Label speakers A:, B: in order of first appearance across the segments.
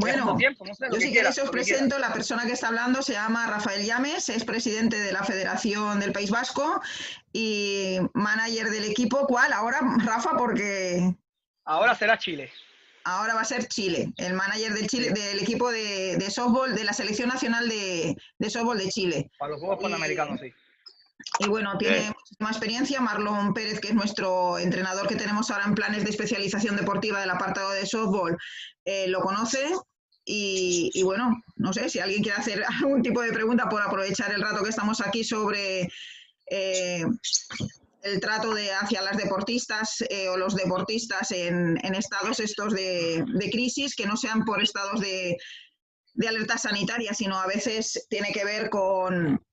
A: Bueno,
B: tiempo, no sé,
A: yo si queréis os presento, la persona que está hablando se llama Rafael Llames, es presidente de la Federación del País Vasco y manager del equipo. ¿Cuál? Ahora, Rafa, porque...
B: Ahora será Chile.
A: Ahora va a ser Chile, el manager del Chile,
B: Sí.
A: del equipo de softball, de la Selección Nacional de softball de Chile.
B: Para los Juegos Panamericanos, sí.
A: Y bueno, tiene muchísima experiencia. Marlon Pérez, que es nuestro entrenador que tenemos ahora en planes de especialización deportiva del apartado de softball, lo conoce. Y bueno, no sé si alguien quiere hacer algún tipo de pregunta por aprovechar el rato que estamos aquí sobre el trato hacia las deportistas o los deportistas en estados estos de crisis, que no sean por estados de alerta sanitaria, sino a veces tiene que ver con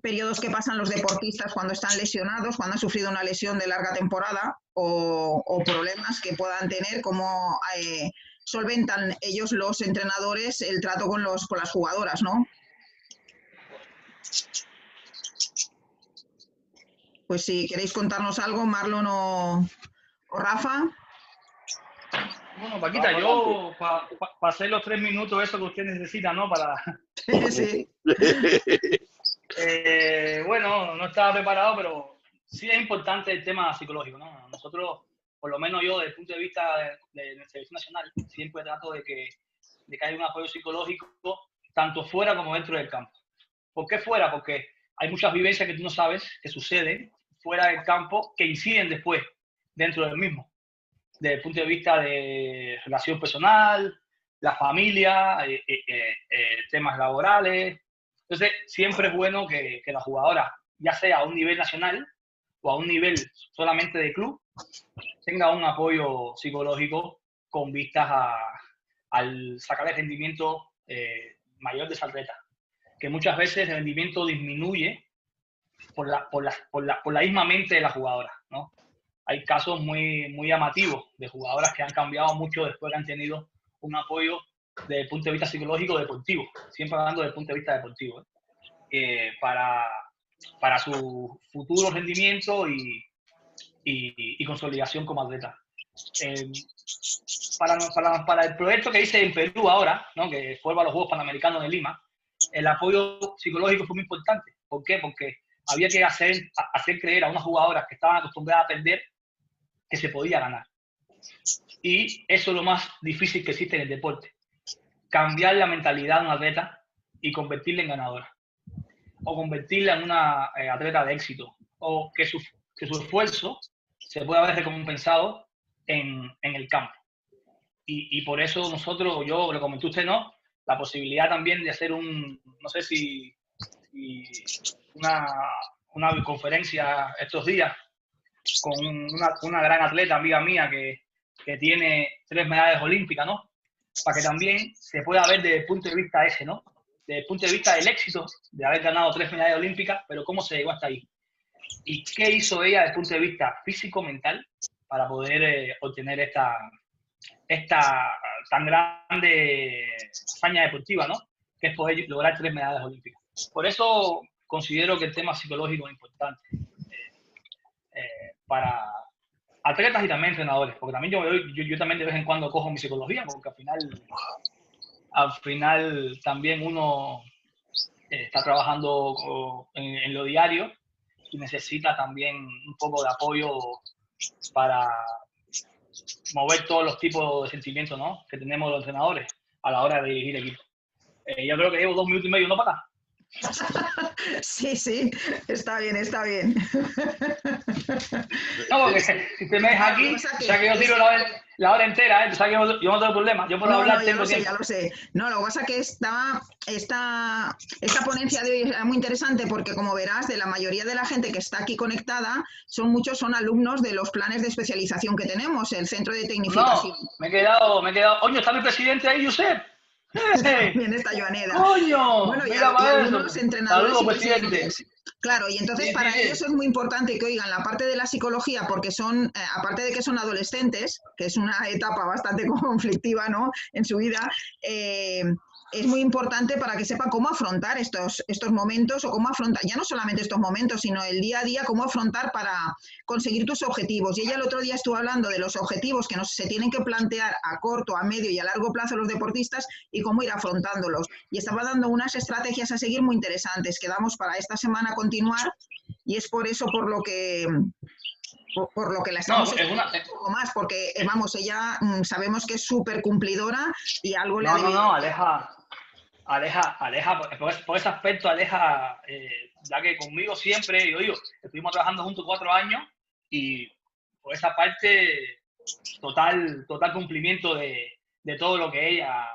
A: periodos que pasan los deportistas cuando están lesionados, cuando han sufrido una lesión de larga temporada o problemas que puedan tener, cómo solventan ellos, los entrenadores, el trato con las jugadoras, ¿no? Pues si queréis contarnos algo, Marlon o Rafa.
B: Bueno, Paquita, yo pasé los 3 minutos eso que usted necesita, ¿no? Para...
A: Sí.
B: Bueno, no estaba preparado, pero sí es importante el tema psicológico, ¿no? Nosotros, por lo menos yo, desde el punto de vista de la selección nacional, siempre trato de que haya un apoyo psicológico tanto fuera como dentro del campo. ¿Por qué fuera? Porque hay muchas vivencias que tú no sabes que suceden fuera del campo que inciden después dentro del mismo. Desde el punto de vista de relación personal, la familia, temas laborales. Entonces, siempre es bueno que la jugadora, ya sea a un nivel nacional o a un nivel solamente de club, tenga un apoyo psicológico con vistas al sacar el rendimiento mayor de esa atleta. Que muchas veces el rendimiento disminuye por la misma mente de la jugadora, ¿no? Hay casos muy llamativos de jugadoras que han cambiado mucho después que han tenido un apoyo desde el punto de vista psicológico deportivo, siempre hablando desde el punto de vista deportivo, para su futuro rendimiento y consolidación como atleta. Para el proyecto que hice en Perú ahora, ¿no? Que fue para los Juegos Panamericanos de Lima, el apoyo psicológico fue muy importante. ¿Por qué? Porque había que hacer creer a unas jugadoras que estaban acostumbradas a perder que se podía ganar. Y eso es lo más difícil que existe en el deporte. Cambiar la mentalidad de un atleta y convertirla en ganadora. O convertirla en una atleta de éxito. O que su esfuerzo se pueda ver recompensado en el campo. Y por eso nosotros, yo le comenté a usted, ¿no? La posibilidad también de hacer no sé si una conferencia estos días con una gran atleta, amiga mía, que tiene 3 medallas olímpicas, ¿no? Para que también se pueda ver desde el punto de vista ese, ¿no? Desde el punto de vista del éxito de haber ganado 3 medallas olímpicas, pero cómo se llegó hasta ahí. Y qué hizo ella desde el punto de vista físico-mental para poder obtener esta tan grande hazaña deportiva, ¿no? Que es poder lograr 3 medallas olímpicas. Por eso considero que el tema psicológico es importante para atletas y también entrenadores, porque también yo también de vez en cuando cojo mi psicología, porque al final también uno está trabajando en lo diario y necesita también un poco de apoyo para mover todos los tipos de sentimientos, ¿no? Que tenemos los entrenadores a la hora de dirigir equipos. Yo creo que llevo 2 minutos y medio, ¿no, para acá?
A: Sí, está bien, está bien.
B: No, porque si te me dejas aquí, o sea que yo tiro la hora entera, o sea que yo no tengo problema. Yo por hablar tengo tiempo.
A: Ya lo sé. No, lo que pasa es que esta ponencia de hoy es muy interesante porque, como verás, de la mayoría de la gente que está aquí conectada, muchos son alumnos de los planes de especialización que tenemos, el Centro de Tecnificación.
B: No, me he quedado. Oye, ¿está mi presidente ahí, Josep?
A: También está Joaneda.
B: ¡Coño!
A: Bueno,
B: Mira
A: y algunos entrenadores
B: Saludos, presidente.
A: Claro, y entonces para ellos es muy importante que oigan la parte de la psicología, porque son, aparte de que son adolescentes, que es una etapa bastante conflictiva, ¿no?, en su vida, es muy importante para que sepa cómo afrontar estos momentos o cómo afrontar, ya no solamente estos momentos, sino el día a día, cómo afrontar para conseguir tus objetivos. Y ella el otro día estuvo hablando de los objetivos que se tienen que plantear a corto, a medio y a largo plazo los deportistas y cómo ir afrontándolos. Y estaba dando unas estrategias a seguir muy interesantes que damos para esta semana continuar y es por eso por lo que la estamos
B: No, es una...
A: un poco más, porque vamos, ella sabemos que es súper cumplidora y algo le ha
B: No,
A: debido...
B: no, Aleja, por ese aspecto, Aleja, ya que conmigo siempre, yo digo, estuvimos trabajando juntos 4 años y por esa parte, total cumplimiento de todo lo que ella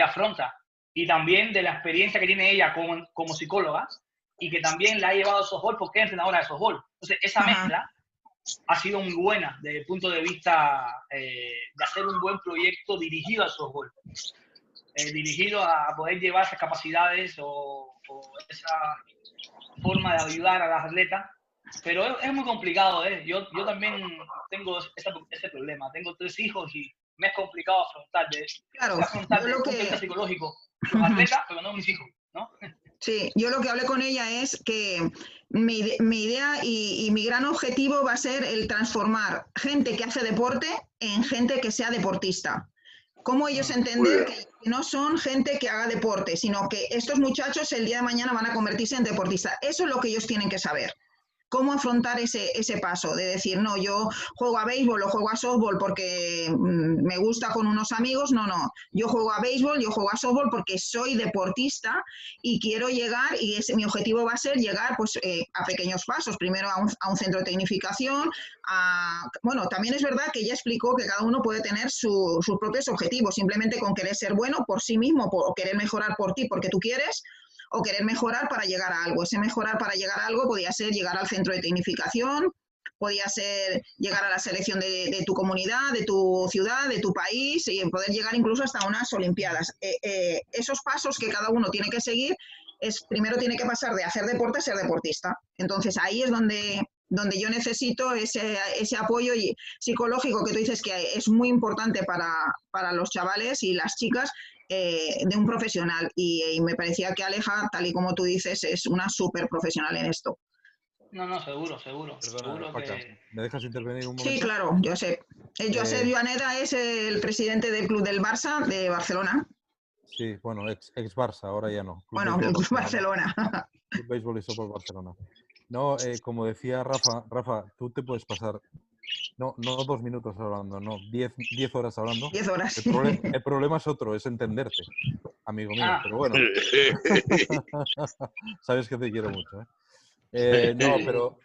B: afronta. Y también de la experiencia que tiene ella como psicóloga y que también la ha llevado a softball porque es entrenadora de softball. Entonces, esa mezcla ha sido muy buena desde el punto de vista de hacer un buen proyecto dirigido al softball. Dirigido a poder llevar esas capacidades o esa forma de ayudar a las atletas. Pero es muy complicado, ¿eh? Yo también tengo ese problema. Tengo 3 hijos y me es complicado afrontar
A: Claro,
B: desde el punto de vista psicológico los atletas, pero no mis hijos, ¿no?
A: Sí, yo lo que hablé con ella es que mi idea y mi gran objetivo va a ser el transformar gente que hace deporte en gente que sea deportista. Cómo ellos entender que no son gente que haga deporte, sino que estos muchachos el día de mañana van a convertirse en deportistas. Eso es lo que ellos tienen que saber. Cómo afrontar ese paso de decir, no, yo juego a béisbol o juego a softball porque me gusta con unos amigos. No, yo juego a béisbol, yo juego a softball porque soy deportista y quiero llegar, y mi objetivo va a ser llegar pues, a pequeños pasos, primero a un centro de tecnificación. Bueno, también es verdad que ella explicó que cada uno puede tener sus propios objetivos, simplemente con querer ser bueno por sí mismo o querer mejorar por ti porque tú quieres, o querer mejorar para llegar a algo. Ese mejorar para llegar a algo podía ser llegar al centro de tecnificación, podía ser llegar a la selección de tu comunidad, de tu ciudad, de tu país y poder llegar incluso hasta unas Olimpiadas. Esos pasos que cada uno tiene que seguir primero tiene que pasar de hacer deporte a ser deportista. Entonces ahí es donde yo necesito ese apoyo psicológico que tú dices que es muy importante para los chavales y las chicas, de un profesional. Y me parecía que Aleja, tal y como tú dices, es una súper profesional en esto.
B: No, seguro.
C: Perdona, Paca,
B: Que...
C: ¿me dejas intervenir un momento?
A: Sí, claro, Josep. Josep Joaneda es el presidente del Club del Barça de Barcelona.
C: Sí, bueno, ex Barça, ahora ya no.
A: Club Club Barcelona.
C: Club Béisbol y Softball Barcelona. No, como decía Rafa, tú te puedes pasar, no 2 minutos hablando, no, 10 horas hablando.
A: 10 horas.
C: El problema es otro, es entenderte, amigo mío, pero bueno. Sabes que te quiero mucho, ¿eh? No, pero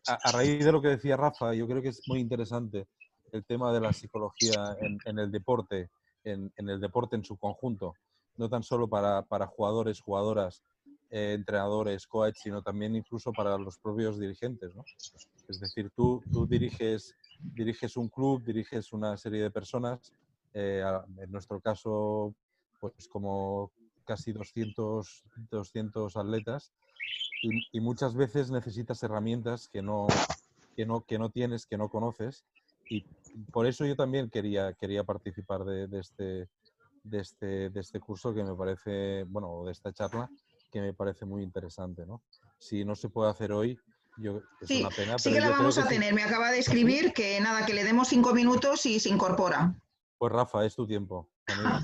C: a raíz de lo que decía Rafa, yo creo que es muy interesante el tema de la psicología en el deporte, en el deporte en su conjunto, no tan solo para jugadores, jugadoras, entrenadores, coach, sino también incluso para los propios dirigentes, ¿no? Es decir, tú diriges un club, diriges una serie de personas, en nuestro caso, pues como casi 200 atletas, y muchas veces necesitas herramientas que no tienes, que no conoces, y por eso yo también quería participar de este curso, que me parece, bueno, de esta charla, que me parece muy interesante, ¿no? Si no se puede hacer hoy, es una pena.
A: Sí,
C: pero
A: que la
C: yo
A: vamos
C: creo
A: a
C: que
A: tener. Me acaba de escribir que nada, que le demos 5 minutos y se incorpora.
C: Pues Rafa, es tu tiempo, amigo.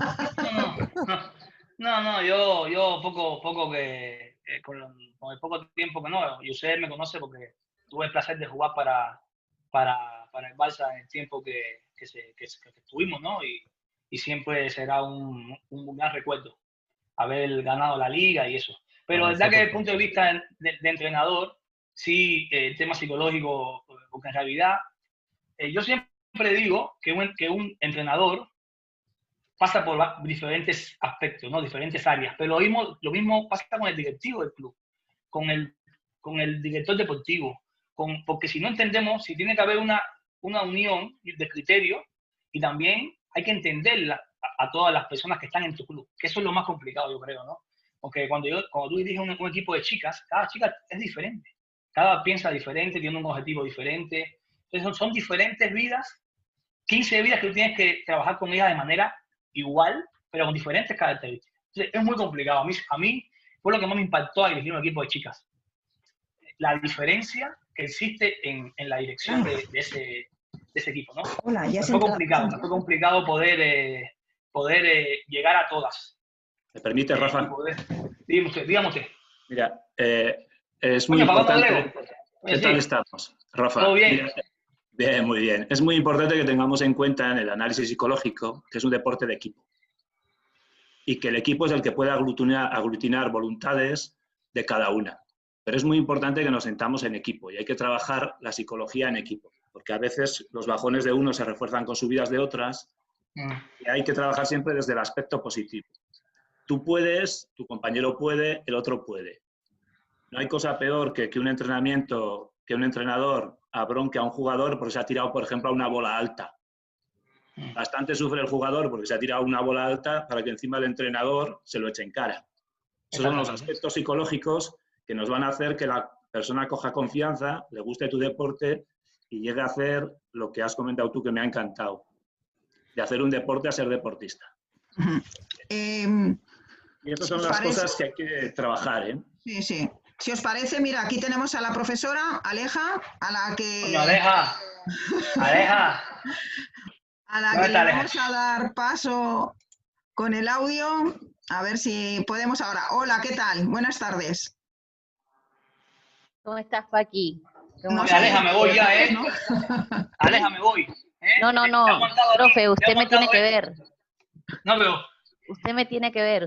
B: No, yo poco que con el poco tiempo que no, y usted me conoce porque tuve el placer de jugar para el Barça en el tiempo que estuvimos, ¿no? Y siempre será un gran recuerdo haber ganado la liga y eso. Pero
C: No,
B: verdad que desde el punto de vista de entrenador, sí, el tema psicológico, porque en realidad yo siempre digo que un entrenador pasa por diferentes aspectos, ¿no? Diferentes áreas, pero lo mismo pasa con el directivo del club, con el director deportivo, porque si no entendemos, si tiene que haber una unión de criterios, y también hay que entender a todas las personas que están en tu club, que eso es lo más complicado, yo creo, ¿no? Porque cuando tú diriges un equipo de chicas, cada chica es diferente, cada piensa diferente, tiene un objetivo diferente, entonces son diferentes vidas, 15 vidas que tú tienes que trabajar con ellas de manera igual, pero con diferentes características. Entonces, es muy complicado. A mí fue lo que más me impactó a dirigir un equipo de chicas. La diferencia que existe en la dirección de ese equipo, ¿no?
A: Hola, ya
B: me fue complicado poder llegar a todas.
D: ¿Me permite, Rafa?
B: Dígame usted.
D: Mira, es muy importante. ¿Qué tal estamos, Rafa?
B: ¿Todo bien?
D: Bien, muy bien. Es muy importante que tengamos en cuenta en el análisis psicológico que es un deporte de equipo y que el equipo es el que puede aglutinar voluntades de cada una. Pero es muy importante que nos sentamos en equipo y hay que trabajar la psicología en equipo, porque a veces los bajones de uno se refuerzan con subidas de otras y hay que trabajar siempre desde el aspecto positivo. Tú puedes, tu compañero puede, el otro puede. No hay cosa peor que un entrenador abronque a un jugador porque se ha tirado, por ejemplo, a una bola alta. Bastante sufre el jugador porque se ha tirado una bola alta para que encima el entrenador se lo eche en cara. Esos son los aspectos psicológicos que nos van a hacer que la persona coja confianza, le guste tu deporte y llegue a hacer lo que has comentado tú, que me ha encantado, de hacer un deporte a ser deportista. Y estas son las cosas que hay que trabajar, ¿eh?
A: Sí, sí. Si os parece, mira, aquí tenemos a la profesora Aleja, a la que...
B: Coño, Aleja.
A: A la que le vamos a dar paso con el audio. A ver si podemos ahora. Hola, ¿qué tal? Buenas tardes.
E: ¿Cómo estás, Paqui?
A: No
B: sé, Aleja, me voy ya, ¿eh? ¿No? Aleja, me voy.
E: No, profe, usted me tiene que ver.
B: No, pero...
E: Usted me tiene que ver.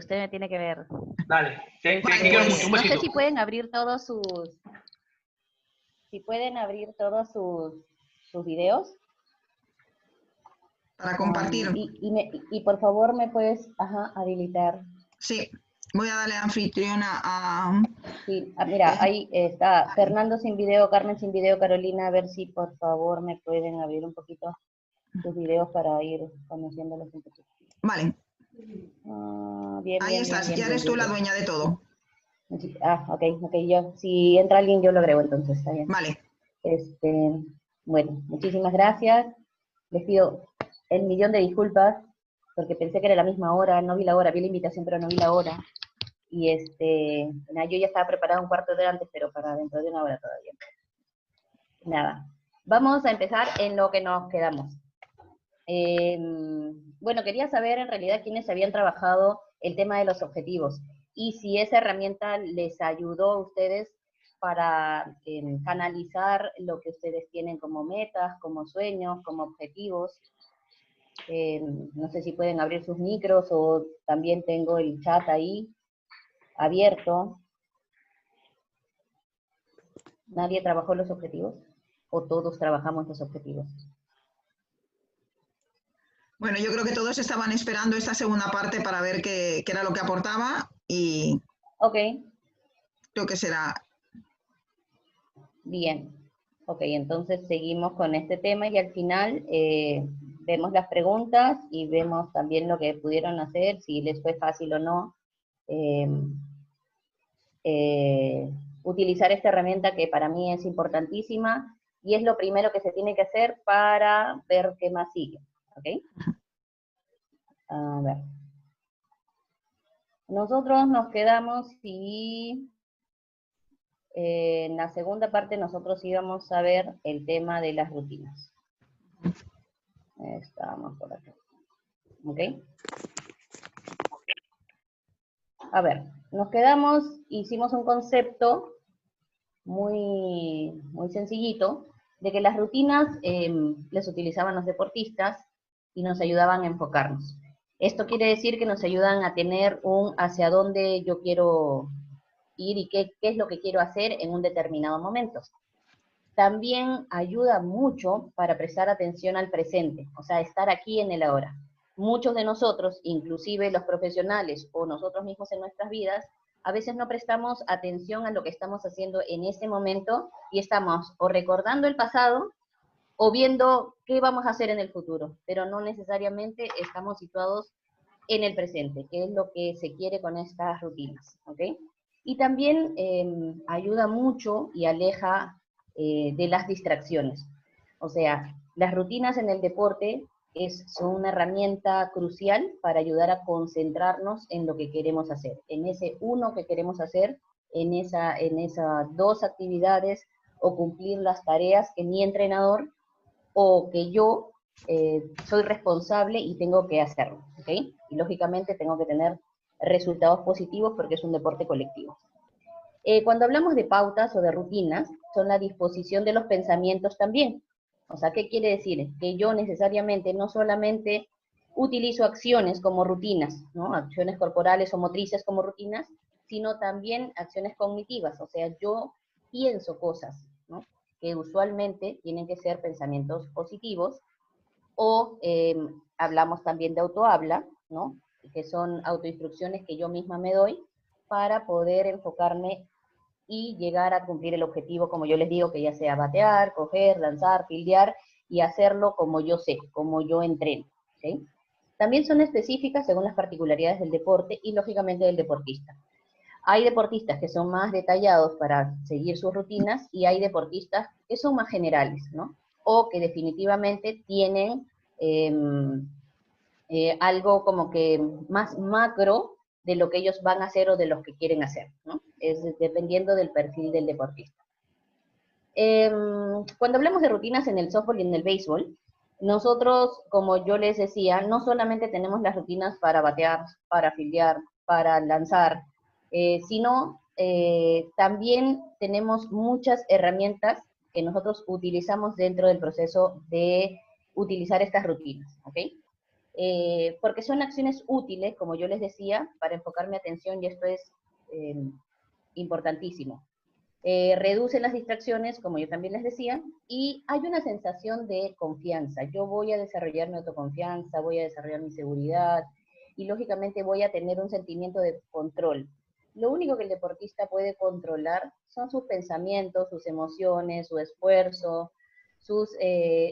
B: Dale, te
A: Vale,
B: quiero mucho, un
E: no
B: besito.
E: sé si pueden abrir todos sus... sus videos.
A: Para compartir.
E: Y por favor me puedes habilitar.
A: Sí, voy a darle anfitriona a...
E: Sí, mira, ahí está Fernando sin video, Carmen sin video, Carolina, a ver si por favor me pueden abrir un poquito sus videos para ir conociéndolos un poquito.
A: Vale.
E: Bien,
A: ahí estás, ya eres tú la dueña de todo.
E: Ok, yo, si entra alguien yo lo agrego entonces, está bien.
A: Vale.
E: Bueno, muchísimas gracias. Les pido el millón de disculpas, porque pensé que era la misma hora, no vi la hora, vi la invitación pero no vi la hora. Y yo ya estaba preparada un cuarto de hora antes, pero para dentro de una hora todavía. Nada, vamos a empezar en lo que nos quedamos. Bueno, quería saber en realidad quiénes habían trabajado el tema de los objetivos, y si esa herramienta les ayudó a ustedes para canalizar lo que ustedes tienen como metas, como sueños, como objetivos. No sé si pueden abrir sus micros o también tengo el chat ahí abierto. ¿Nadie trabajó los objetivos? ¿O todos trabajamos los objetivos?
A: Bueno, yo creo que todos estaban esperando esta segunda parte para ver qué era lo que aportaba y...
E: Ok.
A: Creo que será...
E: Bien. Ok, entonces seguimos con este tema y al final vemos las preguntas y vemos también lo que pudieron hacer, si les fue fácil o no utilizar esta herramienta que para mí es importantísima y es lo primero que se tiene que hacer para ver qué más sigue. ¿Ok? A ver. Nosotros nos quedamos y en la segunda parte nosotros íbamos a ver el tema de las rutinas. Estamos por acá. ¿Ok? A ver, nos quedamos, hicimos un concepto muy sencillito, de que las rutinas las utilizaban los deportistas y nos ayudaban a enfocarnos. Esto quiere decir que nos ayudan a tener un hacia dónde yo quiero ir y qué es lo que quiero hacer en un determinado momento. También ayuda mucho para prestar atención al presente, o sea, estar aquí en el ahora. Muchos de nosotros, inclusive los profesionales o nosotros mismos en nuestras vidas, a veces no prestamos atención a lo que estamos haciendo en ese momento y estamos o recordando el pasado o viendo qué vamos a hacer en el futuro, pero no necesariamente estamos situados en el presente, que es lo que se quiere con estas rutinas, ¿ok? Y también ayuda mucho y aleja de las distracciones. O sea, las rutinas en el deporte son una herramienta crucial para ayudar a concentrarnos en lo que queremos hacer, en ese uno que queremos hacer, en esas dos actividades, o cumplir las tareas que mi entrenador o que yo soy responsable y tengo que hacerlo, ¿ok? Y lógicamente tengo que tener resultados positivos porque es un deporte colectivo. Cuando hablamos de pautas o de rutinas, son la disposición de los pensamientos también. O sea, ¿qué quiere decir? Que yo necesariamente no solamente utilizo acciones como rutinas, ¿no? Acciones corporales o motrices como rutinas, sino también acciones cognitivas. O sea, yo pienso cosas, ¿no? Que usualmente tienen que ser pensamientos positivos, o hablamos también de autohabla, ¿no? Que son autoinstrucciones que yo misma me doy para poder enfocarme y llegar a cumplir el objetivo, como yo les digo, que ya sea batear, coger, lanzar, fildear, y hacerlo como yo sé, como yo entreno, ¿okay? También son específicas según las particularidades del deporte y, lógicamente, del deportista. Hay deportistas que son más detallados para seguir sus rutinas y hay deportistas que son más generales, ¿no? O que definitivamente tienen algo como que más macro de lo que ellos van a hacer o de lo que quieren hacer, ¿no? Es dependiendo del perfil del deportista. Cuando hablamos de rutinas en el softball y en el béisbol, nosotros, como yo les decía, no solamente tenemos las rutinas para batear, para fildear, para lanzar, sino también tenemos muchas herramientas que nosotros utilizamos dentro del proceso de utilizar estas rutinas, ¿ok? Porque son acciones útiles, como yo les decía, para enfocar mi atención, y esto es importantísimo. Reducen las distracciones, como yo también les decía, y hay una sensación de confianza. Yo voy a desarrollar mi autoconfianza, voy a desarrollar mi seguridad, y lógicamente voy a tener un sentimiento de control. Lo único que el deportista puede controlar son sus pensamientos, sus emociones, su esfuerzo,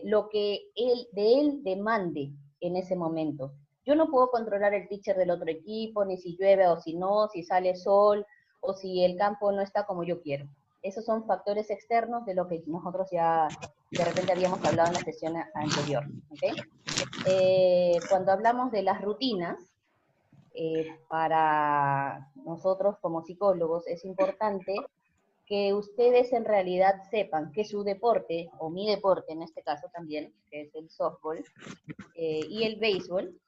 E: lo que de él demande en ese momento. Yo no puedo controlar el pitcher del otro equipo, ni si llueve o si no, si sale sol, o si el campo no está como yo quiero. Esos son factores externos de lo que nosotros ya de repente habíamos hablado en la sesión anterior, ¿okay? Cuando hablamos de las rutinas, para nosotros como psicólogos es importante que ustedes en realidad sepan que su deporte, o mi deporte en este caso también, que es el softball y el béisbol,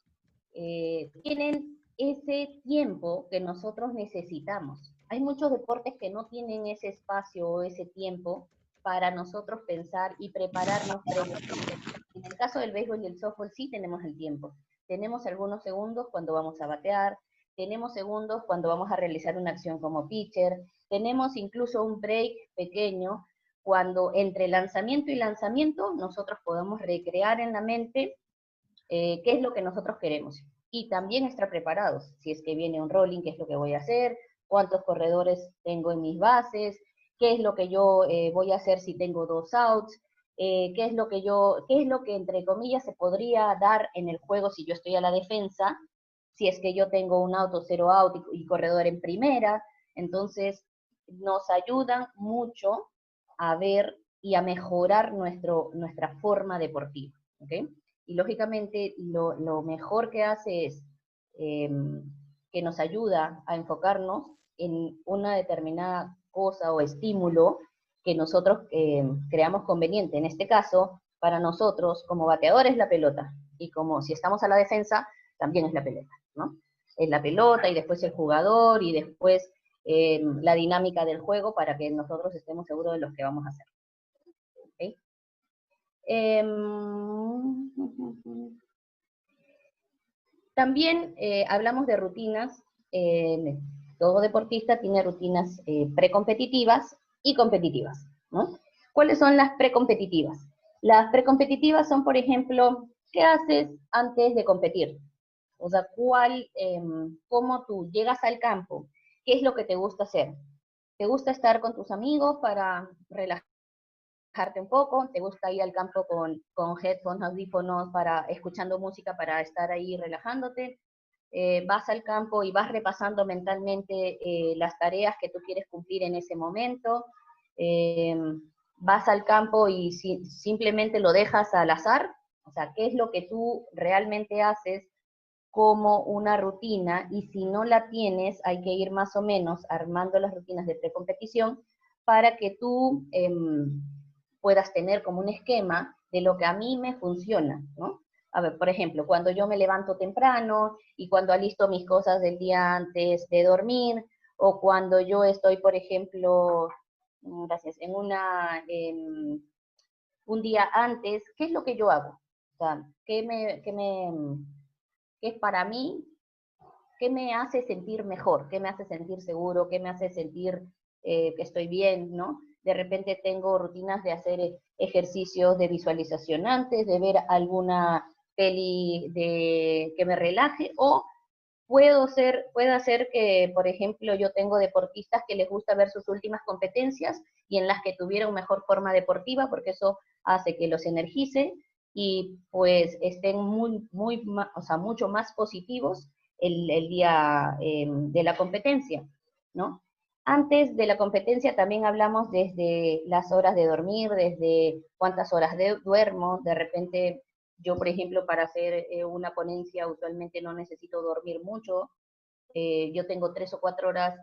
E: tienen ese tiempo que nosotros necesitamos. Hay muchos deportes que no tienen ese espacio o ese tiempo para nosotros pensar y prepararnos previamente. En el caso del béisbol y el softball sí tenemos el tiempo. Tenemos algunos segundos cuando vamos a batear, tenemos segundos cuando vamos a realizar una acción como pitcher, tenemos incluso un break pequeño cuando entre lanzamiento y lanzamiento nosotros podemos recrear en la mente qué es lo que nosotros queremos. Y también estar preparados. Si es que viene un rolling, qué es lo que voy a hacer, cuántos corredores tengo en mis bases, qué es lo que yo voy a hacer si tengo 2 outs, qué es lo que entre comillas se podría dar en el juego si yo estoy a la defensa, si es que yo tengo un out o 0 out y corredor en primera. Entonces nos ayudan mucho a ver y a mejorar nuestra forma deportiva, ¿ok? Y lógicamente lo mejor que hace es que nos ayuda a enfocarnos en una determinada cosa o estímulo que nosotros creamos conveniente. En este caso, para nosotros, como bateadores, la pelota. Y como si estamos a la defensa, también es la pelota, ¿no? Es la pelota y después el jugador y después la dinámica del juego para que nosotros estemos seguros de lo que vamos a hacer. ¿Okay? También hablamos de rutinas. Todo deportista tiene rutinas precompetitivas y competitivas, ¿no? ¿Cuáles son las precompetitivas? Las precompetitivas son, por ejemplo, ¿qué haces antes de competir? O sea, cómo tú llegas al campo, ¿qué es lo que te gusta hacer? ¿Te gusta estar con tus amigos para relajarte un poco? ¿Te gusta ir al campo con headphones, audífonos, escuchando música para estar ahí relajándote? Vas al campo y vas repasando mentalmente las tareas que tú quieres cumplir en ese momento. Vas al campo y simplemente lo dejas al azar, O sea, qué es lo que tú realmente haces como una rutina, y si no la tienes, hay que ir más o menos armando las rutinas de precompetición para que tú puedas tener como un esquema de lo que a mí me funciona, ¿no? A ver, por ejemplo, cuando yo me levanto temprano y cuando alisto mis cosas del día antes de dormir, o cuando yo estoy, por ejemplo, gracias, un día antes, ¿qué es lo que yo hago? O sea, ¿qué es para mí? ¿Qué me hace sentir mejor? ¿Qué me hace sentir seguro? ¿Qué me hace sentir que estoy bien? ¿No? De repente tengo rutinas de hacer ejercicios de visualización antes, de ver alguna peli que me relaje, o puede hacer que, por ejemplo, yo tengo deportistas que les gusta ver sus últimas competencias y en las que tuvieron mejor forma deportiva, porque eso hace que los energice y pues estén o sea, mucho más positivos el día de la competencia, ¿no? Antes de la competencia también hablamos desde las horas de dormir, desde cuántas horas duermo. De repente yo, por ejemplo, para hacer una ponencia usualmente no necesito dormir mucho. Yo tengo 3 o 4 horas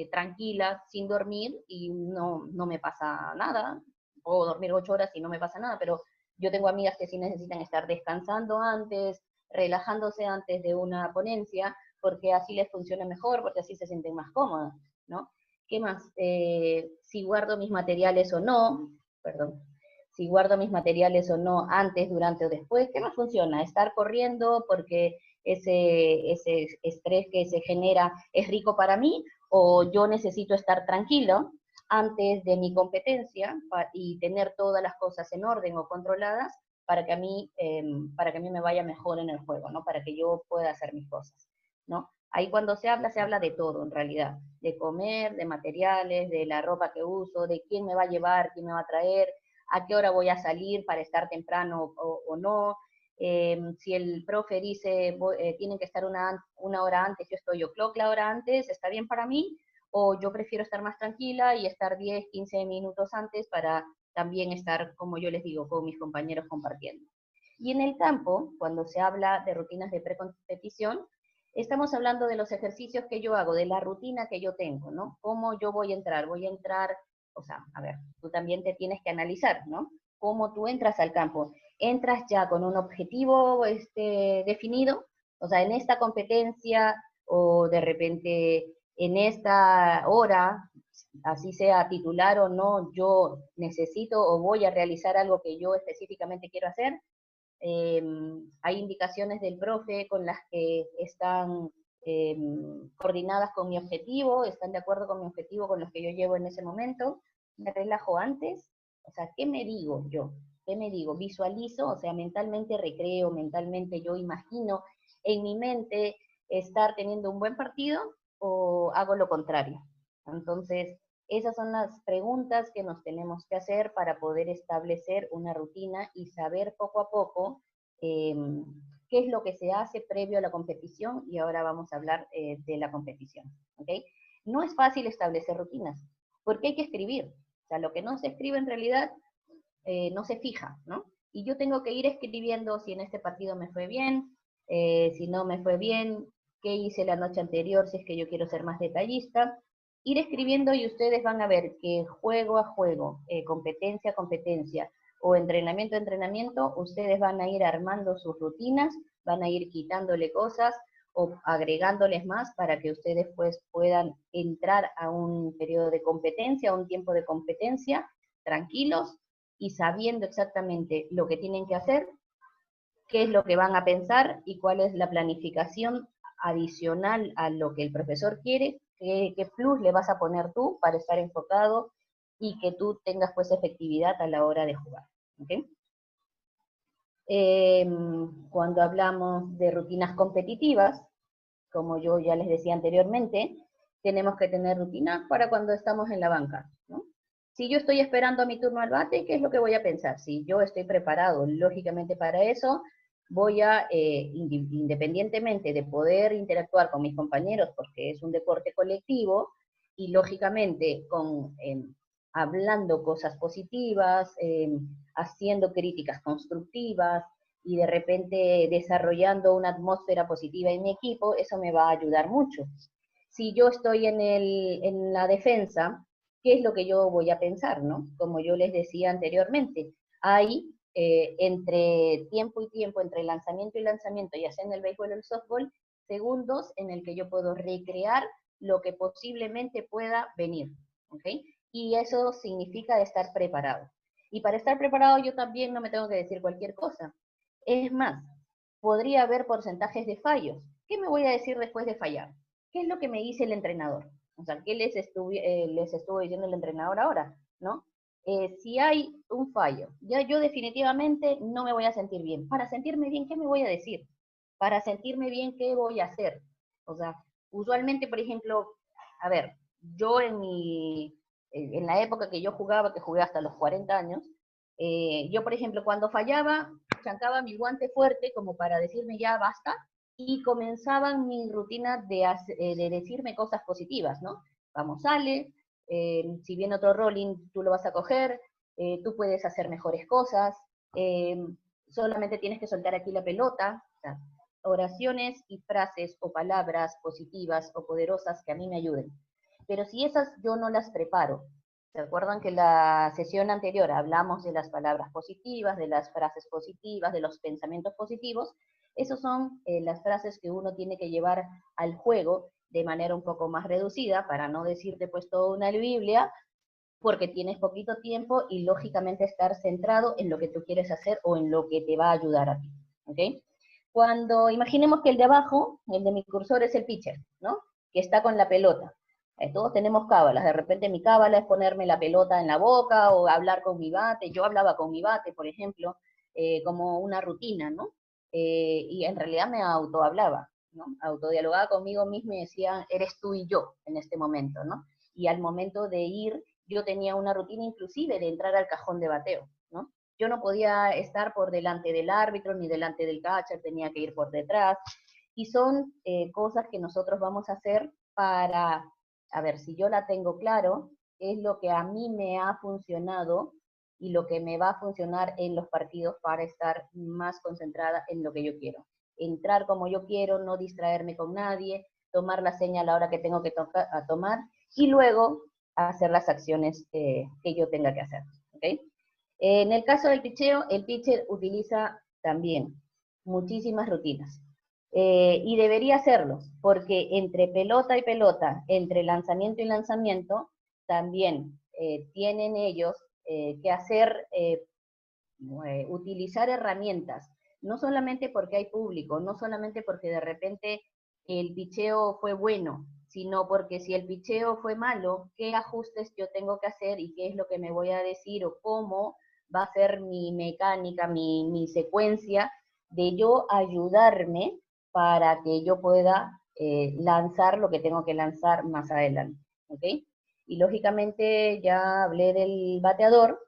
E: tranquilas, sin dormir, y no me pasa nada. Puedo dormir 8 horas y no me pasa nada, pero yo tengo amigas que sí necesitan estar descansando antes, relajándose antes de una ponencia, porque así les funciona mejor, porque así se sienten más cómodas, ¿no? ¿Qué más? Si guardo mis materiales o no, perdón, si guardo mis materiales o no antes, durante o después, ¿qué más funciona? Estar corriendo porque ese estrés que se genera es rico para mí, o yo necesito estar tranquilo antes de mi competencia y tener todas las cosas en orden o controladas para que a mí me vaya mejor en el juego, ¿no? Para que yo pueda hacer mis cosas, ¿no? Ahí cuando se habla de todo en realidad, de comer, de materiales, de la ropa que uso, de quién me va a llevar, quién me va a traer, a qué hora voy a salir para estar temprano o no. Si el profe dice tienen que estar una hora antes, yo estoy o'clock la hora antes, ¿está bien para mí? O yo prefiero estar más tranquila y estar 10, 15 minutos antes para también estar, como yo les digo, con mis compañeros compartiendo. Y en el campo, cuando se habla de rutinas de precompetición, estamos hablando de los ejercicios que yo hago, de la rutina que yo tengo, ¿no? ¿Cómo yo voy a entrar? O sea, a ver, tú también te tienes que analizar, ¿no? ¿Cómo tú entras al campo? ¿Entras ya con un objetivo definido? O sea, en esta competencia o de repente en esta hora, así sea titular o no, yo necesito o voy a realizar algo que yo específicamente quiero hacer. Hay indicaciones del profe con las que están coordinadas con mi objetivo, están de acuerdo con mi objetivo, con los que yo llevo en ese momento. Me relajo antes, o sea, ¿qué me digo yo? ¿Qué me digo? Visualizo, o sea, mentalmente recreo, mentalmente yo imagino en mi mente estar teniendo un buen partido, o hago lo contrario. Entonces, esas son las preguntas que nos tenemos que hacer para poder establecer una rutina y saber poco a poco qué es lo que se hace previo a la competición, y ahora vamos a hablar de la competición. ¿Okay? No es fácil establecer rutinas, porque hay que escribir. O sea, lo que no se escribe en realidad no se fija, ¿no? Y yo tengo que ir escribiendo si en este partido me fue bien, si no me fue bien, qué hice la noche anterior, si es que yo quiero ser más detallista. Ir escribiendo y ustedes van a ver que juego a juego, competencia a competencia o entrenamiento a entrenamiento, ustedes van a ir armando sus rutinas, van a ir quitándole cosas o agregándoles más para que ustedes pues puedan entrar a un periodo de competencia, a un tiempo de competencia, tranquilos y sabiendo exactamente lo que tienen que hacer, qué es lo que van a pensar y cuál es la planificación adicional a lo que el profesor quiere, qué plus le vas a poner tú para estar enfocado y que tú tengas pues efectividad a la hora de jugar. ¿Okay? Cuando hablamos de rutinas competitivas, como yo ya les decía anteriormente, tenemos que tener rutinas para cuando estamos en la banca, ¿no? Si yo estoy esperando a mi turno al bate, ¿qué es lo que voy a pensar? Si yo estoy preparado, lógicamente, para eso, voy a, independientemente de poder interactuar con mis compañeros, porque es un deporte colectivo, y lógicamente hablando cosas positivas, haciendo críticas constructivas, y de repente desarrollando una atmósfera positiva en mi equipo, eso me va a ayudar mucho. Si yo estoy en la defensa, ¿qué es lo que yo voy a pensar, no? Como yo les decía anteriormente, hay entre tiempo y tiempo, entre lanzamiento y lanzamiento, ya sea en el béisbol o el softball, segundos en el que yo puedo recrear lo que posiblemente pueda venir, ¿ok? Y eso significa estar preparado. Y para estar preparado yo también no me tengo que decir cualquier cosa. Es más, podría haber porcentajes de fallos. ¿Qué me voy a decir después de fallar? ¿Qué es lo que me dice el entrenador? O sea, ¿qué les estuvo diciendo el entrenador ahora? ¿No? Si hay un fallo, ya yo definitivamente no me voy a sentir bien. Para sentirme bien, ¿qué me voy a decir? Para sentirme bien, ¿qué voy a hacer? O sea, usualmente, por ejemplo, a ver, yo en la época que yo jugaba, que jugué hasta los 40 años, yo, por ejemplo, cuando fallaba, chancaba mi guante fuerte como para decirme ya basta, y comenzaban mi rutina de decirme cosas positivas, ¿no? Vamos, sale, si viene otro rolling, tú lo vas a coger, tú puedes hacer mejores cosas, solamente tienes que soltar aquí la pelota, o sea, oraciones y frases o palabras positivas o poderosas que a mí me ayuden. Pero si esas yo no las preparo, ¿se acuerdan que la sesión anterior hablamos de las palabras positivas, de las frases positivas, de los pensamientos positivos? Esas son las frases que uno tiene que llevar al juego de manera un poco más reducida, para no decirte pues toda una Biblia, porque tienes poquito tiempo y lógicamente estar centrado en lo que tú quieres hacer o en lo que te va a ayudar a ti, ¿ok? Cuando imaginemos que el de abajo, el de mi cursor es el pitcher, ¿no? Que está con la pelota. Todos tenemos cábalas, de repente mi cábala es ponerme la pelota en la boca o hablar con mi bate. Yo hablaba con mi bate, por ejemplo, como una rutina, ¿no? Y en realidad me autohablaba, ¿no? Autodialogaba conmigo misma y decía, eres tú y yo en este momento, ¿no? Y al momento de ir, yo tenía una rutina inclusive de entrar al cajón de bateo, ¿no? Yo no podía estar por delante del árbitro ni delante del catcher, tenía que ir por detrás. Y son cosas que nosotros vamos a hacer para, a ver, si yo la tengo claro, es lo que a mí me ha funcionado y lo que me va a funcionar en los partidos para estar más concentrada en lo que yo quiero. Entrar como yo quiero, no distraerme con nadie, tomar la señal a la hora que tengo que tomar y luego hacer las acciones que yo tenga que hacer. ¿Okay? En el caso del pitcheo, el pitcher utiliza también muchísimas rutinas. Y debería hacerlo, porque entre pelota y pelota, entre lanzamiento y lanzamiento, también tienen ellos que hacer, utilizar herramientas, no solamente porque hay público, no solamente porque de repente el picheo fue bueno, sino porque si el picheo fue malo, qué ajustes yo tengo que hacer y qué es lo que me voy a decir o cómo va a ser mi mecánica, mi secuencia de yo ayudarme para que yo pueda lanzar lo que tengo que lanzar más adelante, ¿ok? Y lógicamente ya hablé del bateador.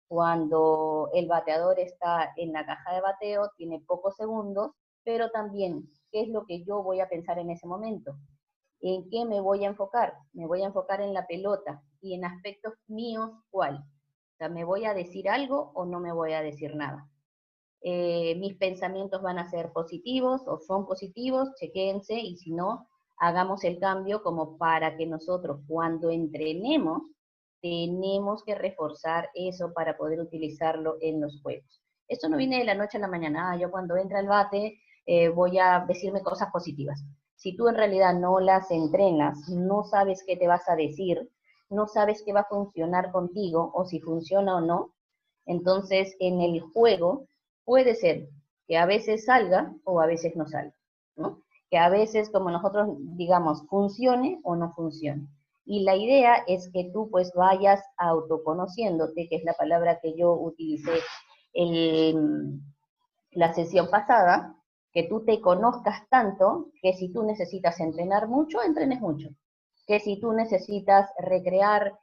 E: Cuando el bateador está en la caja de bateo, tiene pocos segundos, pero también, ¿qué es lo que yo voy a pensar en ese momento? ¿En qué me voy a enfocar? Me voy a enfocar en la pelota y en aspectos míos, ¿cuál? O sea, ¿me voy a decir algo o no me voy a decir nada? Mis pensamientos van a ser positivos o son positivos, chequéense, y si no, hagamos el cambio como para que nosotros cuando entrenemos, tenemos que reforzar eso para poder utilizarlo en los juegos. Esto no viene de la noche a la mañana, yo cuando entra el bate voy a decirme cosas positivas. Si tú en realidad no las entrenas, no sabes qué te vas a decir, no sabes qué va a funcionar contigo o si funciona o no, entonces en el juego puede ser que a veces salga o a veces no salga, ¿no? Que a veces, como nosotros digamos, funcione o no funcione. Y la idea es que tú pues vayas autoconociéndote, que es la palabra que yo utilicé en la sesión pasada, que tú te conozcas tanto que si tú necesitas entrenar mucho, entrenes mucho. Que si tú necesitas recrear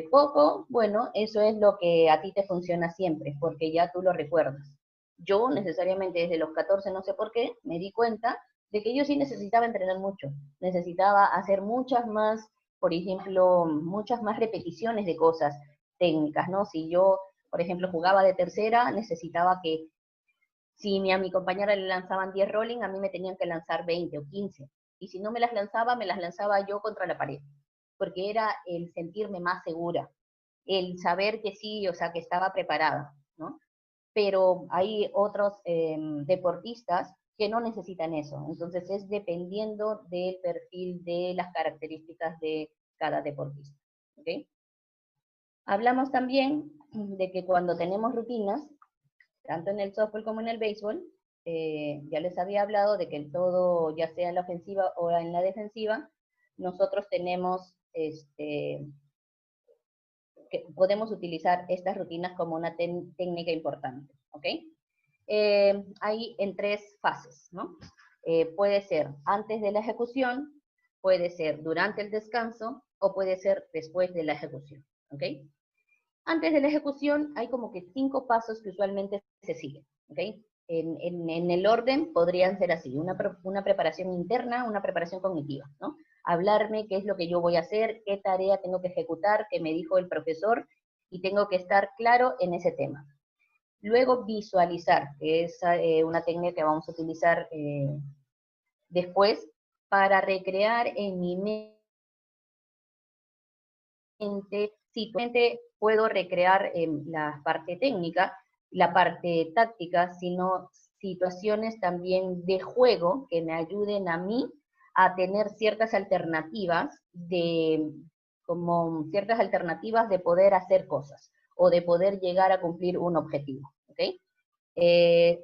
E: poco, bueno, eso es lo que a ti te funciona siempre, porque ya tú lo recuerdas. Yo necesariamente desde los 14, no sé por qué, me di cuenta de que yo sí necesitaba entrenar mucho, necesitaba hacer muchas más, por ejemplo, muchas más repeticiones de cosas técnicas, ¿no? Si yo, por ejemplo, jugaba de tercera, necesitaba que Si a mi compañera le lanzaban 10 rolling, a mí me tenían que lanzar 20 o 15. Y si no me las lanzaba yo contra la pared, porque era el sentirme más segura, el saber que sí, o sea, que estaba preparada, ¿no? Pero hay otros deportistas que no necesitan eso. Entonces es dependiendo del perfil, de las características de cada deportista. ¿Okay? Hablamos también de que cuando tenemos rutinas, tanto en el softball como en el béisbol, ya les había hablado de que en todo, ya sea en la ofensiva o en la defensiva, nosotros tenemos, que podemos utilizar estas rutinas como una técnica importante, ¿ok? Hay en 3 fases, ¿no? Puede ser antes de la ejecución, puede ser durante el descanso, o puede ser después de la ejecución, ¿ok? Antes de la ejecución hay como que 5 pasos que usualmente se siguen, ¿ok? En el orden podrían ser así, una preparación interna, una preparación cognitiva, ¿no? Hablarme qué es lo que yo voy a hacer, qué tarea tengo que ejecutar, qué me dijo el profesor, y tengo que estar claro en ese tema. Luego visualizar, que es una técnica que vamos a utilizar después, para recrear en mi mente, simplemente puedo recrear la parte técnica, la parte táctica, sino situaciones también de juego que me ayuden a mí a tener ciertas alternativas como ciertas alternativas de poder hacer cosas o de poder llegar a cumplir un objetivo, ¿ok?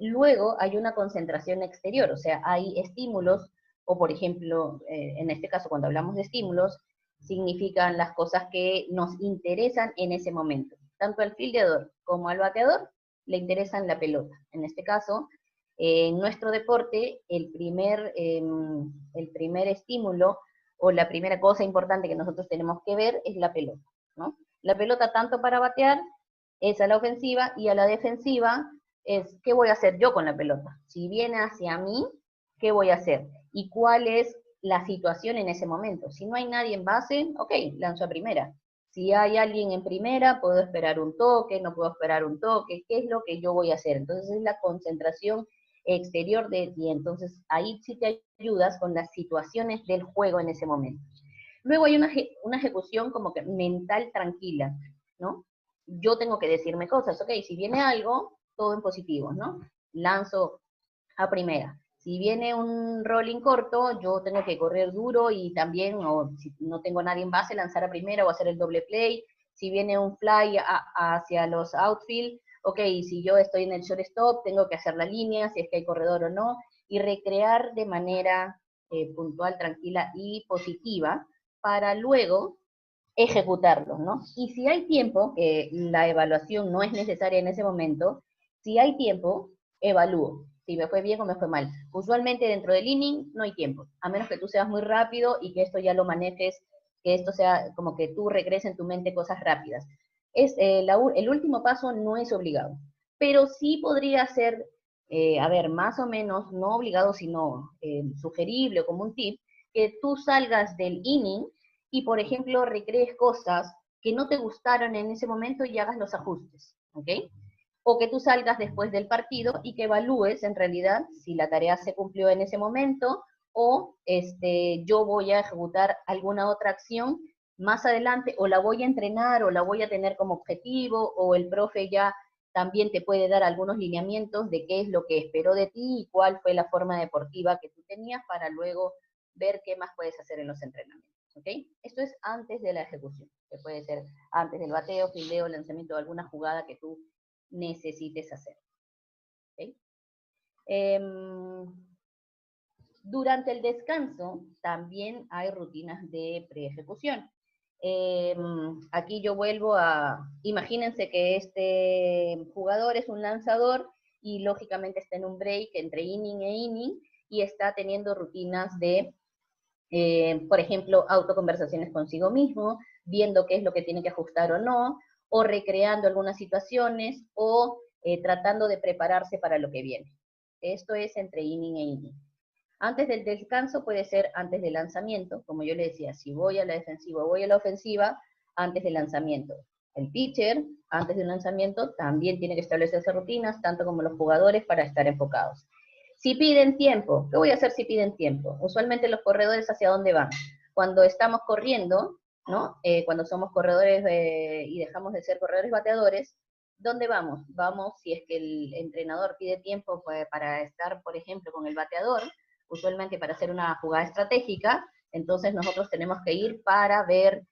E: Luego hay una concentración exterior, o sea, hay estímulos, o por ejemplo, en este caso cuando hablamos de estímulos, significan las cosas que nos interesan en ese momento. Tanto al fildeador como al bateador le interesan la pelota. En este caso, en nuestro deporte, el primer estímulo o la primera cosa importante que nosotros tenemos que ver es la pelota, ¿no? La pelota tanto para batear es a la ofensiva, y a la defensiva es qué voy a hacer yo con la pelota. Si viene hacia mí, ¿qué voy a hacer? ¿Y cuál es la situación en ese momento? Si no hay nadie en base, ok, lanzo a primera. Si hay alguien en primera, puedo esperar un toque, no puedo esperar un toque, ¿qué es lo que yo voy a hacer? Entonces es la concentración exterior y entonces ahí sí te ayudas con las situaciones del juego en ese momento. Luego hay una ejecución como que mental tranquila, ¿no? Yo tengo que decirme cosas, ok, si viene algo, todo en positivo, ¿no? Lanzo a primera. Si viene un rolling corto, yo tengo que correr duro y también, o si no tengo nadie en base, lanzar a primera o hacer el doble play. Si viene un fly hacia los outfield, ok, si yo estoy en el shortstop, tengo que hacer la línea, si es que hay corredor o no, y recrear de manera puntual, tranquila y positiva, para luego ejecutarlo, ¿no? Y si hay tiempo, que la evaluación no es necesaria en ese momento, si hay tiempo, evalúo si me fue bien o me fue mal. Usualmente dentro del inning no hay tiempo, a menos que tú seas muy rápido y que esto ya lo manejes, que esto sea como que tú regreses en tu mente cosas rápidas. El último paso no es obligado, pero sí podría ser, a ver, más o menos, no obligado, sino sugerible o como un tip, que tú salgas del inning y, por ejemplo, recrees cosas que no te gustaron en ese momento y hagas los ajustes, ¿ok? O que tú salgas después del partido y que evalúes en realidad si la tarea se cumplió en ese momento, o yo voy a ejecutar alguna otra acción más adelante, o la voy a entrenar, o la voy a tener como objetivo, o el profe ya también te puede dar algunos lineamientos de qué es lo que esperó de ti y cuál fue la forma deportiva que tú tenías para luego ver qué más puedes hacer en los entrenamientos. ¿Ok? Esto es antes de la ejecución, que puede ser antes del bateo, fildeo, lanzamiento de alguna jugada que tú necesites hacer. ¿Okay? Durante el descanso también hay rutinas de pre-ejecución. Aquí yo vuelvo a, imagínense que este jugador es un lanzador y lógicamente está en un break entre inning e inning y está teniendo rutinas de, por ejemplo, autoconversaciones consigo mismo, viendo qué es lo que tiene que ajustar o no, o recreando algunas situaciones, o tratando de prepararse para lo que viene. Esto es entre inning e inning. Antes del descanso puede ser antes del lanzamiento, como yo le decía, si voy a la defensiva o voy a la ofensiva, antes del lanzamiento. El pitcher, antes de un lanzamiento, también tiene que establecerse rutinas, tanto como los jugadores, para estar enfocados. Si piden tiempo, ¿qué voy a hacer si piden tiempo? Usualmente los corredores, ¿hacia dónde van? Cuando estamos corriendo, ¿no? Cuando somos corredores y dejamos de ser corredores bateadores, ¿dónde vamos? Vamos, si es que el entrenador pide tiempo para estar, por ejemplo, con el bateador, usualmente para hacer una jugada estratégica, entonces nosotros tenemos que ir para ver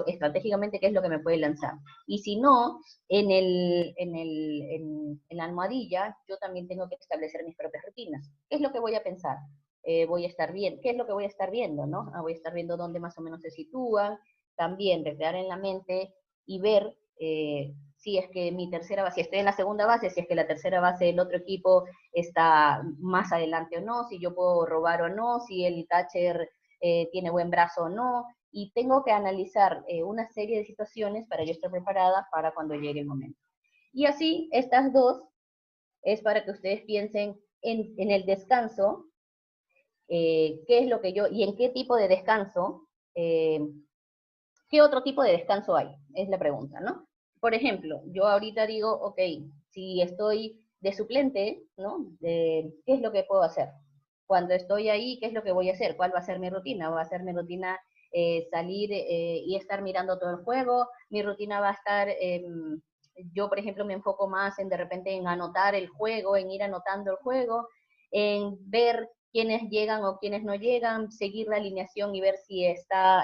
E: estratégicamente qué es lo que me puede lanzar. Y si no, en la almohadilla, yo también tengo que establecer mis propias rutinas. ¿Qué es lo que voy a pensar? Voy a estar bien. ¿Qué es lo que voy a estar viendo? ¿No? Voy a estar viendo dónde más o menos se sitúan, también recrear en la mente y ver si es que mi tercera base, si estoy en la segunda base, si es que la tercera base del otro equipo está más adelante o no, si yo puedo robar o no, si el catcher tiene buen brazo o no, y tengo que analizar una serie de situaciones para yo estar preparada para cuando llegue el momento. Y así, estas dos es para que ustedes piensen en el descanso, qué es lo que yo, y en qué tipo de descanso, qué otro tipo de descanso hay, es la pregunta, ¿no? Por ejemplo, yo ahorita digo, ok, si estoy de suplente, ¿no? ¿Qué es lo que puedo hacer? Cuando estoy ahí, ¿qué es lo que voy a hacer? ¿Cuál va a ser mi rutina? ¿Va a ser mi rutina salir y estar mirando todo el juego? Mi rutina va a estar, yo por ejemplo me enfoco más en de repente en anotar el juego, en ir anotando el juego, en ver quiénes llegan o quiénes no llegan, seguir la alineación y ver si está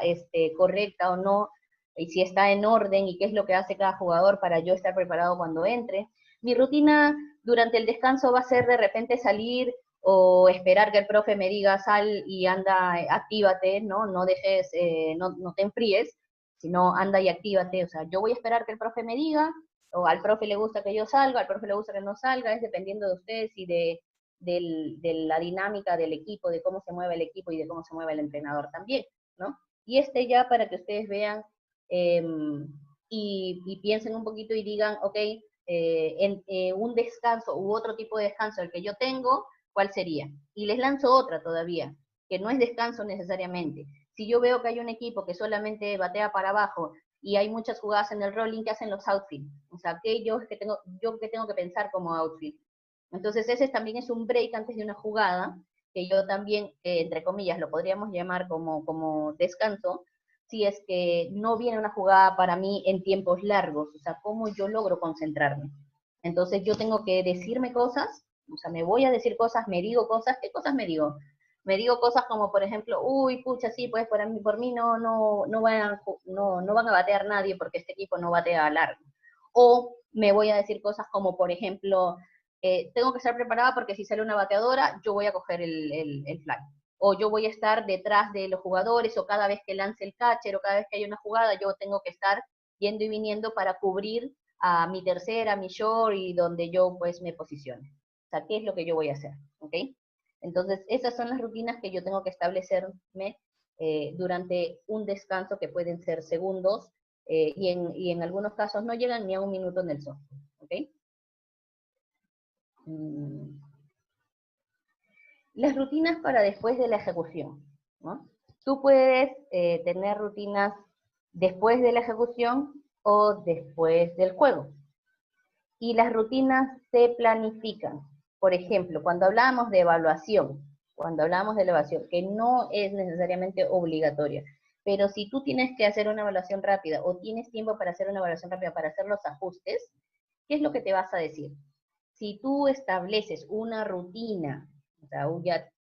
E: correcta o no, y si está en orden y qué es lo que hace cada jugador para yo estar preparado cuando entre. Mi rutina durante el descanso va a ser de repente salir o esperar que el profe me diga sal y anda, actívate, ¿no? No dejes, no te enfríes, sino anda y actívate. O sea, yo voy a esperar que el profe me diga, o al profe le gusta que yo salga, al profe le gusta que no salga, es dependiendo de ustedes y de la dinámica del equipo, de cómo se mueve el equipo y de cómo se mueve el entrenador también, ¿no? Y ya para que ustedes vean y piensen un poquito y digan, ok, un descanso u otro tipo de descanso el que yo tengo, ¿cuál sería? Y les lanzo otra todavía, que no es descanso necesariamente. Si yo veo que hay un equipo que solamente batea para abajo y hay muchas jugadas en el rolling, ¿qué hacen los outfield? O sea, yo que tengo que pensar como outfield. Entonces ese también es un break antes de una jugada, que yo también, entre comillas, lo podríamos llamar como descanso, si es que no viene una jugada para mí en tiempos largos, o sea, cómo yo logro concentrarme. Entonces yo tengo que decirme cosas, o sea, me voy a decir cosas, me digo cosas, ¿qué cosas me digo? Me digo cosas como, por ejemplo, uy, pucha, sí, pues por mí no van a batear nadie porque este equipo no batea a largo. O me voy a decir cosas como, por ejemplo, tengo que estar preparada porque si sale una bateadora, yo voy a coger el fly. O yo voy a estar detrás de los jugadores, o cada vez que lance el catcher, o cada vez que hay una jugada, yo tengo que estar yendo y viniendo para cubrir a mi tercera, a mi short, y donde yo pues me posicione. O sea, ¿qué es lo que yo voy a hacer? ¿Ok? Entonces, esas son las rutinas que yo tengo que establecerme durante un descanso que pueden ser segundos, y en algunos casos no llegan ni a un minuto en el software. ¿Ok? Las rutinas para después de la ejecución, ¿no? Tú puedes tener rutinas después de la ejecución o después del juego. Y las rutinas se planifican. Por ejemplo, cuando hablamos de evaluación, que no es necesariamente obligatoria, pero si tú tienes que hacer una evaluación rápida o tienes tiempo para hacer una evaluación rápida para hacer los ajustes, ¿qué es lo que te vas a decir? Si tú estableces una rutina, o sea,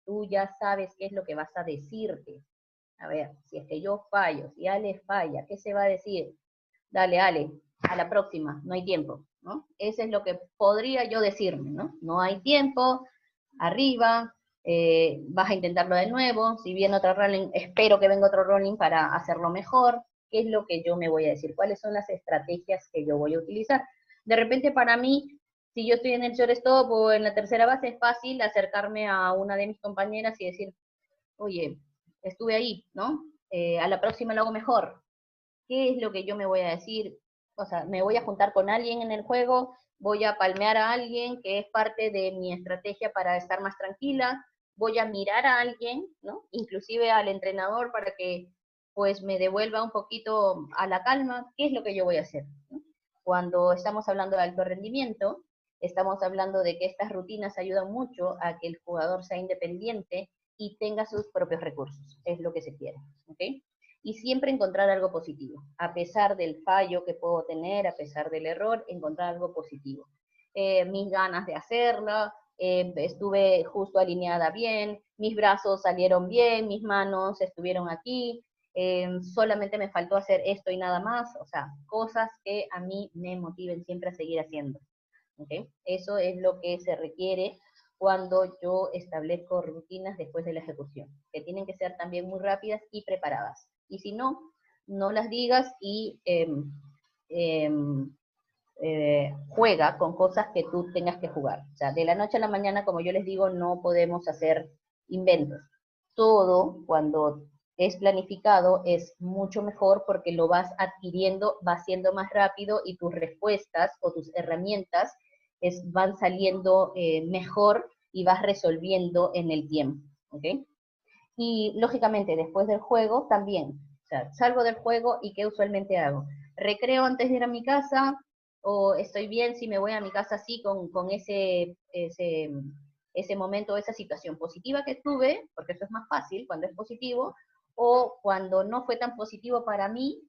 E: tú ya sabes qué es lo que vas a decirte. A ver, si es que yo fallo, si Ale falla, ¿qué se va a decir? Dale, Ale, a la próxima, no hay tiempo, ¿no? Eso es lo que podría yo decirme, ¿no? No hay tiempo, arriba, vas a intentarlo de nuevo, si viene otro rolling, espero que venga otro rolling para hacerlo mejor. ¿Qué es lo que yo me voy a decir? ¿Cuáles son las estrategias que yo voy a utilizar? De repente para mí, si yo estoy en el shortstop o en la tercera base, es fácil acercarme a una de mis compañeras y decir, oye, estuve ahí, ¿no? A la próxima lo hago mejor. ¿Qué es lo que yo me voy a decir? O sea, me voy a juntar con alguien en el juego, voy a palmear a alguien, que es parte de mi estrategia para estar más tranquila, voy a mirar a alguien, ¿no? Inclusive al entrenador para que pues me devuelva un poquito a la calma, ¿qué es lo que yo voy a hacer? ¿No? Cuando estamos hablando de alto rendimiento, estamos hablando de que estas rutinas ayudan mucho a que el jugador sea independiente y tenga sus propios recursos, es lo que se quiere, ¿ok? Y siempre encontrar algo positivo, a pesar del fallo que puedo tener, a pesar del error, encontrar algo positivo. Mis ganas de hacerla, estuve justo alineada bien, mis brazos salieron bien, mis manos estuvieron aquí, solamente me faltó hacer esto y nada más, o sea, cosas que a mí me motiven siempre a seguir haciendo. ¿Okay? Eso es lo que se requiere cuando yo establezco rutinas después de la ejecución, que tienen que ser también muy rápidas y preparadas. Y si no, no las digas y juega con cosas que tú tengas que jugar. O sea, de la noche a la mañana, como yo les digo, no podemos hacer inventos. Todo, cuando es planificado, es mucho mejor porque lo vas adquiriendo, va siendo más rápido y tus respuestas o tus herramientas van saliendo mejor y vas resolviendo en el tiempo, ¿ok? Y lógicamente después del juego también, o sea, salgo del juego y ¿qué usualmente hago? Recreo antes de ir a mi casa, o estoy bien si me voy a mi casa así con ese momento, esa situación positiva que tuve, porque eso es más fácil cuando es positivo, o cuando no fue tan positivo para mí,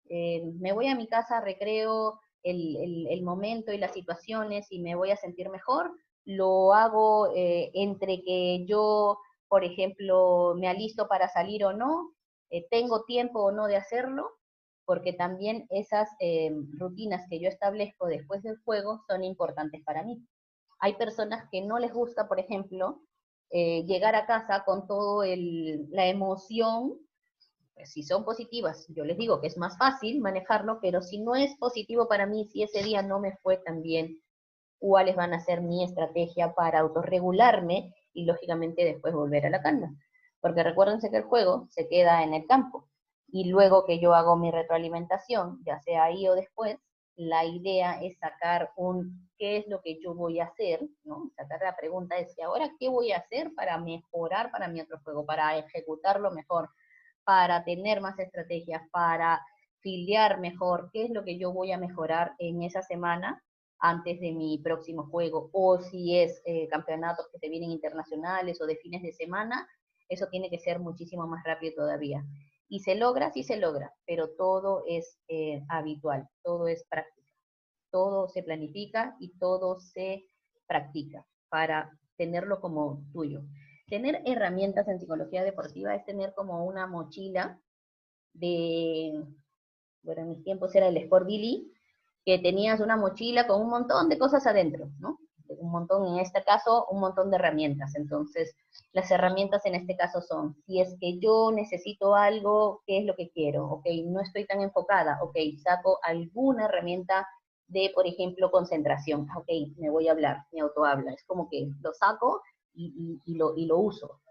E: me voy a mi casa, recreo el momento y las situaciones y me voy a sentir mejor, lo hago entre que yo, por ejemplo, me alisto para salir o no, tengo tiempo o no de hacerlo, porque también esas rutinas que yo establezco después del juego son importantes para mí. Hay personas que no les gusta, por ejemplo, llegar a casa con toda la emoción. Pues, si son positivas, yo les digo que es más fácil manejarlo, pero si no es positivo para mí, si ese día no me fue tan bien, cuáles van a ser mi estrategia para autorregularme y lógicamente después volver a la calma. Porque recuérdense que el juego se queda en el campo y luego que yo hago mi retroalimentación, ya sea ahí o después, la idea es sacar qué es lo que yo voy a hacer, ¿no? Sacar la pregunta es, ¿y ahora qué voy a hacer para mejorar para mi otro juego, para ejecutarlo mejor, para tener más estrategias, para filiar mejor, qué es lo que yo voy a mejorar en esa semana antes de mi próximo juego, o si es campeonatos que se vienen internacionales o de fines de semana, eso tiene que ser muchísimo más rápido todavía. Y se logra, sí se logra, pero todo es habitual, todo es práctica, todo se planifica y todo se practica para tenerlo como tuyo. Tener herramientas en psicología deportiva es tener como una mochila bueno, en mis tiempos era el Sport Billy, que tenías una mochila con un montón de cosas adentro, ¿no? Un montón, en este caso, un montón de herramientas. Entonces, las herramientas en este caso son, si es que yo necesito algo, ¿qué es lo que quiero? Ok, no estoy tan enfocada, ok, saco alguna herramienta de, por ejemplo, concentración. Ok, me voy a hablar, me autohabla. Es como que lo saco y lo uso.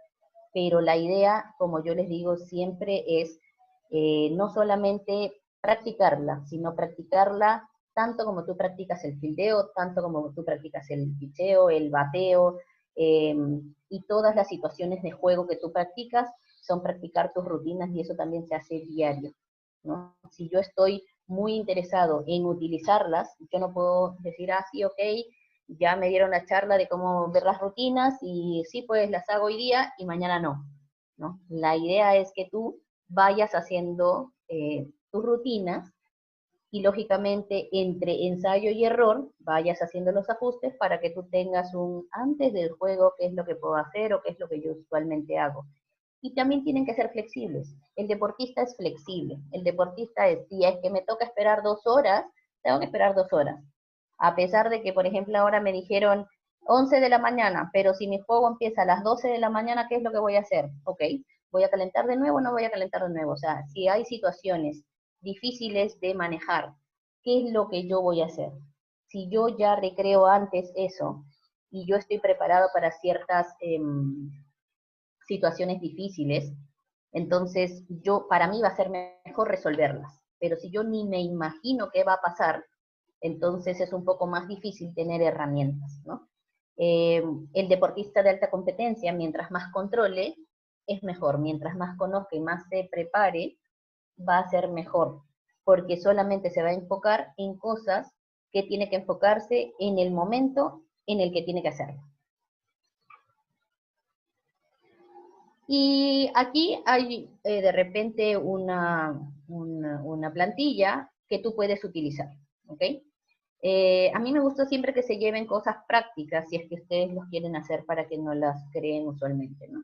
E: Pero la idea, como yo les digo, siempre es no solamente practicarla, sino practicarla tanto como tú practicas el fildeo, tanto como tú practicas el picheo, el bateo, y todas las situaciones de juego que tú practicas son practicar tus rutinas y eso también se hace diario, ¿no? Si yo estoy muy interesado en utilizarlas, yo no puedo decir, sí, ok, ya me dieron la charla de cómo ver las rutinas y sí, pues las hago hoy día y mañana no, ¿no? La idea es que tú vayas haciendo tus rutinas y lógicamente entre ensayo y error vayas haciendo los ajustes para que tú tengas antes del juego qué es lo que puedo hacer o qué es lo que yo usualmente hago. Y también tienen que ser flexibles. El deportista es flexible. El deportista si es que me toca esperar 2 horas, tengo que esperar 2 horas. A pesar de que, por ejemplo, ahora me dijeron 11 de la mañana, pero si mi juego empieza a las 12 de la mañana, ¿qué es lo que voy a hacer? Ok, ¿voy a calentar de nuevo o no voy a calentar de nuevo? O sea, si hay situaciones difíciles de manejar, ¿qué es lo que yo voy a hacer? Si yo ya recreo antes eso y yo estoy preparado para ciertas situaciones difíciles, entonces para mí va a ser mejor resolverlas. Pero si yo ni me imagino qué va a pasar, entonces es un poco más difícil tener herramientas, ¿no? El deportista de alta competencia, mientras más controle, es mejor. Mientras más conozca y más se prepare, va a ser mejor, porque solamente se va a enfocar en cosas que tiene que enfocarse en el momento en el que tiene que hacerlo. Y aquí hay de repente una plantilla que tú puedes utilizar, ¿ok? A mí me gusta siempre que se lleven cosas prácticas, si es que ustedes los quieren hacer para que no las creen usualmente, ¿no?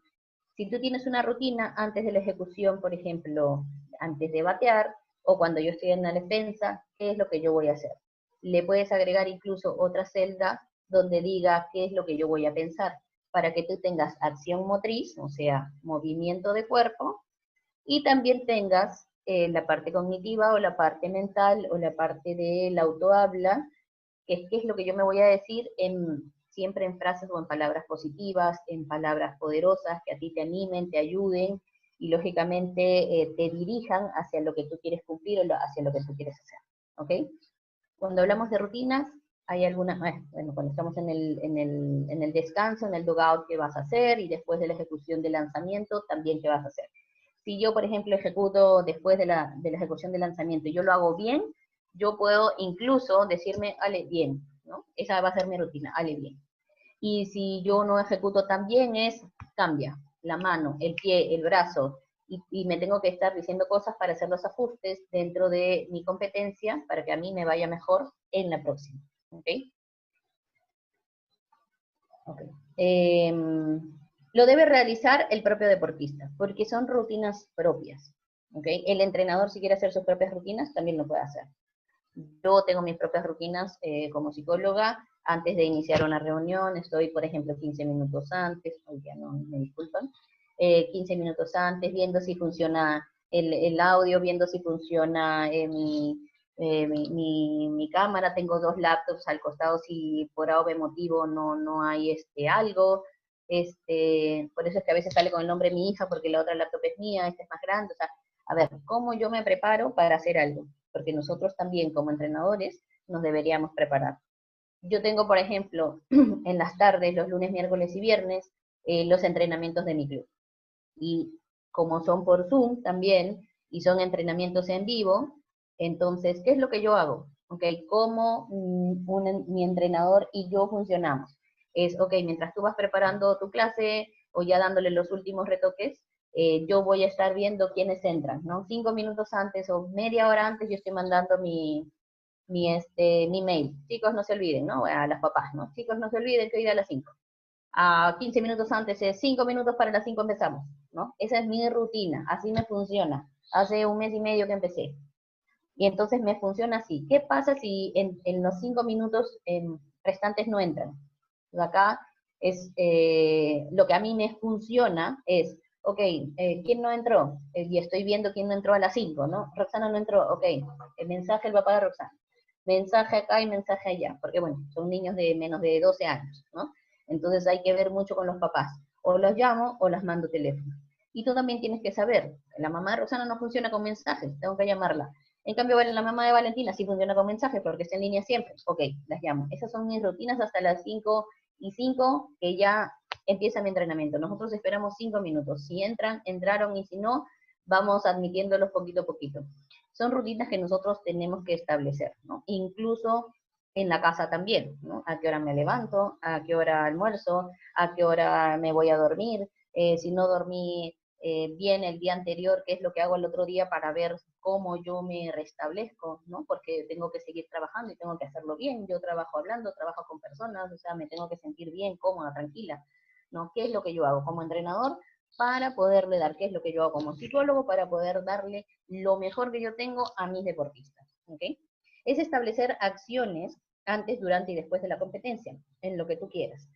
E: Si tú tienes una rutina antes de la ejecución, por ejemplo, antes de batear, o cuando yo estoy en la defensa, ¿qué es lo que yo voy a hacer? Le puedes agregar incluso otra celda donde diga qué es lo que yo voy a pensar, para que tú tengas acción motriz, o sea, movimiento de cuerpo, y también tengas la parte cognitiva o la parte mental o la parte del autohabla, que es qué es lo que yo me voy a decir siempre en frases o en palabras positivas, en palabras poderosas que a ti te animen, te ayuden y lógicamente te dirijan hacia lo que tú quieres cumplir o hacia lo que tú quieres hacer, ¿ok? Cuando hablamos de rutinas, hay algunas, bueno, cuando estamos en el descanso, en el logout, ¿qué vas a hacer? Y después de la ejecución del lanzamiento, también qué vas a hacer. Si yo, por ejemplo, ejecuto después de la ejecución del lanzamiento y yo lo hago bien, yo puedo incluso decirme, ale, bien, ¿no? Esa va a ser mi rutina, ale, bien. Y si yo no ejecuto tan bien, cambia la mano, el pie, el brazo, y me tengo que estar diciendo cosas para hacer los ajustes dentro de mi competencia para que a mí me vaya mejor en la próxima. ¿Ok? Okay. Lo debe realizar el propio deportista, porque son rutinas propias. ¿Okay? El entrenador, si quiere hacer sus propias rutinas, también lo puede hacer. Yo tengo mis propias rutinas como psicóloga. Antes de iniciar una reunión, estoy, por ejemplo, 15 minutos antes, hoy ya no me disculpan, 15 minutos antes, viendo si funciona el audio, viendo si funciona mi cámara. Tengo 2 laptops al costado, si por algún motivo no hay algo. Por eso es que a veces sale con el nombre de mi hija, porque la otra laptop es mía, esta es más grande. O sea, a ver, ¿cómo yo me preparo para hacer algo? Porque nosotros también como entrenadores nos deberíamos preparar. Yo tengo, por ejemplo, en las tardes, los lunes, miércoles y viernes, los entrenamientos de mi club. Y como son por Zoom también, y son entrenamientos en vivo, entonces, ¿qué es lo que yo hago? Okay, ¿cómo mi entrenador y yo funcionamos? Es, ok, mientras tú vas preparando tu clase o ya dándole los últimos retoques, yo voy a estar viendo quiénes entran, ¿no? 5 minutos antes o media hora antes yo estoy mandando mi mail. Chicos, no se olviden, ¿no? A las papás, ¿no? Chicos, no se olviden que hoy a las 5. A 15 minutos antes es 5 minutos para las 5 empezamos, ¿no? Esa es mi rutina, así me funciona. Hace 1 mes y medio que empecé. Y entonces me funciona así. ¿Qué pasa si en los 5 minutos restantes no entran? Pues acá es lo que a mí me funciona es, ok, ¿quién no entró? Y estoy viendo quién no entró a las 5, ¿no? Roxana no entró, ok, el mensaje el papá de Roxana. Mensaje acá y mensaje allá, porque bueno, son niños de menos de 12 años, ¿no? Entonces hay que ver mucho con los papás. O los llamo o las mando teléfono. Y tú también tienes que saber, la mamá de Roxana no funciona con mensajes, tengo que llamarla. En cambio, la mamá de Valentina sí funciona con mensajes porque está en línea siempre. Ok, las llamo. Esas son mis rutinas hasta las 5:05, que ya empieza mi entrenamiento. Nosotros esperamos 5 minutos. Si entran, entraron, y si no, vamos admitiéndolos poquito a poquito. Son rutinas que nosotros tenemos que establecer, ¿no? Incluso en la casa también, ¿no? A qué hora me levanto, a qué hora almuerzo, a qué hora me voy a dormir, si no dormí bien el día anterior, qué es lo que hago el otro día para ver cómo yo me restablezco, ¿no? Porque tengo que seguir trabajando y tengo que hacerlo bien. Yo trabajo hablando, trabajo con personas, o sea, me tengo que sentir bien, cómoda, tranquila, ¿no? ¿Qué es lo que yo hago como entrenador para poderle dar? ¿Qué es lo que yo hago como psicólogo para poder darle lo mejor que yo tengo a mis deportistas? ¿Ok? Es establecer acciones antes, durante y después de la competencia, en lo que tú quieras.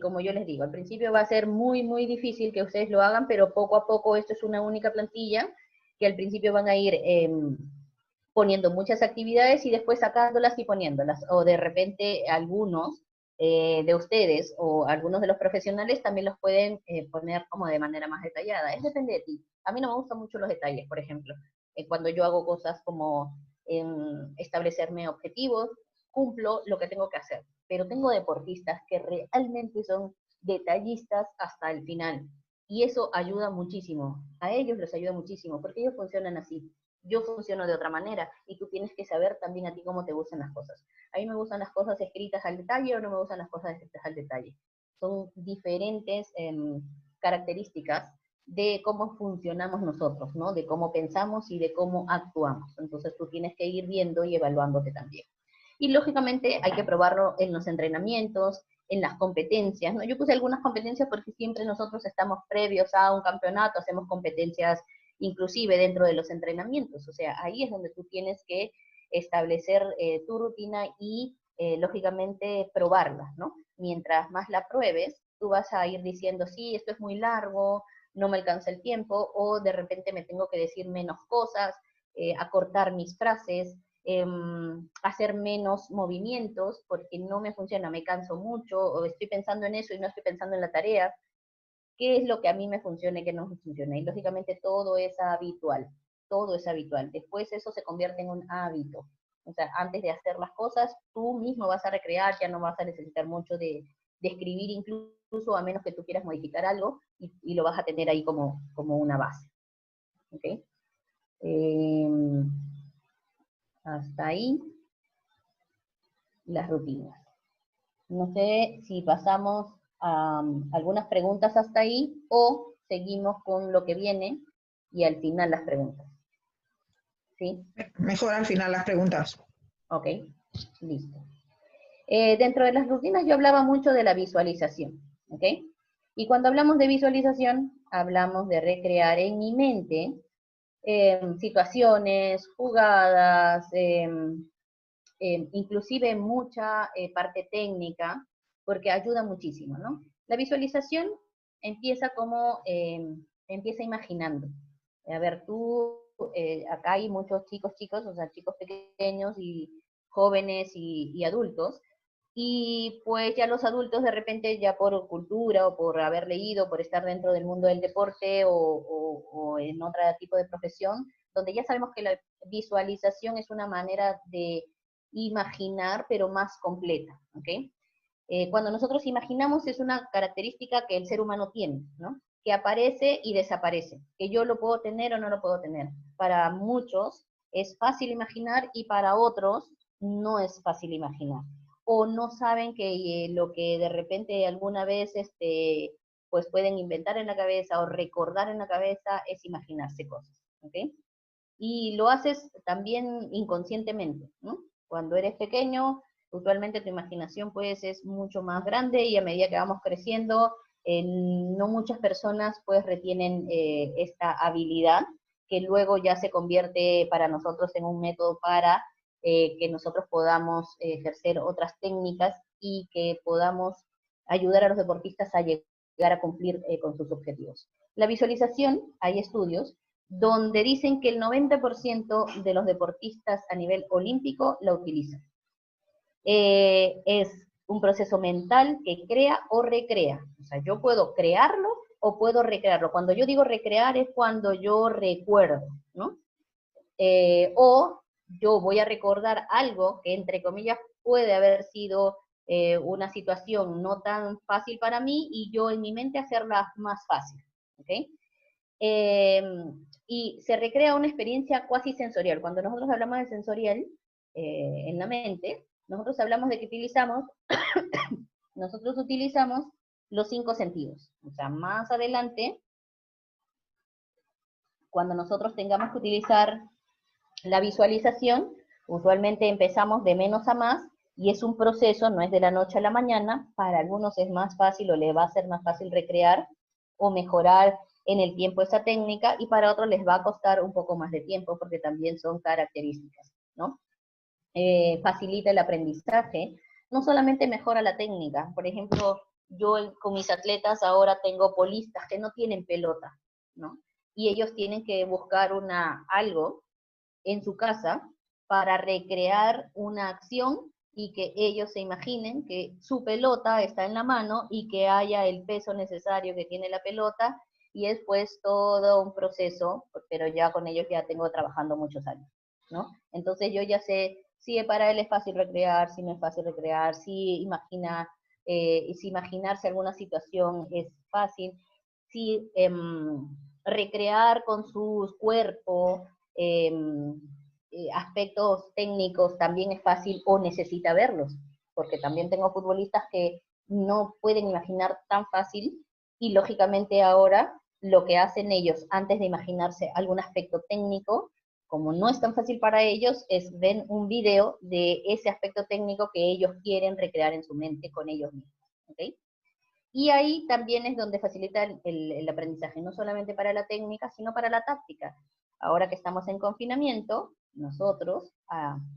E: Como yo les digo, al principio va a ser muy, muy difícil que ustedes lo hagan, pero poco a poco esto es una única plantilla que al principio van a ir poniendo muchas actividades y después sacándolas y poniéndolas. O de repente algunos de ustedes o algunos de los profesionales también los pueden poner como de manera más detallada. Es depende de ti. A mí no me gustan mucho los detalles, por ejemplo. Cuando yo hago cosas como establecerme objetivos, cumplo lo que tengo que hacer. Pero tengo deportistas que realmente son detallistas hasta el final. Y eso ayuda muchísimo, a ellos les ayuda muchísimo, porque ellos funcionan así. Yo funciono de otra manera, y tú tienes que saber también a ti cómo te gustan las cosas. A mí me gustan las cosas escritas al detalle o no me gustan las cosas escritas al detalle. Son diferentes características de cómo funcionamos nosotros, ¿no? De cómo pensamos y de cómo actuamos. Entonces tú tienes que ir viendo y evaluándote también. Y lógicamente hay que probarlo en los entrenamientos, en las competencias, ¿no? Yo puse algunas competencias porque siempre nosotros estamos previos a un campeonato, hacemos competencias inclusive dentro de los entrenamientos, o sea, ahí es donde tú tienes que establecer tu rutina y lógicamente probarla, ¿no? Mientras más la pruebes, tú vas a ir diciendo, sí, esto es muy largo, no me alcanza el tiempo, o de repente me tengo que decir menos cosas, acortar mis frases, hacer menos movimientos porque no me funciona, me canso mucho, o estoy pensando en eso y no estoy pensando en la tarea. ¿Qué es lo que a mí me funciona y qué no me funciona? Y lógicamente todo es habitual, todo es habitual. Después eso se convierte en un hábito. O sea, antes de hacer las cosas, tú mismo vas a recrear, ya no vas a necesitar mucho de escribir incluso, a menos que tú quieras modificar algo, y lo vas a tener ahí como una base. ¿Ok? Hasta ahí las rutinas. No sé si pasamos a algunas preguntas hasta ahí o seguimos con lo que viene y al final las preguntas. ¿Sí?
A: Mejor al final las preguntas.
E: Ok, listo. Dentro de las rutinas yo hablaba mucho de la visualización, ¿ok? Y cuando hablamos de visualización, hablamos de recrear en mi mente situaciones, jugadas, inclusive mucha parte técnica, porque ayuda muchísimo, ¿no? La visualización empieza empieza imaginando. A ver, tú, acá hay muchos chicos, o sea, chicos pequeños y jóvenes y adultos, y pues ya los adultos de repente ya por cultura o por haber leído, por estar dentro del mundo del deporte o en otro tipo de profesión, donde ya sabemos que la visualización es una manera de imaginar, pero más completa, ¿ok? Cuando nosotros imaginamos es una característica que el ser humano tiene, ¿no? Que aparece y desaparece, que yo lo puedo tener o no lo puedo tener. Para muchos es fácil imaginar y para otros no es fácil imaginar. O no saben que lo que de repente alguna vez pues pueden inventar en la cabeza o recordar en la cabeza es imaginarse cosas, ¿ok? Y lo haces también inconscientemente, ¿no? Cuando eres pequeño, usualmente tu imaginación pues es mucho más grande y a medida que vamos creciendo, no muchas personas pues retienen esta habilidad que luego ya se convierte para nosotros en un método para que nosotros podamos ejercer otras técnicas y que podamos ayudar a los deportistas a llegar a cumplir con sus objetivos. La visualización, hay estudios donde dicen que el 90% de los deportistas a nivel olímpico la utilizan. Es un proceso mental que crea o recrea. O sea, yo puedo crearlo o puedo recrearlo. Cuando yo digo recrear es cuando yo recuerdo, ¿no? O yo voy a recordar algo que, entre comillas, puede haber sido una situación no tan fácil para mí y yo en mi mente hacerla más fácil, ¿ok? Y se recrea una experiencia cuasi sensorial. Cuando nosotros hablamos de sensorial en la mente, nosotros hablamos de que nosotros utilizamos los 5 sentidos. O sea, más adelante, cuando nosotros tengamos que utilizar la visualización, usualmente empezamos de menos a más, y es un proceso, no es de la noche a la mañana. Para algunos es más fácil o le va a ser más fácil recrear o mejorar en el tiempo esa técnica, y para otros les va a costar un poco más de tiempo porque también son características, ¿no? Facilita el aprendizaje, no solamente mejora la técnica. Por ejemplo, yo con mis atletas ahora tengo polistas que no tienen pelota, ¿no? Y ellos tienen que buscar algo en su casa para recrear una acción y que ellos se imaginen que su pelota está en la mano y que haya el peso necesario que tiene la pelota, y es pues todo un proceso, pero ya con ellos ya tengo trabajando muchos años, ¿no? Entonces yo ya sé si para él es fácil recrear, si no es fácil recrear, si imaginarse alguna situación es fácil, si recrear con sus cuerpos aspectos técnicos también es fácil o necesita verlos, porque también tengo futbolistas que no pueden imaginar tan fácil y lógicamente ahora lo que hacen ellos antes de imaginarse algún aspecto técnico, como no es tan fácil para ellos, es ven un video de ese aspecto técnico que ellos quieren recrear en su mente con ellos mismos. ¿Okay? Y ahí también es donde facilita el aprendizaje, no solamente para la técnica, sino para la táctica. Ahora que estamos en confinamiento, nosotros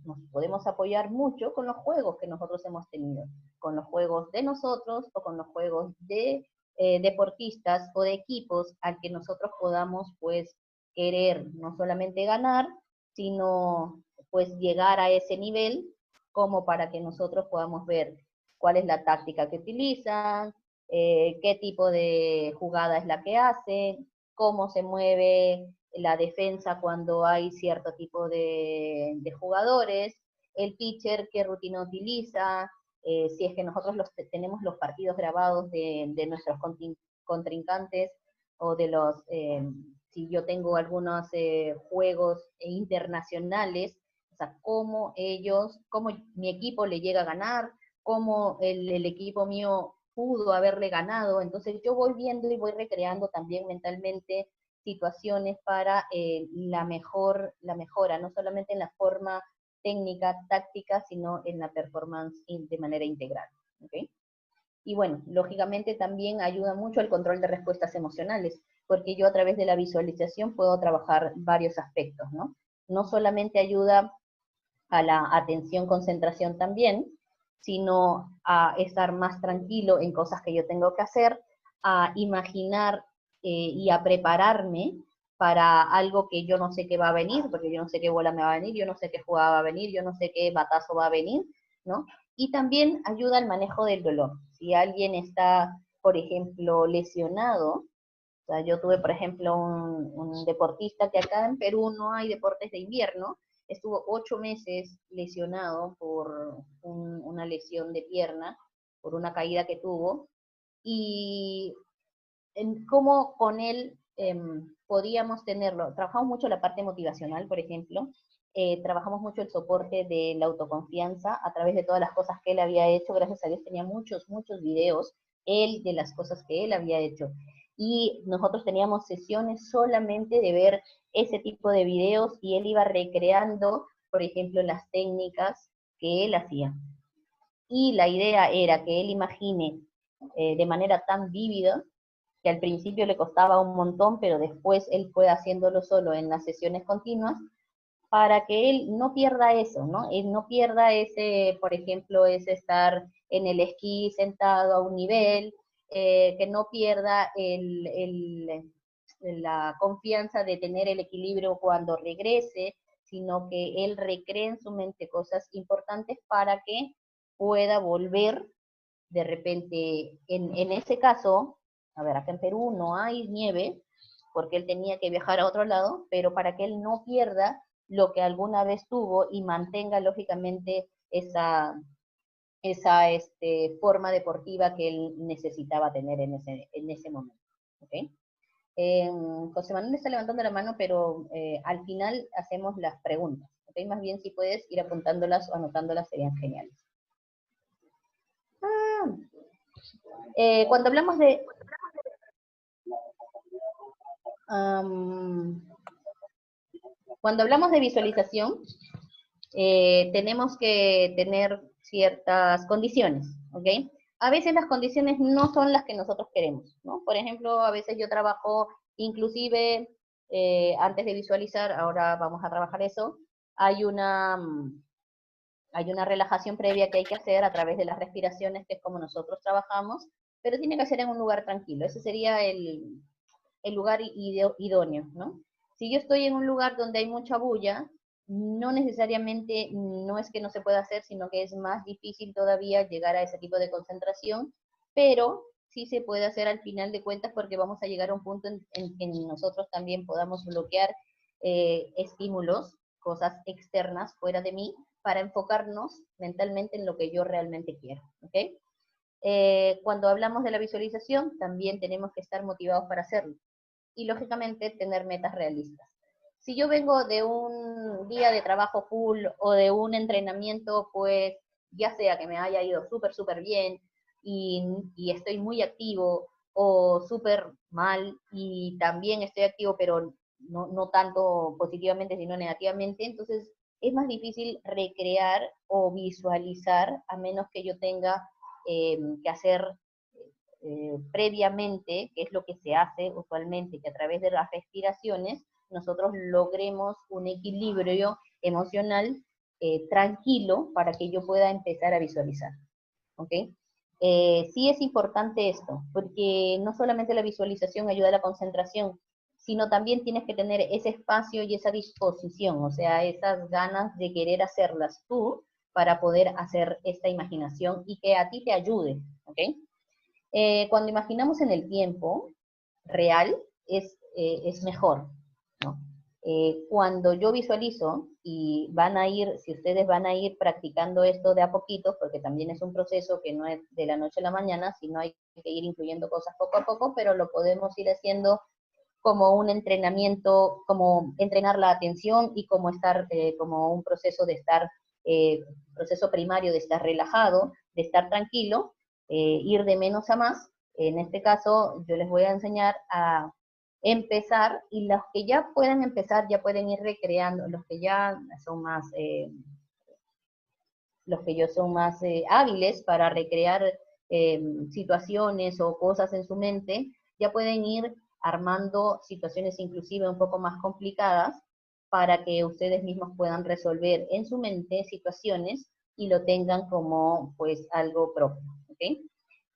E: nos podemos apoyar mucho con los juegos que nosotros hemos tenido, con los juegos de nosotros o con los juegos de deportistas o de equipos al que nosotros podamos pues querer no solamente ganar, sino pues llegar a ese nivel como para que nosotros podamos ver cuál es la táctica que utilizan, qué tipo de jugada es la que hacen, cómo se mueve la defensa cuando hay cierto tipo de jugadores, el pitcher qué rutina utiliza, si es que nosotros tenemos los partidos grabados de nuestros contrincantes o de los, si yo tengo algunos juegos internacionales, o sea, cómo mi equipo le llega a ganar, cómo el equipo mío pudo haberle ganado, entonces yo voy viendo y voy recreando también mentalmente situaciones para la mejora, no solamente en la forma técnica, táctica, sino en la performance de manera integral. ¿Okay? Y bueno, lógicamente también ayuda mucho al control de respuestas emocionales, porque yo a través de la visualización puedo trabajar varios aspectos, ¿no? No solamente ayuda a la atención, concentración también, sino a estar más tranquilo en cosas que yo tengo que hacer, a imaginar y a prepararme para algo que yo no sé qué va a venir, porque yo no sé qué bola me va a venir, yo no sé qué jugada va a venir, yo no sé qué batazo va a venir, ¿no? Y también ayuda al manejo del dolor. Si alguien está, por ejemplo, lesionado, o sea, yo tuve, por ejemplo, un deportista que acá en Perú no hay deportes de invierno, estuvo 8 meses lesionado por una lesión de pierna, por una caída que tuvo, y cómo con él podíamos tenerlo. Trabajamos mucho la parte motivacional, por ejemplo, trabajamos mucho el soporte de la autoconfianza a través de todas las cosas que él había hecho. Gracias a Dios tenía muchos videos, él de las cosas que él había hecho. Y nosotros teníamos sesiones solamente de ver ese tipo de videos y él iba recreando, por ejemplo, las técnicas que él hacía. Y la idea era que él imagine de manera tan vívida que al principio le costaba un montón, pero después él fue haciéndolo solo en las sesiones continuas, para que él no pierda eso, ¿no? Él no pierda ese, por ejemplo, ese estar en el esquí sentado a un nivel, que no pierda la confianza de tener el equilibrio cuando regrese, sino que él recree en su mente cosas importantes para que pueda volver de repente, en ese caso, a ver, acá en Perú no hay nieve, porque él tenía que viajar a otro lado, pero para que él no pierda lo que alguna vez tuvo y mantenga lógicamente esa forma deportiva que él necesitaba tener en ese momento. ¿Okay? José Manuel está levantando la mano, pero al final hacemos las preguntas. ¿Okay? Más bien, si puedes ir apuntándolas o anotándolas, serían geniales. Cuando hablamos de... cuando hablamos de visualización, tenemos que tener ciertas condiciones, ¿ok? A veces las condiciones no son las que nosotros queremos, ¿no? Por ejemplo, a veces yo trabajo, inclusive, antes de visualizar, ahora vamos a trabajar eso, hay una relajación previa que hay que hacer a través de las respiraciones, que es como nosotros trabajamos, pero tiene que ser en un lugar tranquilo. Ese sería el lugar idóneo, ¿no? Si yo estoy en un lugar donde hay mucha bulla, no necesariamente, no es que no se pueda hacer, sino que es más difícil todavía llegar a ese tipo de concentración, pero sí se puede hacer al final de cuentas porque vamos a llegar a un punto en que nosotros también podamos bloquear estímulos, cosas externas fuera de mí, para enfocarnos mentalmente en lo que yo realmente quiero, ¿ok? Cuando hablamos de la visualización, también tenemos que estar motivados para hacerlo. Y lógicamente tener metas realistas. Si yo vengo de un día de trabajo full o de un entrenamiento, pues ya sea que me haya ido súper bien y estoy muy activo, o súper mal y también estoy activo, pero no tanto positivamente, sino negativamente, entonces es más difícil recrear o visualizar, a menos que yo tenga que hacer previamente, que es lo que se hace usualmente, que a través de las respiraciones nosotros logremos un equilibrio emocional tranquilo para que yo pueda empezar a visualizar. ¿Ok? Sí es importante esto, porque no solamente la visualización ayuda a la concentración, sino también tienes que tener ese espacio y esa disposición, o sea, esas ganas de querer hacerlas tú para poder hacer esta imaginación y que a ti te ayude, ¿ok? Cuando imaginamos en el tiempo real, es mejor, ¿no? Cuando yo visualizo, y van a ir, si ustedes van a ir practicando esto de a poquito, porque también es un proceso que no es de la noche a la mañana, sino hay que ir incluyendo cosas poco a poco, pero lo podemos ir haciendo como un entrenamiento, como entrenar la atención y como estar, como un proceso de estar, proceso primario de estar relajado, de estar tranquilo, ir de menos a más. En este caso, yo les voy a enseñar a empezar, y los que ya pueden empezar, ya pueden ir recreando, los que ya son más, hábiles para recrear situaciones o cosas en su mente, ya pueden ir armando situaciones inclusive un poco más complicadas para que ustedes mismos puedan resolver en su mente situaciones y lo tengan como pues algo propio, ¿ok?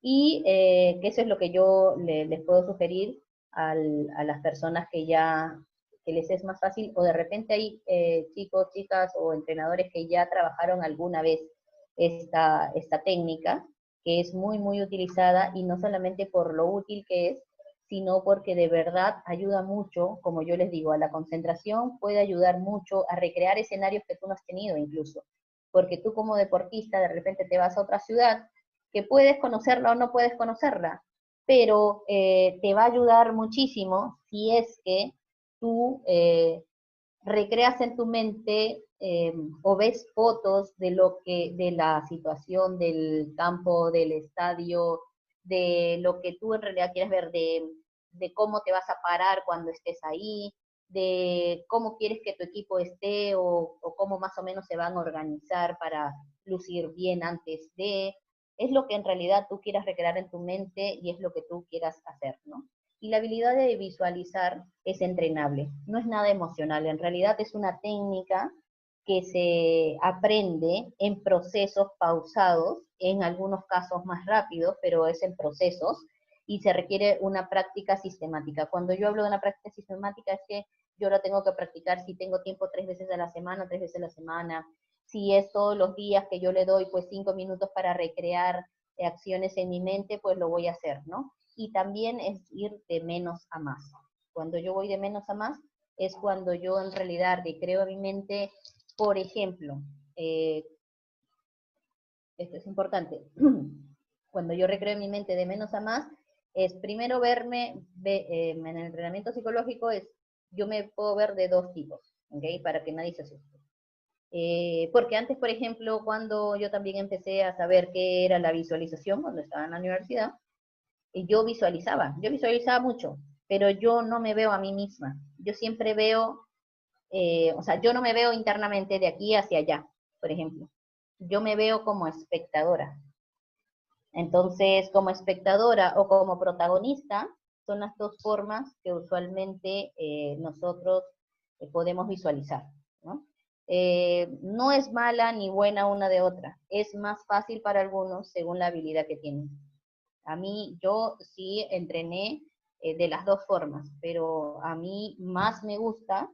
E: Y que eso es lo que yo les puedo sugerir a las personas que les es más fácil, o de repente hay chicos, chicas o entrenadores que ya trabajaron alguna vez esta técnica, que es muy utilizada, y no solamente por lo útil que es, sino porque de verdad ayuda mucho, como yo les digo, a la concentración, puede ayudar mucho a recrear escenarios que tú no has tenido incluso, porque tú como deportista de repente te vas a otra ciudad, que puedes conocerla o no puedes conocerla, pero te va a ayudar muchísimo si es que tú recreas en tu mente o ves fotos de la situación del campo, del estadio, de lo que tú en realidad quieres ver, de cómo te vas a parar cuando estés ahí, de cómo quieres que tu equipo esté o cómo más o menos se van a organizar para lucir bien antes de, es lo que en realidad tú quieras recrear en tu mente y es lo que tú quieras hacer, ¿no? Y la habilidad de visualizar es entrenable, no es nada emocional, en realidad es una técnica que se aprende en procesos pausados, en algunos casos más rápidos, pero es en procesos, y se requiere una práctica sistemática. Cuando yo hablo de una práctica sistemática es que yo la tengo que practicar si tengo tiempo 3 veces a la semana, 3 veces a la semana, si es todos los días que yo le doy pues 5 minutos para recrear acciones en mi mente, pues lo voy a hacer, ¿no? Y también es ir de menos a más. Cuando yo voy de menos a más, es cuando yo en realidad recreo mi mente, por ejemplo, esto es importante, cuando yo recreo mi mente de menos a más, es primero verme, en el entrenamiento psicológico yo me puedo ver de dos tipos, ¿ok? Para que nadie se asuste. Porque antes, por ejemplo, cuando yo también empecé a saber qué era la visualización, cuando estaba en la universidad, yo visualizaba mucho, pero yo no me veo a mí misma. Yo siempre veo, o sea, yo no me veo internamente de aquí hacia allá, por ejemplo. Yo me veo como espectadora. Entonces, como espectadora o como protagonista, son las dos formas que usualmente nosotros podemos visualizar, ¿no? No es mala ni buena una de otra, es más fácil para algunos según la habilidad que tienen. A mí, yo sí entrené de las dos formas, pero a mí más me gusta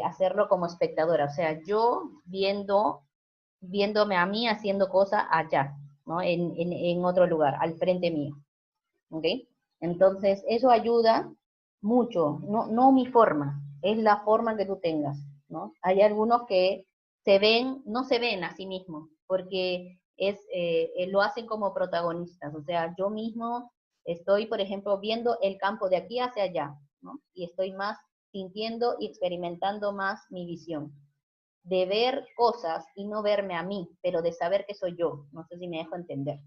E: hacerlo como espectadora, o sea, yo viéndome a mí haciendo cosas allá, ¿no? En otro lugar, al frente mío, ¿ok? Entonces, eso ayuda mucho, no mi forma, es la forma que tú tengas, ¿no? Hay algunos que no se ven a sí mismos, porque lo hacen como protagonistas. O sea, yo mismo estoy, por ejemplo, viendo el campo de aquí hacia allá, ¿no? Y estoy más sintiendo y experimentando más mi visión. De ver cosas y no verme a mí, pero de saber que soy yo. No sé si me dejo entender,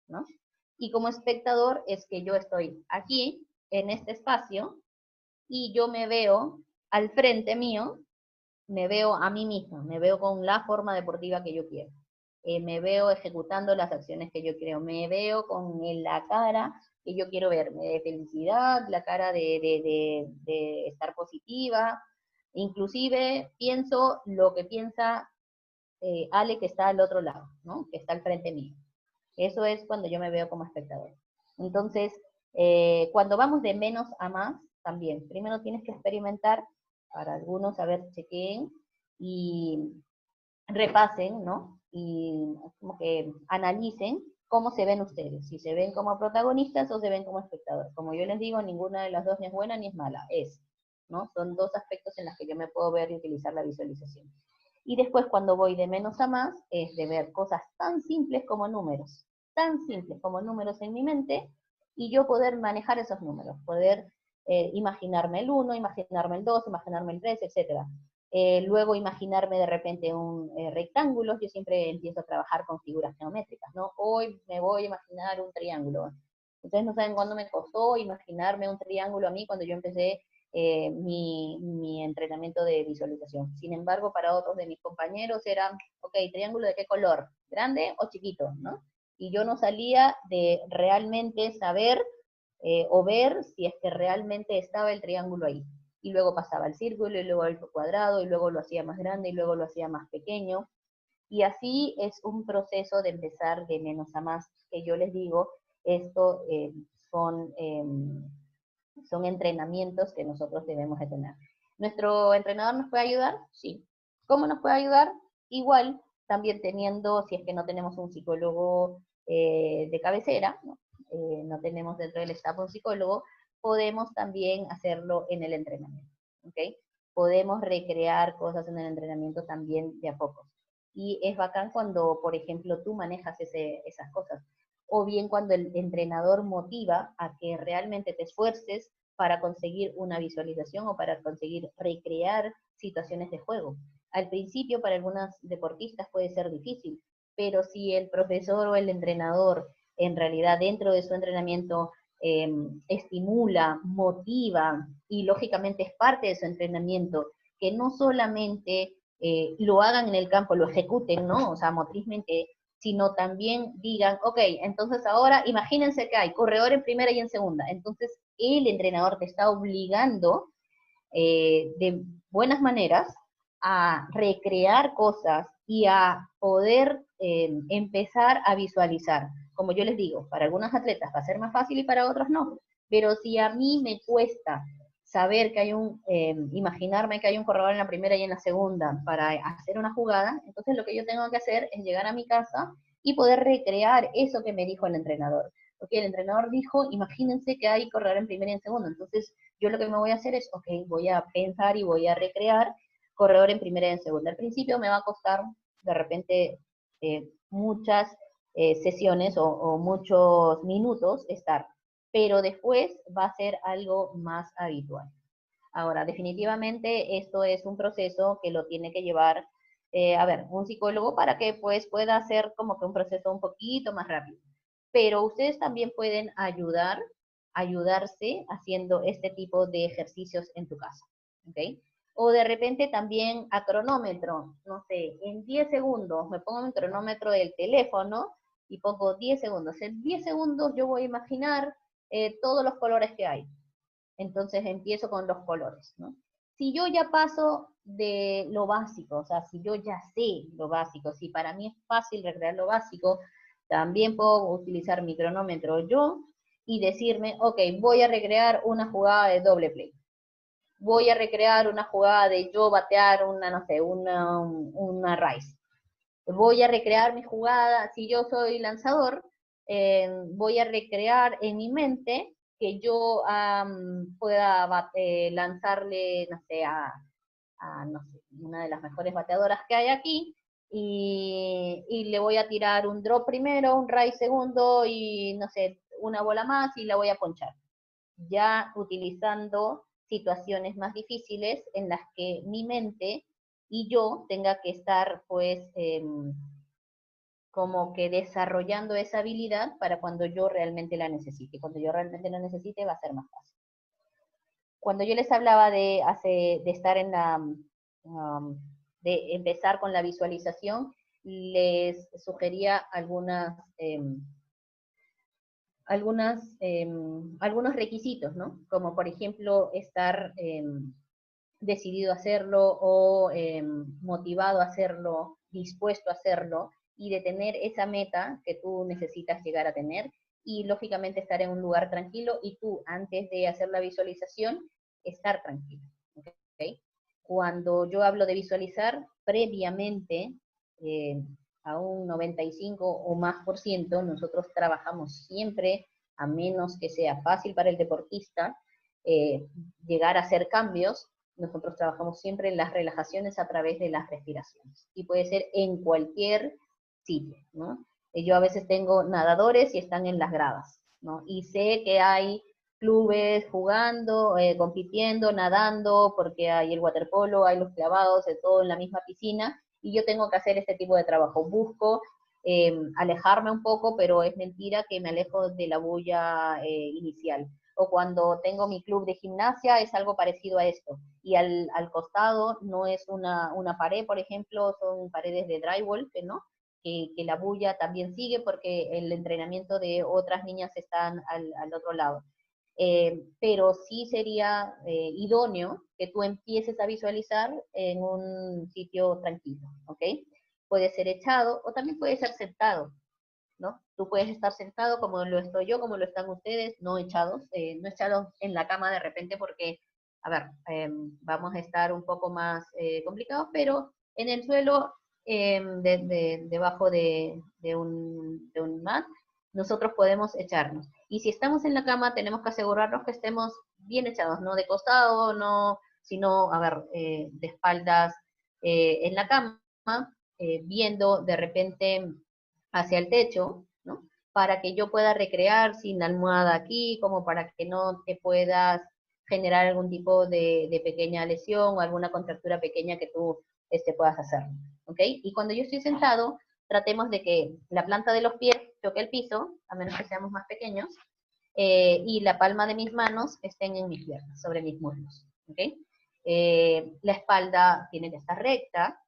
E: ¿no? Y como espectador es que yo estoy aquí, en este espacio, y yo me veo al frente mío, me veo a mí misma, me veo con la forma deportiva que yo quiero. Me veo ejecutando las acciones que yo creo, me veo con la cara que yo quiero verme, de felicidad, la cara de estar positiva, inclusive pienso lo que piensa Ale que está al otro lado, ¿no? Que está al frente mío. Eso es cuando yo me veo como espectador. Entonces, cuando vamos de menos a más, también, primero tienes que experimentar, para algunos, a ver, chequeen y repasen, ¿no? Y como que analicen cómo se ven ustedes, si se ven como protagonistas o se ven como espectadores. Como yo les digo, ninguna de las dos ni es buena ni es mala, ¿no? Son dos aspectos en los que yo me puedo ver y utilizar la visualización. Y después, cuando voy de menos a más, es de ver cosas tan simples como números en mi mente, y yo poder manejar esos números, poder imaginarme el 1, imaginarme el 2, imaginarme el 3, etc. Luego imaginarme de repente un rectángulo. Yo siempre empiezo a trabajar con figuras geométricas, ¿no? Hoy me voy a imaginar un triángulo. Ustedes no saben cuándo me costó imaginarme un triángulo a mí cuando yo empecé mi entrenamiento de visualización. Sin embargo, para otros de mis compañeros era, ok, triángulo de qué color, grande o chiquito, ¿no? Y yo no salía de realmente saber o ver si es que realmente estaba el triángulo ahí. Y luego pasaba el círculo, y luego el cuadrado, y luego lo hacía más grande, y luego lo hacía más pequeño. Y así es un proceso de empezar de menos a más, que yo les digo, esto son entrenamientos que nosotros debemos de tener. ¿Nuestro entrenador nos puede ayudar? Sí. ¿Cómo nos puede ayudar? Igual, también teniendo, si es que no tenemos un psicólogo de cabecera, ¿no? No tenemos dentro del staff un psicólogo, podemos también hacerlo en el entrenamiento, ¿ok? Podemos recrear cosas en el entrenamiento también de a poco. Y es bacán cuando, por ejemplo, tú manejas esas cosas. O bien cuando el entrenador motiva a que realmente te esfuerces para conseguir una visualización o para conseguir recrear situaciones de juego. Al principio, para algunos deportistas puede ser difícil, pero si el profesor o el entrenador en realidad dentro de su entrenamiento estimula, motiva y lógicamente es parte de su entrenamiento, que no solamente lo hagan en el campo, lo ejecuten, ¿no? O sea, motrizmente, sino también digan, ok, entonces ahora imagínense que hay corredor en primera y en segunda. Entonces el entrenador te está obligando de buenas maneras a recrear cosas y a poder empezar a visualizar. Como yo les digo, para algunos atletas va a ser más fácil y para otros no. Pero si a mí me cuesta saber que hay imaginarme que hay un corredor en la primera y en la segunda para hacer una jugada, entonces lo que yo tengo que hacer es llegar a mi casa y poder recrear eso que me dijo el entrenador. Porque el entrenador dijo, imagínense que hay corredor en primera y en segunda, entonces yo lo que me voy a hacer es, ok, voy a pensar y voy a recrear corredor en primera y en segunda. Al principio me va a costar de repente muchas sesiones o muchos minutos estar, pero después va a ser algo más habitual. Ahora, definitivamente esto es un proceso que lo tiene que llevar, un psicólogo para que pues pueda hacer como que un proceso un poquito más rápido. Pero ustedes también pueden ayudarse haciendo este tipo de ejercicios en tu casa, ¿ok? O de repente también a cronómetro, no sé, en 10 segundos, me pongo mi cronómetro del teléfono y pongo 10 segundos. En 10 segundos yo voy a imaginar todos los colores que hay. Entonces empiezo con los colores, ¿no? Si yo ya paso de lo básico, o sea, si yo ya sé lo básico, si para mí es fácil recrear lo básico, también puedo utilizar mi cronómetro yo y decirme, ok, voy a recrear una jugada de doble play. Voy a recrear una jugada de yo batear no sé, una raíz. Voy a recrear mi jugada, si yo soy lanzador, voy a recrear en mi mente que yo pueda lanzarle, no sé, no sé, una de las mejores bateadoras que hay aquí, y le voy a tirar un drop primero, un rise segundo y no sé, una bola más y la voy a ponchar. Ya utilizando situaciones más difíciles en las que mi mente y yo tenga que estar pues como que desarrollando esa habilidad para cuando yo realmente la necesite. Cuando yo realmente la necesite va a ser más fácil. Cuando yo les hablaba de estar en la, de empezar con la visualización, les sugería algunos requisitos, ¿no? Como por ejemplo estar decidido a hacerlo o motivado a hacerlo, dispuesto a hacerlo, y de tener esa meta que tú necesitas llegar a tener, y lógicamente estar en un lugar tranquilo, y tú antes de hacer la visualización, estar tranquilo. ¿Okay? Cuando yo hablo de visualizar, previamente, a un 95 o más por ciento, nosotros trabajamos siempre, a menos que sea fácil para el deportista, llegar a hacer cambios, nosotros trabajamos siempre en las relajaciones a través de las respiraciones. Y puede ser en cualquier sitio, ¿no? Yo a veces tengo nadadores y están en las gradas, ¿no? Y sé que hay clubes jugando, compitiendo, nadando, porque hay el waterpolo, hay los clavados, de todo en la misma piscina, y yo tengo que hacer este tipo de trabajo. Busco alejarme un poco, pero es mentira que me alejo de la bulla inicial. O cuando tengo mi club de gimnasia, es algo parecido a esto. Y al costado no es una pared, por ejemplo, son paredes de drywall, ¿no? Que la bulla también sigue porque el entrenamiento de otras niñas están al otro lado. Pero sí sería idóneo que tú empieces a visualizar en un sitio tranquilo, ¿ok? Puede ser echado o también puede ser sentado, ¿no? Tú puedes estar sentado como lo estoy yo, como lo están ustedes, no echados en la cama de repente porque, a ver, vamos a estar un poco más complicados, pero en el suelo, debajo de un mat, nosotros podemos echarnos. Y si estamos en la cama, tenemos que asegurarnos que estemos bien echados, no de costado, no, sino, a ver, de espaldas en la cama, viendo de repente hacia el techo, ¿no? Para que yo pueda recrear sin la almohada aquí, como para que no te puedas generar algún tipo de pequeña lesión o alguna contractura pequeña que tú puedas hacer, ¿ok? Y cuando yo estoy sentado, tratemos de que la planta de los pies toque el piso, a menos que seamos más pequeños, y la palma de mis manos estén en mis piernas, sobre mis muslos, ¿ok? La espalda tiene que estar recta,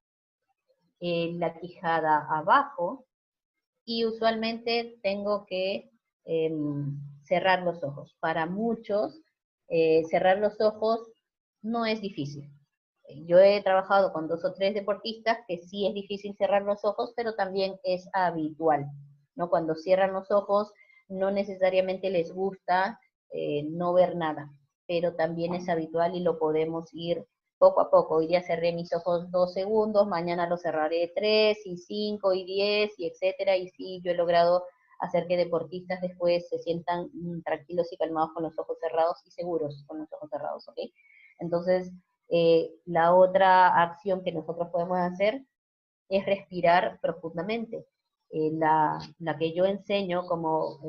E: la quijada abajo, y usualmente tengo que cerrar los ojos. Para muchos, cerrar los ojos no es difícil. Yo he trabajado con 2 o 3 deportistas que sí es difícil cerrar los ojos, pero también es habitual, ¿no? Cuando cierran los ojos, no necesariamente les gusta no ver nada, pero también es habitual y lo podemos ir poco a poco. Hoy día cerré mis ojos 2 segundos, mañana los cerraré 3 y 5 y 10 y etcétera, y sí, yo he logrado hacer que deportistas después se sientan tranquilos y calmados con los ojos cerrados y seguros con los ojos cerrados, ¿ok? Entonces, la otra acción que nosotros podemos hacer es respirar profundamente. La que yo enseño como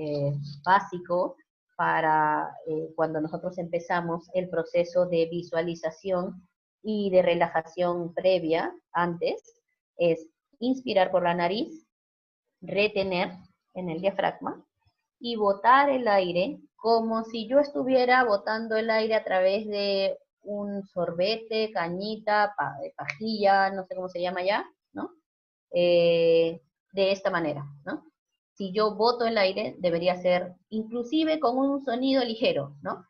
E: básico para cuando nosotros empezamos el proceso de visualización y de relajación previa antes, es inspirar por la nariz, retener en el diafragma y botar el aire como si yo estuviera botando el aire a través de un sorbete, cañita, pajilla, no sé cómo se llama ya, ¿no? De esta manera, ¿no? Si yo boto el aire, debería ser inclusive con un sonido ligero, ¿no?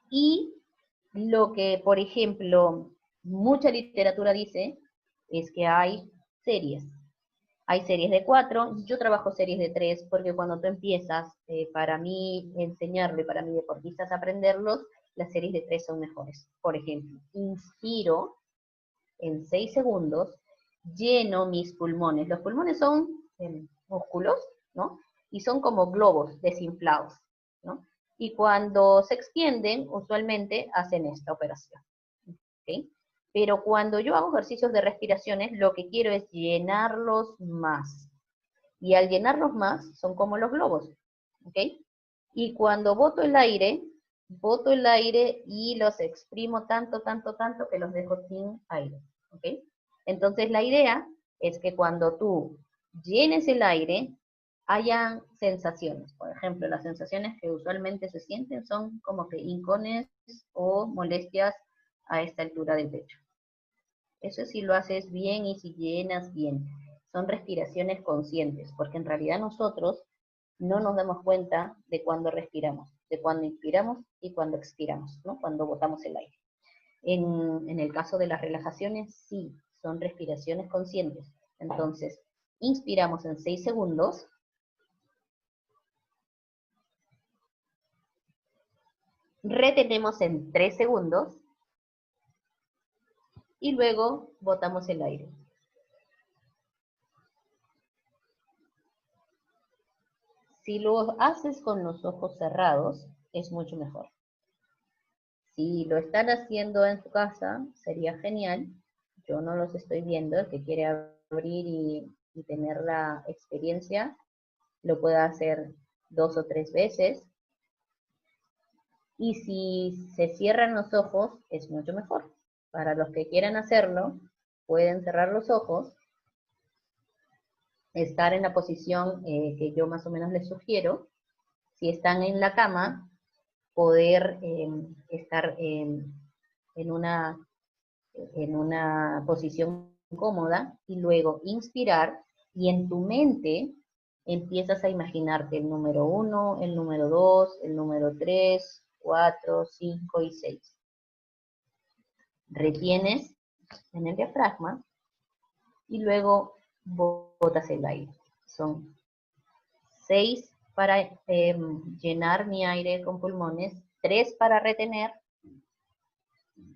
E: Y lo que, por ejemplo, mucha literatura dice es que hay series. Hay series de 4, yo trabajo series de 3, porque cuando tú empiezas, para mí enseñarlo y para mis deportistas aprenderlos, las series de 3 son mejores. Por ejemplo, inspiro en 6 segundos, lleno mis pulmones. Los pulmones son músculos, ¿no? Y son como globos desinflados, ¿no? y cuando se extienden, usualmente hacen esta operación. ¿Okay? Pero cuando yo hago ejercicios de respiraciones, lo que quiero es llenarlos más. Y al llenarlos más, son como los globos. ¿Ok? Y cuando boto el aire y los exprimo tanto, tanto, tanto que los dejo sin aire. ¿Ok? Entonces la idea es que cuando tú llenes el aire, hayan sensaciones. Por ejemplo, las sensaciones que usualmente se sienten son como que hincones o molestias a esta altura del pecho. Eso si lo haces bien y si llenas bien. Son respiraciones conscientes, porque en realidad nosotros no nos damos cuenta de cuando respiramos, de cuando inspiramos y cuando expiramos, ¿no? Cuando botamos el aire. En el caso de las relajaciones, sí, son respiraciones conscientes. Entonces, inspiramos en 6 segundos, retenemos en 3 segundos, y luego botamos el aire. Si lo haces con los ojos cerrados, es mucho mejor. Si lo están haciendo en su casa, sería genial. Yo no los estoy viendo. El que quiere abrir y tener la experiencia, lo puede hacer 2 o 3 veces. Y si se cierran los ojos, es mucho mejor. Para los que quieran hacerlo, pueden cerrar los ojos, estar en la posición que yo más o menos les sugiero. Si están en la cama, poder estar en una posición cómoda y luego inspirar, y en tu mente empiezas a imaginarte el número 1, el número 2, el número 3, 4, 5 y 6. Retienes en el diafragma y luego botas el aire. Son 6 para llenar mi aire con pulmones, 3 para retener,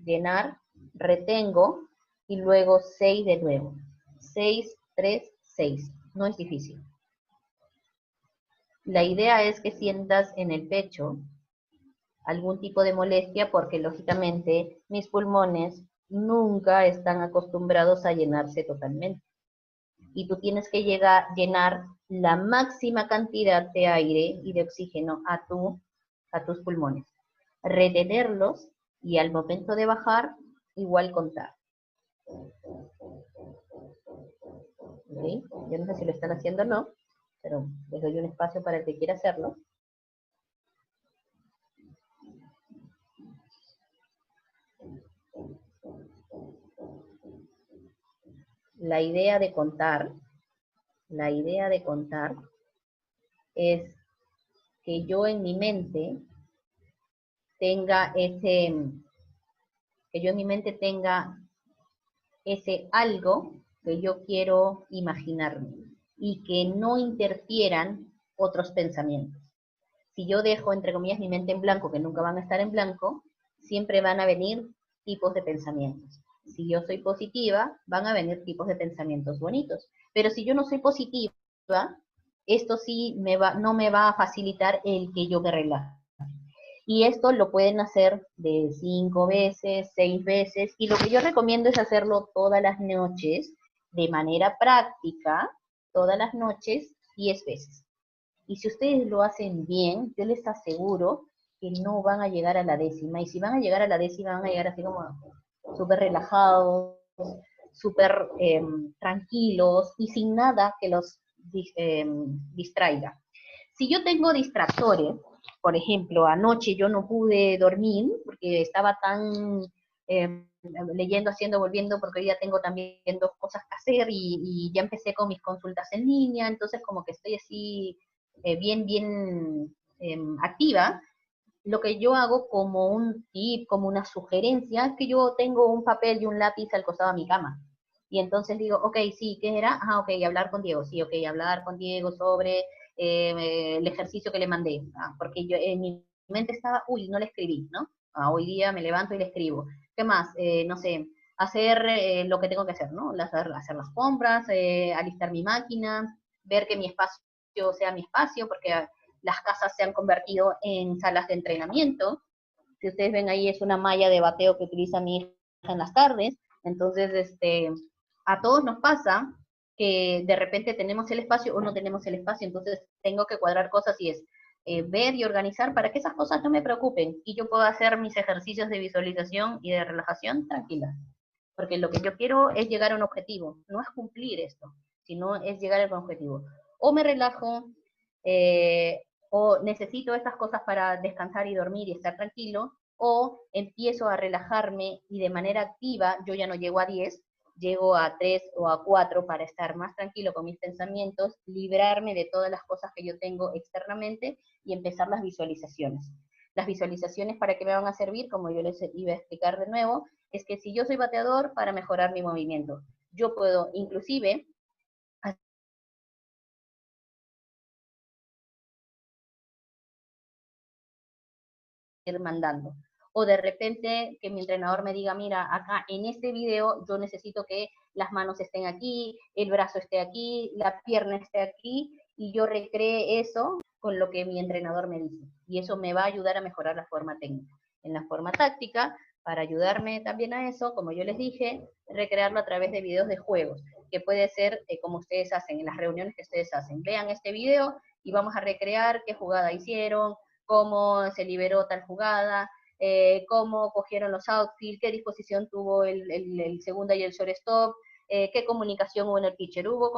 E: llenar, retengo, y luego 6 de nuevo. 6, 3, 6. No es difícil. La idea es que sientas en el pecho algún tipo de molestia, porque lógicamente mis pulmones nunca están acostumbrados a llenarse totalmente. Y tú tienes que llenar la máxima cantidad de aire y de oxígeno a tus pulmones. Retenerlos y al momento de bajar, igual contar. ¿Okay? Yo no sé si lo están haciendo o no, pero les doy un espacio para el que quiera hacerlo. La idea de contar es que yo en mi mente tenga ese algo que yo quiero imaginarme y que no interfieran otros pensamientos. Si yo dejo, entre comillas, mi mente en blanco, que nunca van a estar en blanco, siempre van a venir tipos de pensamientos. Si yo soy positiva, van a venir tipos de pensamientos bonitos. Pero si yo no soy positiva, esto sí no me va a facilitar el que yo me relaje. Y esto lo pueden hacer de 5 veces, 6 veces, y lo que yo recomiendo es hacerlo todas las noches, de manera práctica, todas las noches, 10 veces. Y si ustedes lo hacen bien, yo les aseguro que no van a llegar a la 10ª, y si van a llegar a la 10ª, van a llegar así como súper relajados, súper tranquilos, y sin nada que los distraiga. Si yo tengo distractores, por ejemplo, anoche yo no pude dormir porque estaba tan leyendo, haciendo, volviendo, porque hoy ya tengo también 2 cosas que hacer y ya empecé con mis consultas en línea, entonces como que estoy así bien activa. Lo que yo hago como un tip, como una sugerencia, es que yo tengo un papel y un lápiz al costado de mi cama. Y entonces digo, ok, sí, ¿qué era? Ok, hablar con Diego. Sí, ok, hablar con Diego sobre el ejercicio que le mandé. Porque yo en mi mente estaba, uy, no le escribí, ¿no? Hoy día me levanto y le escribo. ¿Qué más? No sé, hacer lo que tengo que hacer, ¿no? Hacer las compras, alistar mi máquina, ver que mi espacio sea mi espacio, porque las casas se han convertido en salas de entrenamiento. Si ustedes ven ahí, es una malla de bateo que utiliza mi hija en las tardes. Entonces, a todos nos pasa que de repente tenemos el espacio o no tenemos el espacio, entonces tengo que cuadrar cosas y es ver y organizar para que esas cosas no me preocupen y yo puedo hacer mis ejercicios de visualización y de relajación tranquila. Porque lo que yo quiero es llegar a un objetivo, no es cumplir esto, sino es llegar a un objetivo. O me relajo, o necesito estas cosas para descansar y dormir y estar tranquilo, o empiezo a relajarme y de manera activa, yo ya no llego a 10, llego a 3 o a 4 para estar más tranquilo con mis pensamientos, librarme de todas las cosas que yo tengo externamente y empezar las visualizaciones. Las visualizaciones, ¿para qué me van a servir? Como yo les iba a explicar de nuevo, es que si yo soy bateador, para mejorar mi movimiento. Yo puedo inclusive ir mandando. O de repente que mi entrenador me diga, mira, acá en este video yo necesito que las manos estén aquí, el brazo esté aquí, la pierna esté aquí, y yo recree eso con lo que mi entrenador me dice. Y eso me va a ayudar a mejorar la forma técnica. En la forma táctica, para ayudarme también a eso, como yo les dije, recrearlo a través de videos de juegos, que puede ser como ustedes hacen, en las reuniones que ustedes hacen. Vean este video y vamos a recrear qué jugada hicieron, cómo se liberó tal jugada, cómo cogieron los outfield, qué disposición tuvo el segunda y el shortstop, qué comunicación hubo en el pitcher, ¿hubo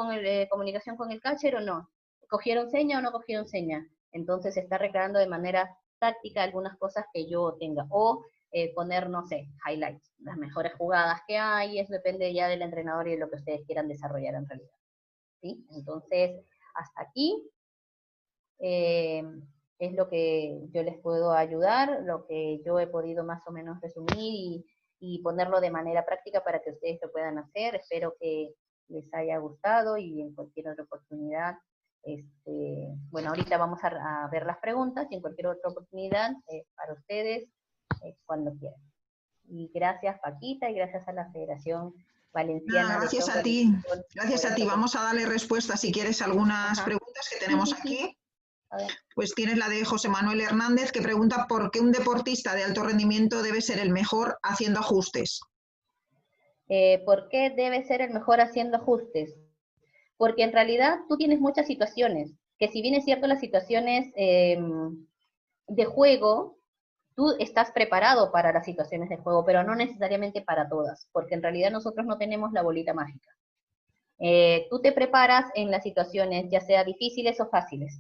E: comunicación con el catcher o no? ¿Cogieron seña o no cogieron seña? Entonces se está recreando de manera táctica algunas cosas que yo tenga, o poner, no sé, highlights, las mejores jugadas que hay, eso depende ya del entrenador y de lo que ustedes quieran desarrollar en realidad, ¿sí? Entonces, hasta aquí es lo que yo les puedo ayudar, lo que yo he podido más o menos resumir y ponerlo de manera práctica para que ustedes lo puedan hacer. Espero que les haya gustado y en cualquier otra oportunidad, bueno, ahorita vamos a ver las preguntas y en cualquier otra oportunidad para ustedes cuando quieran. Y gracias Paquita y gracias a la Federación Valenciana.
A: Nada, gracias a ti. Gracias a ti. Vamos a darle respuesta si quieres algunas preguntas que tenemos aquí. Pues tienes la de José Manuel Hernández, que pregunta por qué un deportista de alto rendimiento debe ser el mejor haciendo ajustes.
E: ¿Por qué debe ser el mejor haciendo ajustes? Porque en realidad tú tienes muchas situaciones, que si bien es cierto las situaciones de juego, tú estás preparado para las situaciones de juego, pero no necesariamente para todas, porque en realidad nosotros no tenemos la bolita mágica. Tú te preparas en las situaciones, ya sea difíciles o fáciles,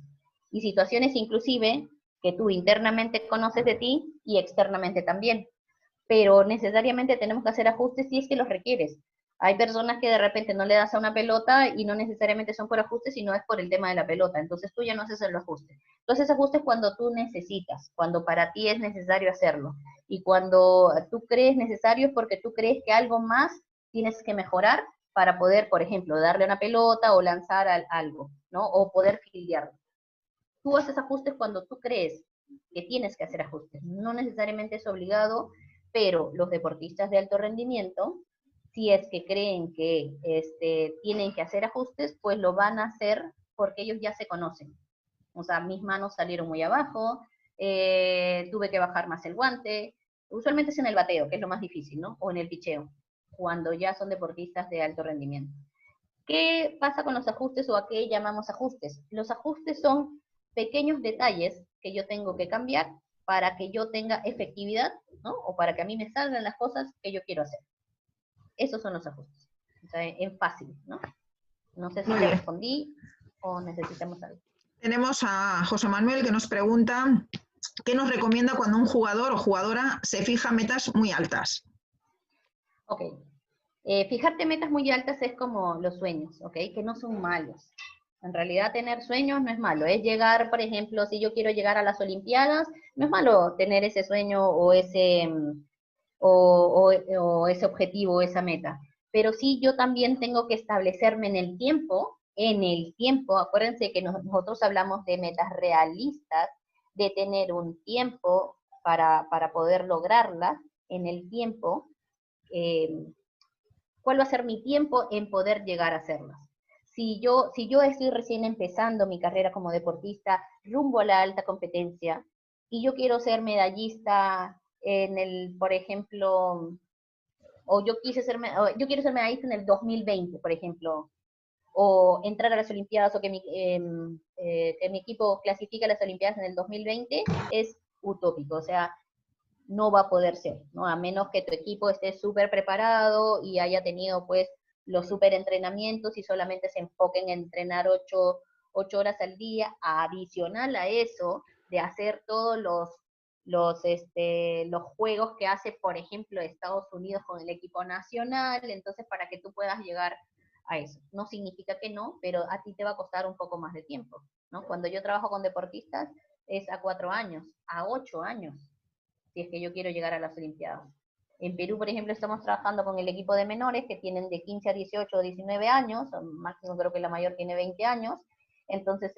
E: y situaciones inclusive que tú internamente conoces de ti y externamente también, pero necesariamente tenemos que hacer ajustes si es que los requieres. Hay personas que de repente no le das a una pelota y no necesariamente son por ajustes, sino es por el tema de la pelota, entonces tú ya no haces el ajuste. Tú haces ajustes cuando tú necesitas, cuando para ti es necesario hacerlo, y cuando tú crees necesario es porque tú crees que algo más tienes que mejorar para poder, por ejemplo, darle una pelota o lanzar algo, ¿no? O poder fildearlo. Tú haces ajustes cuando tú crees que tienes que hacer ajustes. No necesariamente es obligado, pero los deportistas de alto rendimiento, si es que creen que tienen que hacer ajustes, pues lo van a hacer porque ellos ya se conocen. O sea, mis manos salieron muy abajo, tuve que bajar más el guante. Usualmente es en el bateo, que es lo más difícil, ¿no? O en el picheo, cuando ya son deportistas de alto rendimiento. ¿Qué pasa con los ajustes o a qué llamamos ajustes? Los ajustes son pequeños detalles que yo tengo que cambiar para que yo tenga efectividad, ¿no? O para que a mí me salgan las cosas que yo quiero hacer. Esos son los ajustes. O sea, en fácil, ¿no? No sé si te respondí o necesitamos algo.
A: Tenemos a José Manuel que nos pregunta ¿qué nos recomienda cuando un jugador o jugadora se fija metas muy altas?
E: Ok. Fijarte metas muy altas es como los sueños, ¿ok? Que no son malos. En realidad tener sueños no es malo, es llegar, por ejemplo, si yo quiero llegar a las Olimpiadas, no es malo tener ese sueño o ese objetivo, esa meta. Pero sí yo también tengo que establecerme en el tiempo, acuérdense que nosotros hablamos de metas realistas, de tener un tiempo para poder lograrlas en el tiempo. ¿Cuál va a ser mi tiempo en poder llegar a hacerlas? si yo estoy recién empezando mi carrera como deportista rumbo a la alta competencia y yo quiero ser medallista por ejemplo, yo quiero ser medallista en el 2020, por ejemplo, o entrar a las Olimpiadas, o que mi equipo clasifique a las Olimpiadas en el 2020, es utópico, o sea, no va a poder ser, ¿no? A menos que tu equipo esté súper preparado y haya tenido, pues, los súper entrenamientos y solamente se enfoquen en entrenar 8 horas al día, adicional a eso, de hacer todos los juegos que hace, por ejemplo, Estados Unidos con el equipo nacional, entonces para que tú puedas llegar a eso. No significa que no, pero a ti te va a costar un poco más de tiempo, ¿no? Cuando yo trabajo con deportistas es a 4 años, a 8 años, si es que yo quiero llegar a las Olimpiadas. En Perú, por ejemplo, estamos trabajando con el equipo de menores que tienen de 15 a 18 o 19 años, máximo creo que la mayor tiene 20 años, entonces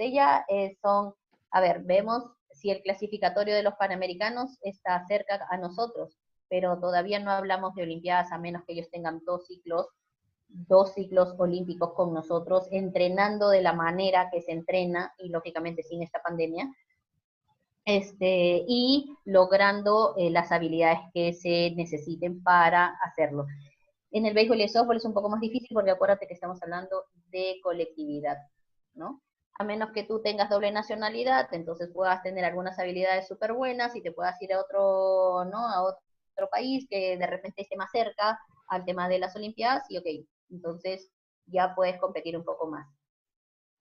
E: vemos si el clasificatorio de los Panamericanos está cerca a nosotros, pero todavía no hablamos de Olimpiadas a menos que ellos tengan 2 ciclos olímpicos con nosotros, entrenando de la manera que se entrena, y lógicamente sin esta pandemia, y logrando las habilidades que se necesiten para hacerlo. En el béisbol y el softball es un poco más difícil porque acuérdate que estamos hablando de colectividad, ¿no? A menos que tú tengas doble nacionalidad, entonces puedas tener algunas habilidades súper buenas y te puedas ir a otro, ¿no? A otro país que de repente esté más cerca al tema de las Olimpiadas y ok, entonces ya puedes competir un poco más.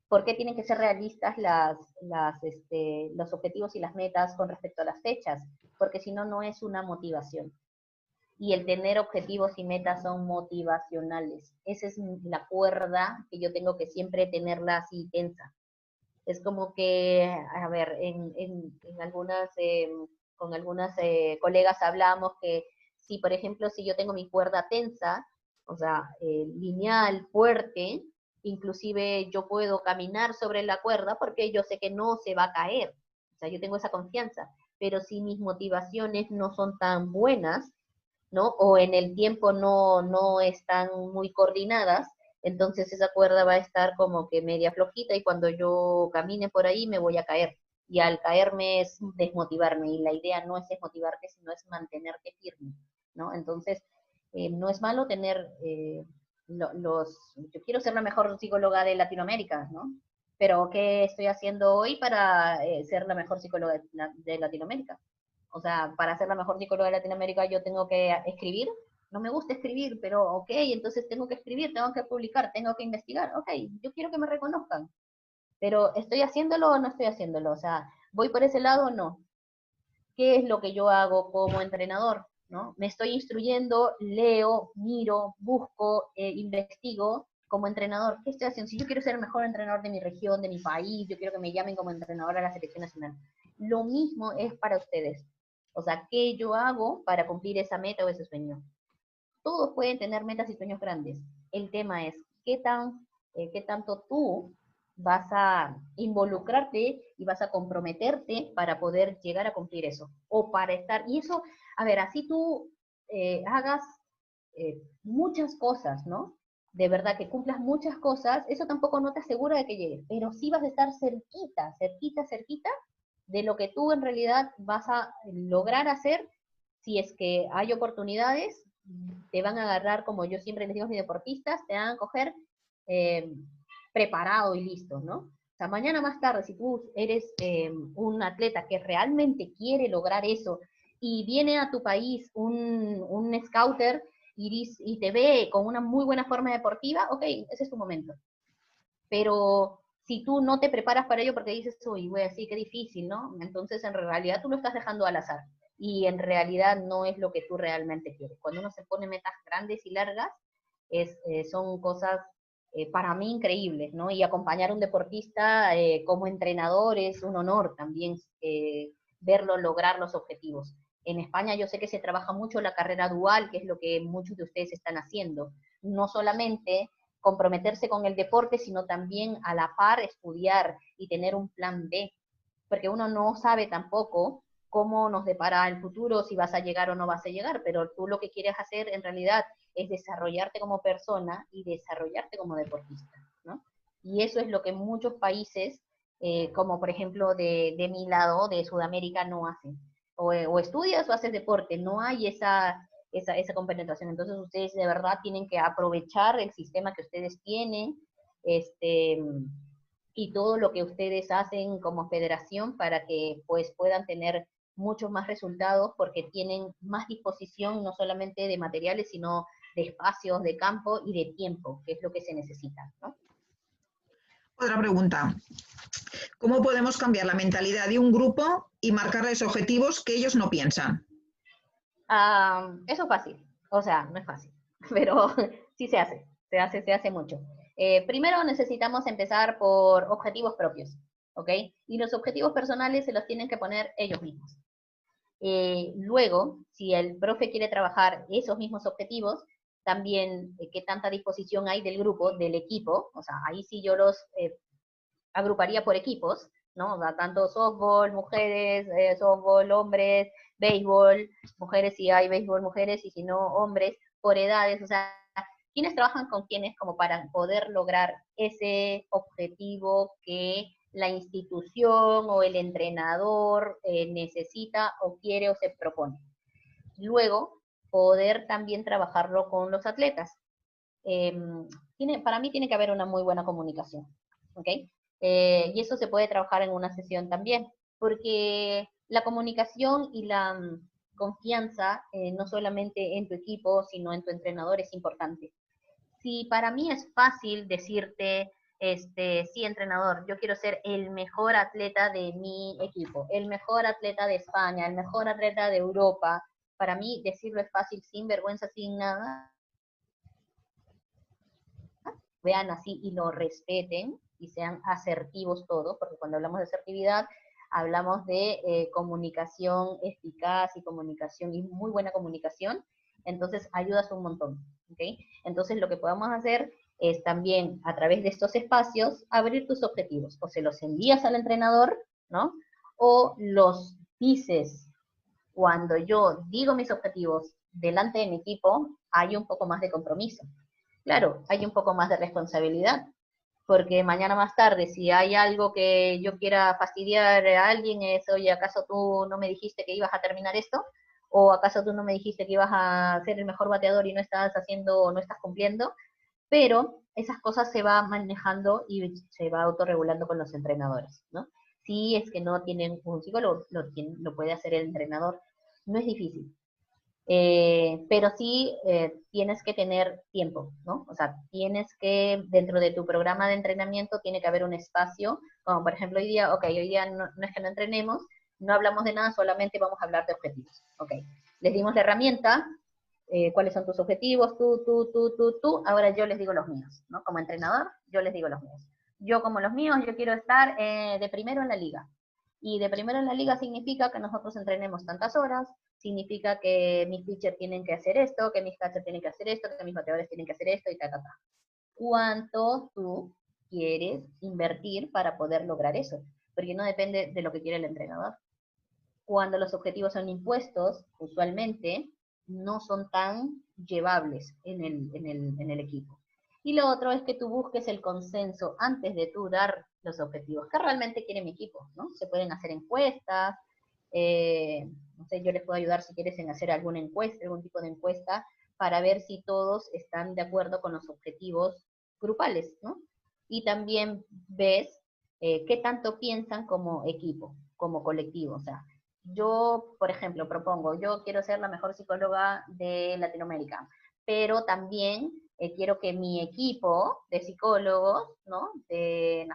E: ¿Por qué tienen que ser realistas los objetivos y las metas con respecto a las fechas? Porque si no, no es una motivación. Y el tener objetivos y metas son motivacionales. Esa es la cuerda que yo tengo que siempre tenerla así tensa. Es como que, a ver, con algunas colegas hablamos que si, por ejemplo, si yo tengo mi cuerda tensa, o sea, lineal, fuerte, inclusive yo puedo caminar sobre la cuerda porque yo sé que no se va a caer. O sea, yo tengo esa confianza. Pero si mis motivaciones no son tan buenas, ¿no? O en el tiempo no están muy coordinadas, entonces esa cuerda va a estar como que media flojita y cuando yo camine por ahí me voy a caer. Y al caerme es desmotivarme, y la idea no es desmotivarte, sino es mantenerte firme, ¿no? Entonces, no es malo tener yo quiero ser la mejor psicóloga de Latinoamérica, ¿no? Pero ¿qué estoy haciendo hoy para ser la mejor psicóloga de Latinoamérica? O sea, para ser la mejor psicóloga de Latinoamérica yo tengo que escribir. No me gusta escribir, pero ok, entonces tengo que escribir, tengo que publicar, tengo que investigar. Ok, yo quiero que me reconozcan. Pero ¿estoy haciéndolo o no estoy haciéndolo? O sea, ¿voy por ese lado o no? ¿Qué es lo que yo hago como entrenador? ¿No? Me estoy instruyendo, leo, miro, busco, investigo como entrenador. ¿Qué estoy haciendo? Si yo quiero ser el mejor entrenador de mi región, de mi país, yo quiero que me llamen como entrenador a la selección nacional. Lo mismo es para ustedes. O sea, ¿qué yo hago para cumplir esa meta o ese sueño? Todos pueden tener metas y sueños grandes. El tema es qué tanto tú vas a involucrarte y vas a comprometerte para poder llegar a cumplir eso. O para estar, y eso, a ver, así tú hagas muchas cosas, ¿no? De verdad que cumplas muchas cosas, eso tampoco no te asegura de que llegues, pero sí vas a estar cerquita, cerquita, cerquita de lo que tú en realidad vas a lograr hacer. Si es que hay oportunidades, te van a agarrar, como yo siempre les digo a mis deportistas, te van a coger preparado y listo, ¿no? O sea, mañana más tarde, si tú eres un atleta que realmente quiere lograr eso y viene a tu país un scouter y te ve con una muy buena forma deportiva, ok, ese es tu momento. Pero si tú no te preparas para ello porque dices, uy, voy a decir, qué difícil, ¿no? Entonces, en realidad, tú lo estás dejando al azar. Y en realidad no es lo que tú realmente quieres. Cuando uno se pone metas grandes y largas, son cosas para mí increíbles, ¿no? Y acompañar a un deportista como entrenador es un honor también verlo lograr los objetivos. En España yo sé que se trabaja mucho la carrera dual, que es lo que muchos de ustedes están haciendo. No solamente comprometerse con el deporte, sino también a la par estudiar y tener un plan B, porque uno no sabe tampoco cómo nos depara el futuro, si vas a llegar o no vas a llegar, pero tú lo que quieres hacer en realidad es desarrollarte como persona y desarrollarte como deportista, ¿no? Y eso es lo que muchos países, como por ejemplo de mi lado, de Sudamérica, no hacen. O estudias o haces deporte, no hay esa compenetración. Entonces ustedes de verdad tienen que aprovechar el sistema que ustedes tienen, y todo lo que ustedes hacen como federación para que pues puedan tener muchos más resultados, porque tienen más disposición no solamente de materiales, sino de espacios, de campo y de tiempo, que es lo que se necesita, ¿no?
A: Otra pregunta. ¿Cómo podemos cambiar la mentalidad de un grupo y marcarles objetivos que ellos no piensan?
E: Eso es fácil, o sea, no es fácil, pero sí se hace mucho. Primero necesitamos empezar por objetivos propios, ¿ok? Y los objetivos personales se los tienen que poner ellos mismos. Luego, si el profe quiere trabajar esos mismos objetivos, también qué tanta disposición hay del grupo, del equipo, o sea, ahí sí yo los agruparía por equipos, ¿no? O sea, tanto softball, mujeres, softball, hombres, béisbol, mujeres si hay béisbol, mujeres, y si no, hombres, por edades, o sea, quiénes trabajan con quiénes como para poder lograr ese objetivo que la institución o el entrenador necesita o quiere o se propone. Luego, poder también trabajarlo con los atletas. Para mí tiene que haber una muy buena comunicación, ¿ok? Y eso se puede trabajar en una sesión también, porque la comunicación y la confianza, no solamente en tu equipo, sino en tu entrenador, es importante. Si para mí es fácil decirte, sí, entrenador, yo quiero ser el mejor atleta de mi equipo, el mejor atleta de España, el mejor atleta de Europa, para mí decirlo es fácil, sin vergüenza, sin nada, vean así y lo respeten y sean asertivos todos, porque cuando hablamos de asertividad, hablamos de comunicación eficaz y comunicación, y muy buena comunicación, entonces ayudas un montón, ¿ok? Entonces lo que podemos hacer es también, a través de estos espacios, abrir tus objetivos, o se los envías al entrenador, ¿no? O los dices. Cuando yo digo mis objetivos delante de mi equipo, hay un poco más de compromiso. Claro, hay un poco más de responsabilidad, porque mañana más tarde, si hay algo que yo quiera fastidiar a alguien, es, oye, ¿acaso tú no me dijiste que ibas a terminar esto? ¿O acaso tú no me dijiste que ibas a ser el mejor bateador y no estás haciendo o no estás cumpliendo? Pero esas cosas se va manejando y se va autorregulando con los entrenadores, ¿no? Si es que no tienen un psicólogo, lo puede hacer el entrenador. No es difícil. Pero sí tienes que tener tiempo, ¿no? O sea, tienes que, dentro de tu programa de entrenamiento, tiene que haber un espacio, como por ejemplo hoy día, ok, hoy día no es que no entrenemos, no hablamos de nada, solamente vamos a hablar de objetivos, ok. Les dimos la herramienta, cuáles son tus objetivos, tú, ahora yo les digo los míos, ¿no? Como entrenador, yo les digo los míos. Yo como los míos, yo quiero estar de primero en la liga. Y de primero en la liga significa que nosotros entrenemos tantas horas, significa que mis pitchers tienen que hacer esto, que mis catchers tienen que hacer esto, que mis bateadores tienen que hacer esto y ta. ¿Cuánto tú quieres invertir para poder lograr eso? Porque no depende de lo que quiere el entrenador. Cuando los objetivos son impuestos, usualmente no son tan llevables en el equipo. Y lo otro es que tú busques el consenso antes de tú dar los objetivos. ¿Qué realmente quiere mi equipo? ¿No? Se pueden hacer encuestas, no sé, yo les puedo ayudar si quieres en hacer alguna encuesta, algún tipo de encuesta, para ver si todos están de acuerdo con los objetivos grupales, ¿no? Y también ves qué tanto piensan como equipo, como colectivo. O sea, yo, por ejemplo, propongo, yo quiero ser la mejor psicóloga de Latinoamérica, pero también quiero que mi equipo de psicólogos, ¿no? No sé,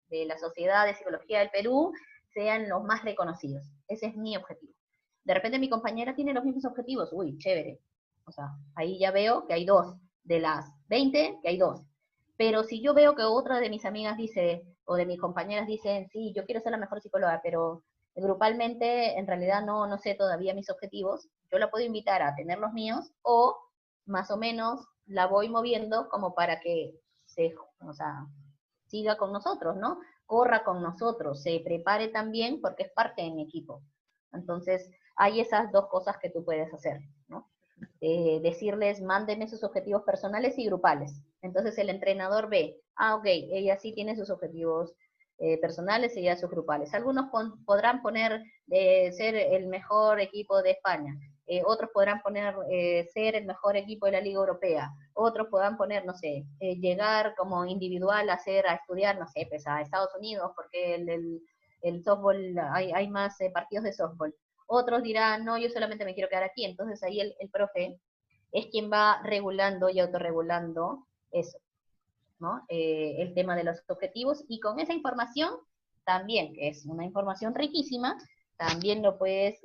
E: de la Sociedad de Psicología del Perú, sean los más reconocidos. Ese es mi objetivo. De repente mi compañera tiene los mismos objetivos. Uy, chévere. O sea, ahí ya veo que hay 2. De las 20, que hay 2. Pero si yo veo que otra de mis amigas dice, o de mis compañeras dicen, sí, yo quiero ser la mejor psicóloga, pero grupalmente en realidad no sé todavía mis objetivos, yo la puedo invitar a tener los míos, o más o menos la voy moviendo como para que o sea, siga con nosotros, ¿no? Corra con nosotros, se prepare también porque es parte de mi equipo. Entonces, hay esas dos cosas que tú puedes hacer, ¿no? decirles, mándenme sus objetivos personales y grupales. Entonces el entrenador ve, ok, ella sí tiene sus objetivos personales y ella sus grupales. Algunos podrán poner ser el mejor equipo de España, otros podrán poner ser el mejor equipo de la Liga Europea, otros podrán poner, no sé, llegar como individual a estudiar, no sé, pues a Estados Unidos, porque el softball, hay más partidos de softball. Otros dirán, no, yo solamente me quiero quedar aquí. Entonces ahí el profe es quien va regulando y autorregulando eso, ¿no? El tema de los objetivos, y con esa información también, que es una información riquísima, también lo puedes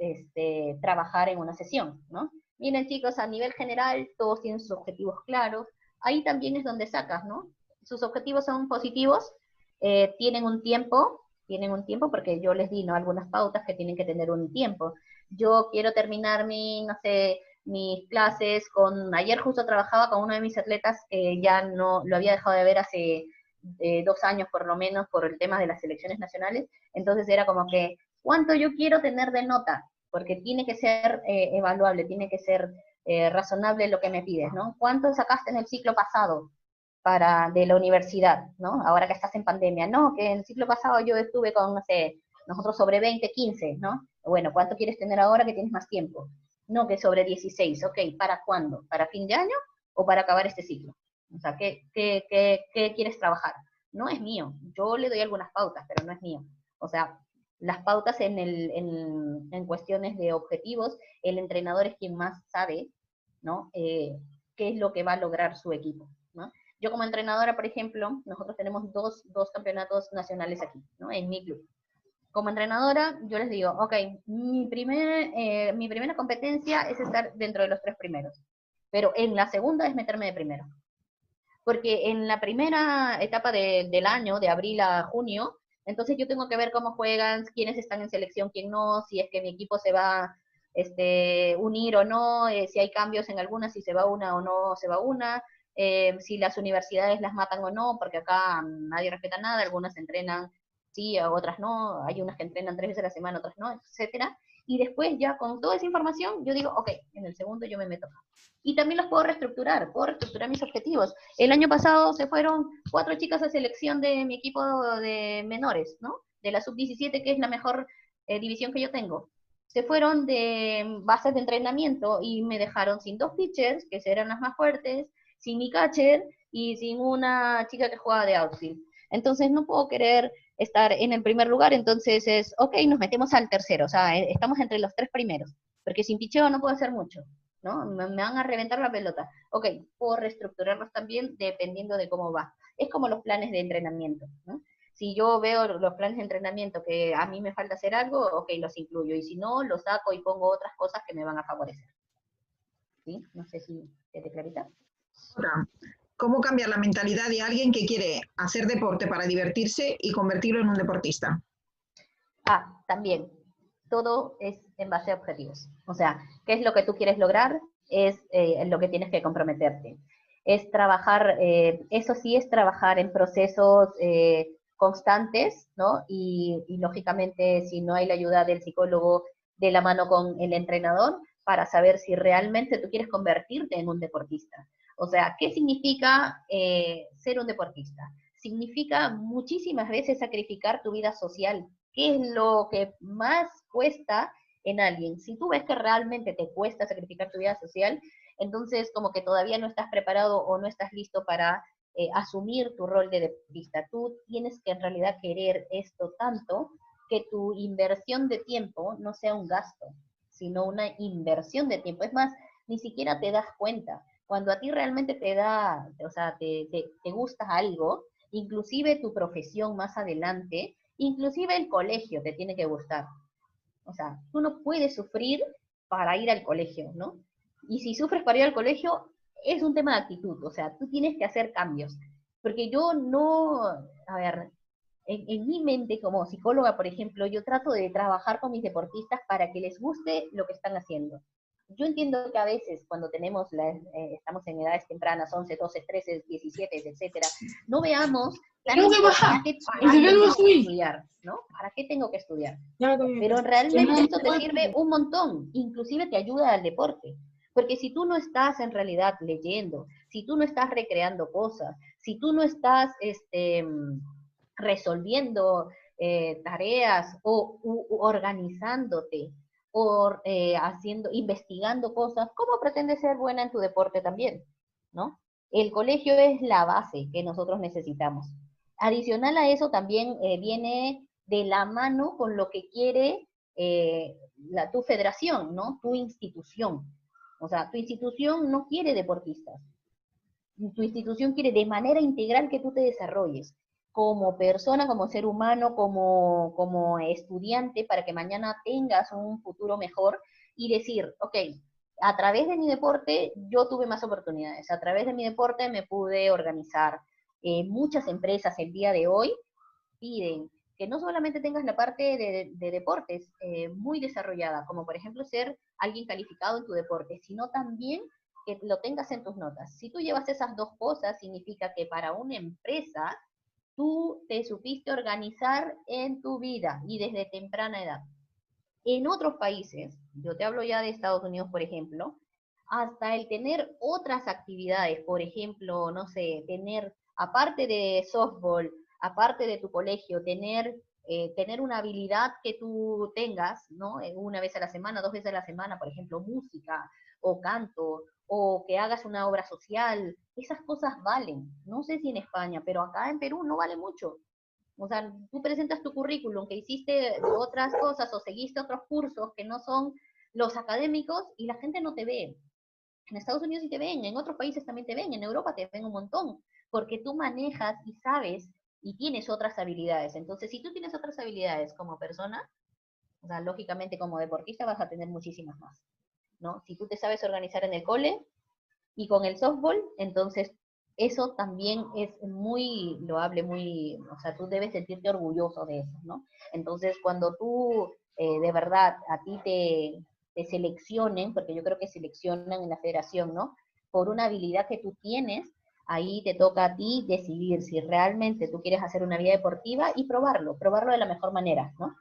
E: trabajar en una sesión, ¿no? Miren, chicos, a nivel general, todos tienen sus objetivos claros. Ahí también es donde sacas, ¿no? Sus objetivos son positivos, tienen un tiempo porque yo les di, ¿no?, algunas pautas que tienen que tener un tiempo. Yo quiero terminar no sé, mis clases ayer justo trabajaba con uno de mis atletas que ya no, lo había dejado de ver hace 2 años por lo menos por el tema de las selecciones nacionales. Entonces era como que, ¿cuánto yo quiero tener de nota? Porque tiene que ser evaluable, tiene que ser razonable lo que me pides, ¿no? ¿Cuánto sacaste en el ciclo pasado de la universidad, ¿no? Ahora que estás en pandemia, no, que en el ciclo pasado yo estuve con, no sé, nosotros sobre 20, 15, ¿no? Bueno, ¿cuánto quieres tener ahora que tienes más tiempo? No, que sobre 16, ok, ¿para cuándo? ¿Para fin de año o para acabar este ciclo? O sea, ¿qué quieres trabajar? No es mío, yo le doy algunas pautas, pero no es mío. O sea, las pautas en cuestiones de objetivos, el entrenador es quien más sabe, ¿no? Qué es lo que va a lograr su equipo, ¿no? Yo como entrenadora, por ejemplo, nosotros tenemos dos campeonatos nacionales aquí, ¿no?, en mi club. Como entrenadora, yo les digo, ok, mi primera competencia es estar dentro de los 3 primeros, pero en la segunda es meterme de primero. Porque en la primera etapa del año, de abril a junio, entonces yo tengo que ver cómo juegan, quiénes están en selección, quién no, si es que mi equipo se va a unir o no, si hay cambios en algunas, si se va una o no se va una, si las universidades las matan o no, porque acá nadie respeta nada, algunas entrenan sí, otras no, hay unas que entrenan 3 veces a la semana, otras no, etcétera. Y después ya con toda esa información, yo digo, ok, en el segundo yo me meto. Y también los puedo reestructurar mis objetivos. El año pasado se fueron 4 chicas a selección de mi equipo de menores, ¿no? De la sub-17, que es la mejor división que yo tengo. Se fueron de bases de entrenamiento y me dejaron sin 2 pitchers, que eran las más fuertes, sin mi catcher y sin una chica que jugaba de outfield. Entonces no puedo querer estar en el primer lugar, entonces es, ok, nos metemos al tercero, o sea, estamos entre los 3 primeros, porque sin picheo no puedo hacer mucho, ¿no? Me van a reventar la pelota. Ok, puedo reestructurarlos también dependiendo de cómo va. Es como los planes de entrenamiento, ¿no? Si yo veo los planes de entrenamiento que a mí me falta hacer algo, ok, los incluyo, y si no, los saco y pongo otras cosas que me van a favorecer. ¿Sí? No sé si te clarita.
A: ¿Cómo cambiar la mentalidad de alguien que quiere hacer deporte para divertirse y convertirlo en un deportista?
E: También, todo es en base a objetivos. O sea, ¿qué es lo que tú quieres lograr? Es lo que tienes que comprometerte. Es trabajar, eso sí es trabajar en procesos constantes, ¿no? Y lógicamente, si no hay la ayuda del psicólogo de la mano con el entrenador, para saber si realmente tú quieres convertirte en un deportista. O sea, ¿qué significa ser un deportista? Significa muchísimas veces sacrificar tu vida social. ¿Qué es lo que más cuesta en alguien? Si tú ves que realmente te cuesta sacrificar tu vida social, entonces como que todavía no estás preparado o no estás listo para asumir tu rol de deportista. Tú tienes que en realidad querer esto tanto que tu inversión de tiempo no sea un gasto, sino una inversión de tiempo. Es más, ni siquiera te das cuenta. Cuando a ti realmente o sea, te gusta algo, inclusive tu profesión más adelante, inclusive el colegio te tiene que gustar. O sea, tú no puedes sufrir para ir al colegio, ¿no? Y si sufres para ir al colegio, es un tema de actitud, o sea, tú tienes que hacer cambios. Porque yo no, a ver, en mi mente como psicóloga, por ejemplo, yo trato de trabajar con mis deportistas para que les guste lo que están haciendo. Yo entiendo que a veces cuando estamos en edades tempranas, 11, 12, 13, 17, etcétera, no veamos ¿para qué tengo que estudiar? ¿No? ¿Para qué tengo que estudiar? Pero realmente esto te sirve un montón, inclusive te ayuda al deporte. Porque si tú no estás en realidad leyendo, si tú no estás recreando cosas, si tú no estás resolviendo tareas o organizándote o investigando cosas, ¿cómo pretendes ser buena en tu deporte también? ¿No? El colegio es la base que nosotros necesitamos. Adicional a eso también viene de la mano con lo que quiere tu federación, ¿no? Tu institución. O sea, tu institución no quiere deportistas. Tu institución quiere de manera integral que tú te desarrolles como persona, como ser humano, como estudiante, para que mañana tengas un futuro mejor y decir, ok, a través de mi deporte yo tuve más oportunidades, a través de mi deporte me pude organizar. Muchas empresas el día de hoy piden que no solamente tengas la parte de deportes muy desarrollada, como por ejemplo ser alguien calificado en tu deporte, sino también que lo tengas en tus notas. Si tú llevas esas dos cosas, significa que para una empresa tú te supiste organizar en tu vida y desde temprana edad. En otros países, yo te hablo ya de Estados Unidos, por ejemplo, hasta el tener otras actividades, por ejemplo, no sé, tener, aparte de softball, aparte de tu colegio, tener una habilidad que tú tengas, ¿no? Una vez a la semana, 2 veces a la semana, por ejemplo, música o canto, o que hagas una obra social, esas cosas valen. No sé si en España, pero acá en Perú no vale mucho. O sea, tú presentas tu currículum que hiciste otras cosas o seguiste otros cursos que no son los académicos y la gente no te ve. En Estados Unidos sí te ven, en otros países también te ven, en Europa te ven un montón, porque tú manejas y sabes y tienes otras habilidades. Entonces, si tú tienes otras habilidades como persona, o sea, lógicamente como deportista vas a tener muchísimas más, ¿no? Si tú te sabes organizar en el cole y con el softball, entonces eso también es muy loable, o sea, tú debes sentirte orgulloso de eso, ¿no? Entonces, cuando tú de verdad a ti te seleccionen, porque yo creo que seleccionan en la federación, ¿no? Por una habilidad que tú tienes, ahí te toca a ti decidir si realmente tú quieres hacer una vida deportiva y probarlo de la mejor manera, ¿no?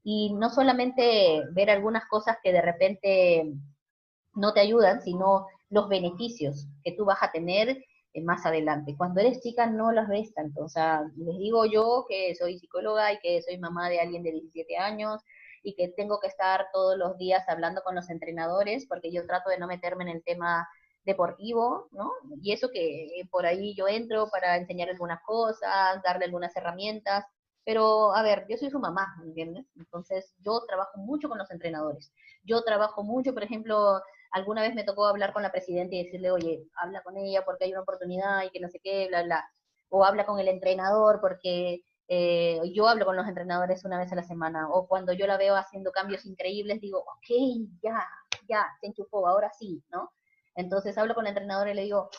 E: Y no solamente ver algunas cosas que de repente no te ayudan, sino los beneficios que tú vas a tener más adelante. Cuando eres chica no las ves tanto. O sea, les digo yo que soy psicóloga y que soy mamá de alguien de 17 años y que tengo que estar todos los días hablando con los entrenadores porque yo trato de no meterme en el tema deportivo, ¿no? Y eso que por ahí yo entro para enseñar algunas cosas, darle algunas herramientas, pero a ver, yo soy su mamá, ¿me entiendes? Entonces yo trabajo mucho con los entrenadores. Yo trabajo mucho, por ejemplo, alguna vez me tocó hablar con la presidenta y decirle, oye, habla con ella porque hay una oportunidad y que no sé qué, bla, bla. O habla con el entrenador porque yo hablo con los entrenadores una vez a la semana. O cuando yo la veo haciendo cambios increíbles, digo, ok, ya, se enchufó, ahora sí, ¿no? Entonces hablo con el entrenador y le digo,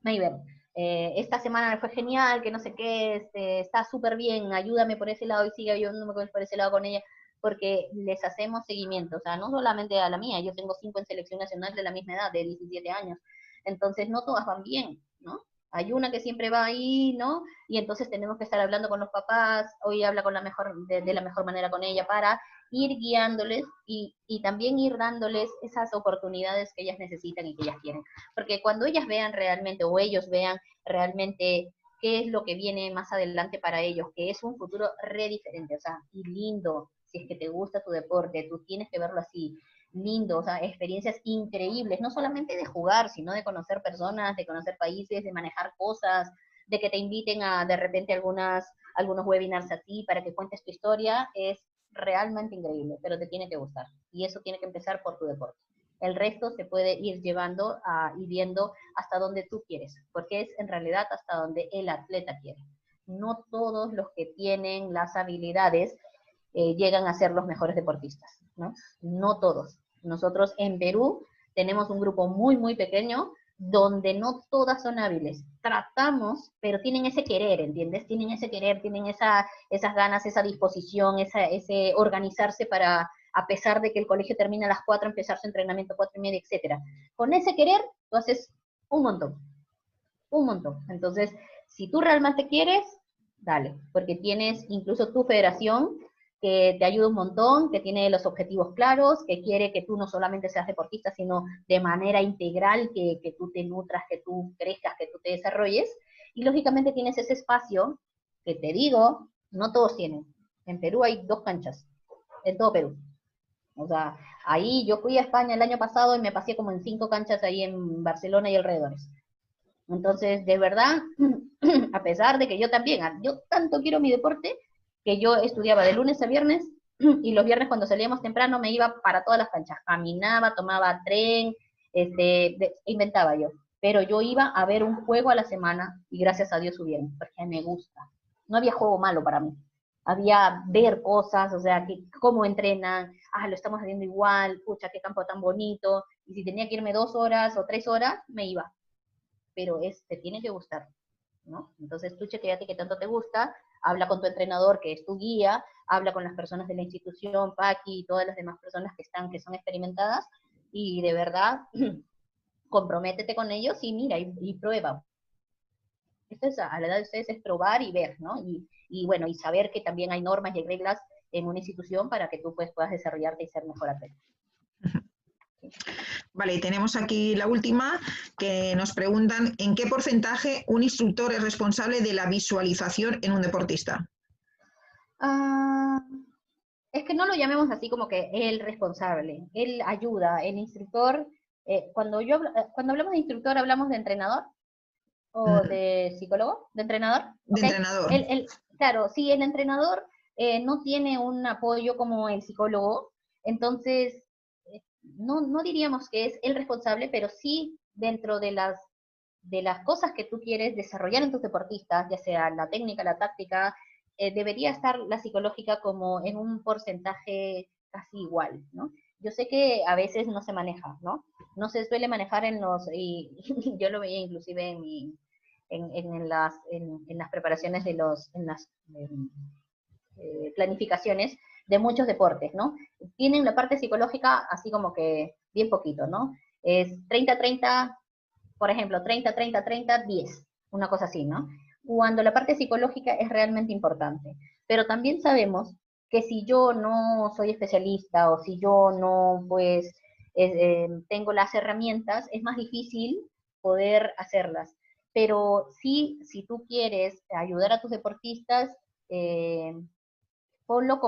E: Mayber, esta semana me fue genial, que no sé qué, está súper bien, ayúdame por ese lado y sigue ayudándome por ese lado con ella, porque les hacemos seguimiento, o sea, no solamente a la mía, yo tengo 5 en selección nacional de la misma edad, de 17 años, entonces no todas van bien, ¿no? Hay una que siempre va ahí, ¿no? Y entonces tenemos que estar hablando con los papás, hoy habla con de la mejor manera con ella para ir guiándoles y también ir dándoles esas oportunidades que ellas necesitan y que ellas quieren. Porque cuando ellas vean realmente, o ellos vean realmente qué es lo que viene más adelante para ellos, que es un futuro re diferente, o sea, y lindo, si es que te gusta tu deporte, tú tienes que verlo así, lindo, o sea, experiencias increíbles, no solamente de jugar, sino de conocer personas, de conocer países, de manejar cosas, de que te inviten a de repente algunos webinars a ti para que cuentes tu historia, es realmente increíble, pero te tiene que gustar. Y eso tiene que empezar por tu deporte. El resto se puede ir llevando y viendo hasta donde tú quieres, porque es en realidad hasta donde el atleta quiere. No todos los que tienen las habilidades llegan a ser los mejores deportistas, ¿no? No todos. Nosotros en Perú tenemos un grupo muy, muy pequeño donde no todas son hábiles. Tratamos, pero tienen ese querer, ¿entiendes? Tienen ese querer, tienen esas ganas, esa disposición, ese organizarse para, a pesar de que el colegio termina a las 4, empezar su entrenamiento 4:30, etc. Con ese querer, tú haces un montón, un montón. Entonces, si tú realmente quieres, dale, porque tienes incluso tu federación que te ayuda un montón, que tiene los objetivos claros, que quiere que tú no solamente seas deportista, sino de manera integral, que tú te nutras, que tú crezcas, que tú te desarrolles. Y lógicamente tienes ese espacio que te digo, no todos tienen. En Perú hay 2 canchas, en todo Perú. O sea, ahí yo fui a España el año pasado y me pasé como en 5 canchas ahí en Barcelona y alrededores. Entonces, de verdad, a pesar de que yo también, yo tanto quiero mi deporte, que yo estudiaba de lunes a viernes, y los viernes cuando salíamos temprano me iba para todas las canchas, caminaba, tomaba tren, inventaba yo. Pero yo iba a ver un juego a la semana, y gracias a Dios subieron, porque me gusta. No había juego malo para mí. Había ver cosas, o sea, cómo entrenan, lo estamos haciendo igual, pucha, qué campo tan bonito, y si tenía que irme 2 horas o 3 horas, me iba. Pero te tiene que gustar, ¿no? Entonces tú chequeate que tanto te gusta, habla con tu entrenador, que es tu guía, habla con las personas de la institución, Paqui y todas las demás personas que son experimentadas, y de verdad, comprométete con ellos y mira, y prueba. Esto es, a la edad de ustedes es probar y ver, ¿no? Y bueno, y saber que también hay normas y hay reglas en una institución para que tú pues, puedas desarrollarte y ser mejor atleta.
A: Vale, tenemos aquí la última, que nos preguntan ¿en qué porcentaje un instructor es responsable de la visualización en un deportista?
E: Es que no lo llamemos así como que el responsable, él ayuda, el instructor, cuando hablamos de instructor, ¿hablamos de entrenador o de psicólogo? ¿De entrenador?
A: De
E: ¿Okay?
A: entrenador.
E: Claro, si el entrenador no tiene un apoyo como el psicólogo, entonces no diríamos que es el responsable, pero sí dentro de las cosas que tú quieres desarrollar en tus deportistas, ya sea la técnica, la táctica, debería estar la psicológica como en un porcentaje casi igual, ¿no? Yo sé que a veces no se maneja, ¿no? No se suele manejar y yo lo veía inclusive en las preparaciones en las planificaciones de muchos deportes, ¿no? Tienen la parte psicológica así como que bien poquito, ¿no? Es 30-30, por ejemplo, 30-30-30-10, una cosa así, ¿no? Cuando la parte psicológica es realmente importante. Pero también sabemos que si yo no soy especialista o si yo no, pues, tengo las herramientas, es más difícil poder hacerlas. Pero sí, si tú quieres ayudar a tus deportistas, ponlo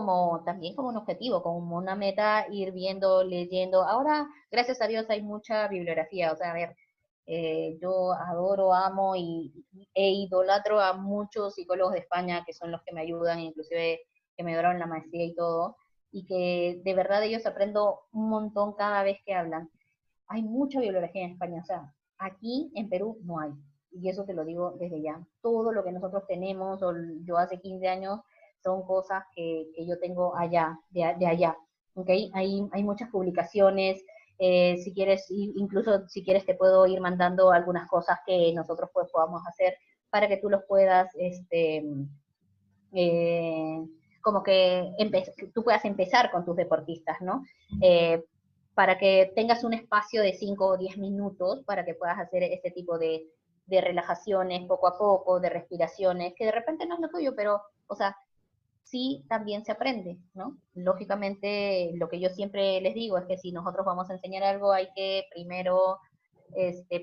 E: también como un objetivo, como una meta, ir viendo, leyendo. Ahora, gracias a Dios, hay mucha bibliografía. O sea, a ver, yo adoro, amo e idolatro a muchos psicólogos de España que son los que me ayudan, inclusive que me ayudaron en la maestría y todo, y que de verdad de ellos aprendo un montón cada vez que hablan. Hay mucha bibliografía en España, o sea, aquí en Perú no hay, y eso te lo digo desde ya. Todo lo que nosotros tenemos, o yo hace 15 años, son cosas que yo tengo allá, de allá, ¿ok? Hay muchas publicaciones, si quieres, incluso si quieres te puedo ir mandando algunas cosas que nosotros pues podamos hacer para que tú los puedas, como que tú puedas empezar con tus deportistas, ¿no? Para que tengas un espacio de 5 o 10 minutos para que puedas hacer este tipo de relajaciones poco a poco, de respiraciones, que de repente no es lo tuyo, pero, o sea, sí también se aprende, ¿no? Lógicamente, lo que yo siempre les digo es que si nosotros vamos a enseñar algo, hay que primero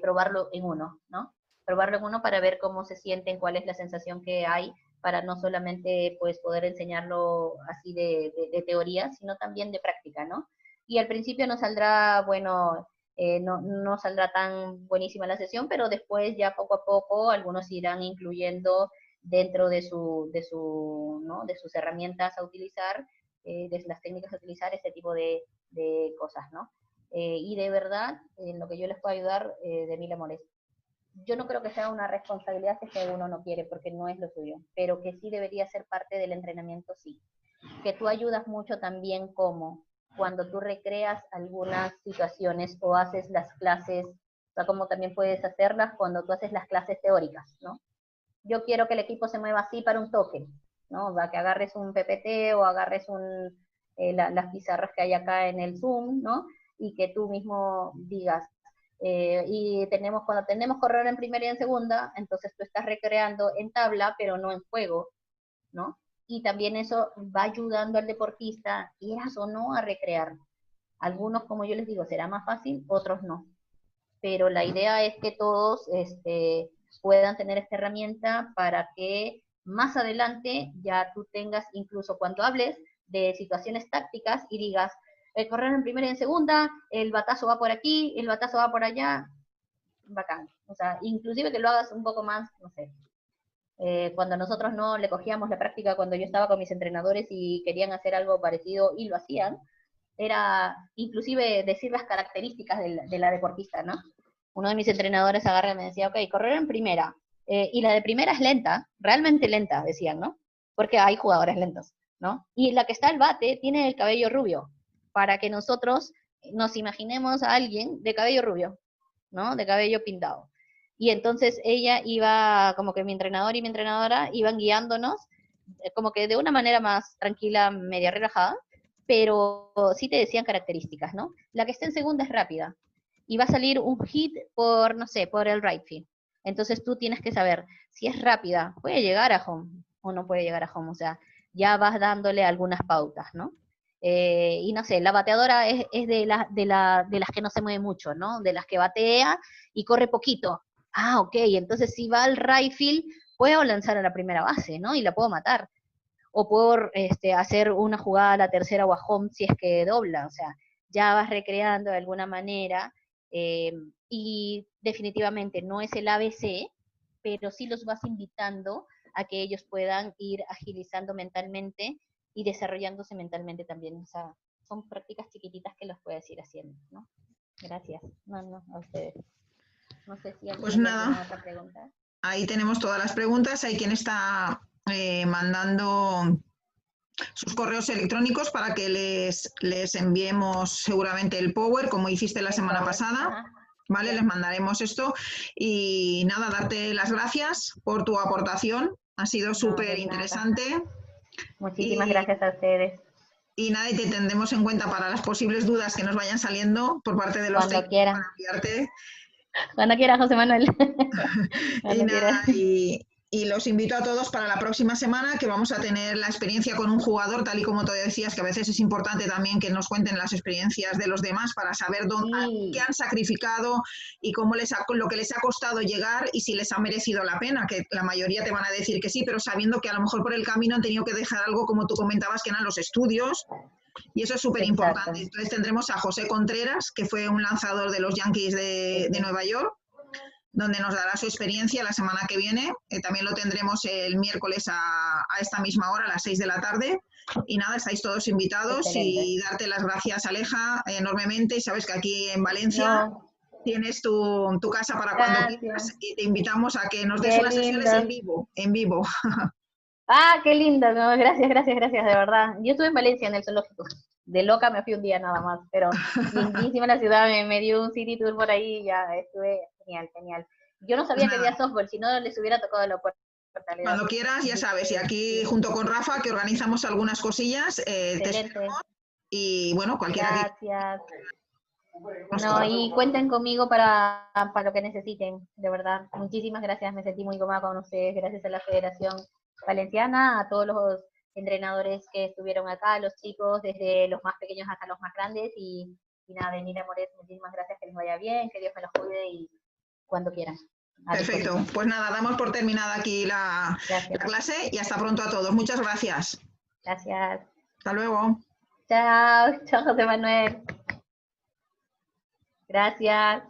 E: probarlo en uno, ¿no? Probarlo en uno para ver cómo se sienten, cuál es la sensación que hay, para no solamente pues poder enseñarlo así de teoría, sino también de práctica, ¿no? Y al principio no saldrá, bueno, no saldrá tan buenísima la sesión, pero después ya poco a poco algunos irán incluyendo dentro de ¿no? de sus herramientas a utilizar, de las técnicas a utilizar, este tipo de cosas, ¿no? Y de verdad, en lo que yo les puedo ayudar, de mil amores. Yo no creo que sea una responsabilidad si es que uno no quiere, porque no es lo suyo, pero que sí debería ser parte del entrenamiento, sí. Que tú ayudas mucho también como cuando tú recreas algunas situaciones o haces las clases, o sea, como también puedes hacerlas cuando tú haces las clases teóricas, ¿no? Yo quiero que el equipo se mueva así para un toque, ¿no? O sea, que agarres un PPT o agarres las pizarras que hay acá en el Zoom, ¿no? Y que tú mismo digas, y cuando tenemos correr en primera y en segunda, entonces tú estás recreando en tabla, pero no en juego, ¿no? y también eso va ayudando al deportista, quieras o no, a recrear. Algunos, como yo les digo, será más fácil, otros no. Pero la idea es que todos puedan tener esta herramienta para que más adelante ya tú tengas, incluso cuando hables de situaciones tácticas y digas, correr en primera y en segunda, el batazo va por aquí, el batazo va por allá, bacán. O sea, inclusive que lo hagas un poco más, no sé, cuando nosotros no le cogíamos la práctica, cuando yo estaba con mis entrenadores y querían hacer algo parecido y lo hacían, era inclusive decir las características de la deportista, ¿no? Uno de mis entrenadores agarra y me decía, ok, correr en primera, y la de primera es lenta, realmente lenta, decían, ¿no? Porque hay jugadores lentos, ¿no? Y la que está al bate tiene el cabello rubio, para que nosotros nos imaginemos a alguien de cabello rubio, ¿no? De cabello pintado. Y entonces ella iba, como que mi entrenador y mi entrenadora iban guiándonos, como que de una manera más tranquila, media relajada, pero sí te decían características, ¿no? La que está en segunda es rápida, y va a salir un hit por, no sé, por el right field. Entonces tú tienes que saber si es rápida, puede llegar a home o no puede llegar a home, o sea, ya vas dándole algunas pautas, ¿no? Y no sé, la bateadora es de las que no se mueve mucho, ¿no? De las que batea y corre poquito. Ah, ok, entonces si va al right field, puedo lanzar a la primera base, ¿no? Y la puedo matar. O puedo hacer una jugada a la tercera o a home si es que dobla, o sea, ya vas recreando de alguna manera, y definitivamente no es el ABC, pero sí los vas invitando a que ellos puedan ir agilizando mentalmente y desarrollándose mentalmente también. O sea, son prácticas chiquititas que los puedes ir haciendo, ¿no? Gracias. No, a ustedes. No sé si
A: Pues
E: alguien tiene
A: nada,
E: otra pregunta.
A: ahí tenemos todas las preguntas. Hay quien está mandando sus correos electrónicos para que les enviemos seguramente el Power, como hiciste la semana pasada.
E: Ajá.
A: ¿Vale?
E: Sí.
A: Les mandaremos esto. Y nada, darte las gracias por tu aportación. Ha sido súper interesante.
E: Muchísimas gracias a ustedes.
A: Y nada, y te tendremos en cuenta para las posibles dudas que nos vayan saliendo por parte de los
E: Cuando
A: técnicos
E: quieran.
A: para enviarte.
E: Cuando quiera, José Manuel.
A: Y nada, y los invito a todos para la próxima semana, que vamos a tener la experiencia con un jugador, tal y como tú decías, que a veces es importante también que nos cuenten las experiencias de los demás para saber qué han sacrificado y cómo lo que les ha costado llegar y si les ha merecido la pena, que la mayoría te van a decir que sí, pero sabiendo que a lo mejor por el camino han tenido que dejar algo, como tú comentabas, que eran los estudios. Y eso es súper importante. Entonces tendremos a José Contreras, que fue un lanzador de los Yankees de Nueva York, donde nos dará su experiencia la semana que viene. También lo tendremos el miércoles a esta misma hora, a las 6 de la tarde. Y nada, estáis todos invitados. Excelente. Y darte las gracias, Aleja, enormemente. Y sabes que aquí en Valencia tienes tu casa para cuando quieras, y te invitamos a que nos des unas sesiones en vivo.
E: Ah, qué lindo, no, gracias, de verdad. Yo estuve en Valencia, en el zoológico. De loca me fui un día nada más, pero lindísima la ciudad, me dio un city tour por ahí y ya estuve genial. Yo no sabía que había softball, si no les hubiera tocado la puerta.
A: Cuando quieras, ya sabes, y aquí junto con Rafa, que organizamos algunas cosillas, te esperamos. Y bueno, cualquiera.
E: Gracias. No, y cuenten conmigo para lo que necesiten, de verdad. Muchísimas gracias, me sentí muy cómoda con ustedes, gracias a la Federación Valenciana, a todos los entrenadores que estuvieron acá, los chicos, desde los más pequeños hasta los más grandes, y nada, Denira Moret, muchísimas gracias, que les vaya bien, que Dios me los cuide y cuando quieran.
A: Perfecto, pues nada, damos por terminada aquí la clase y hasta pronto a todos. Muchas gracias.
E: Gracias.
A: Hasta luego.
E: Chao, José Manuel. Gracias.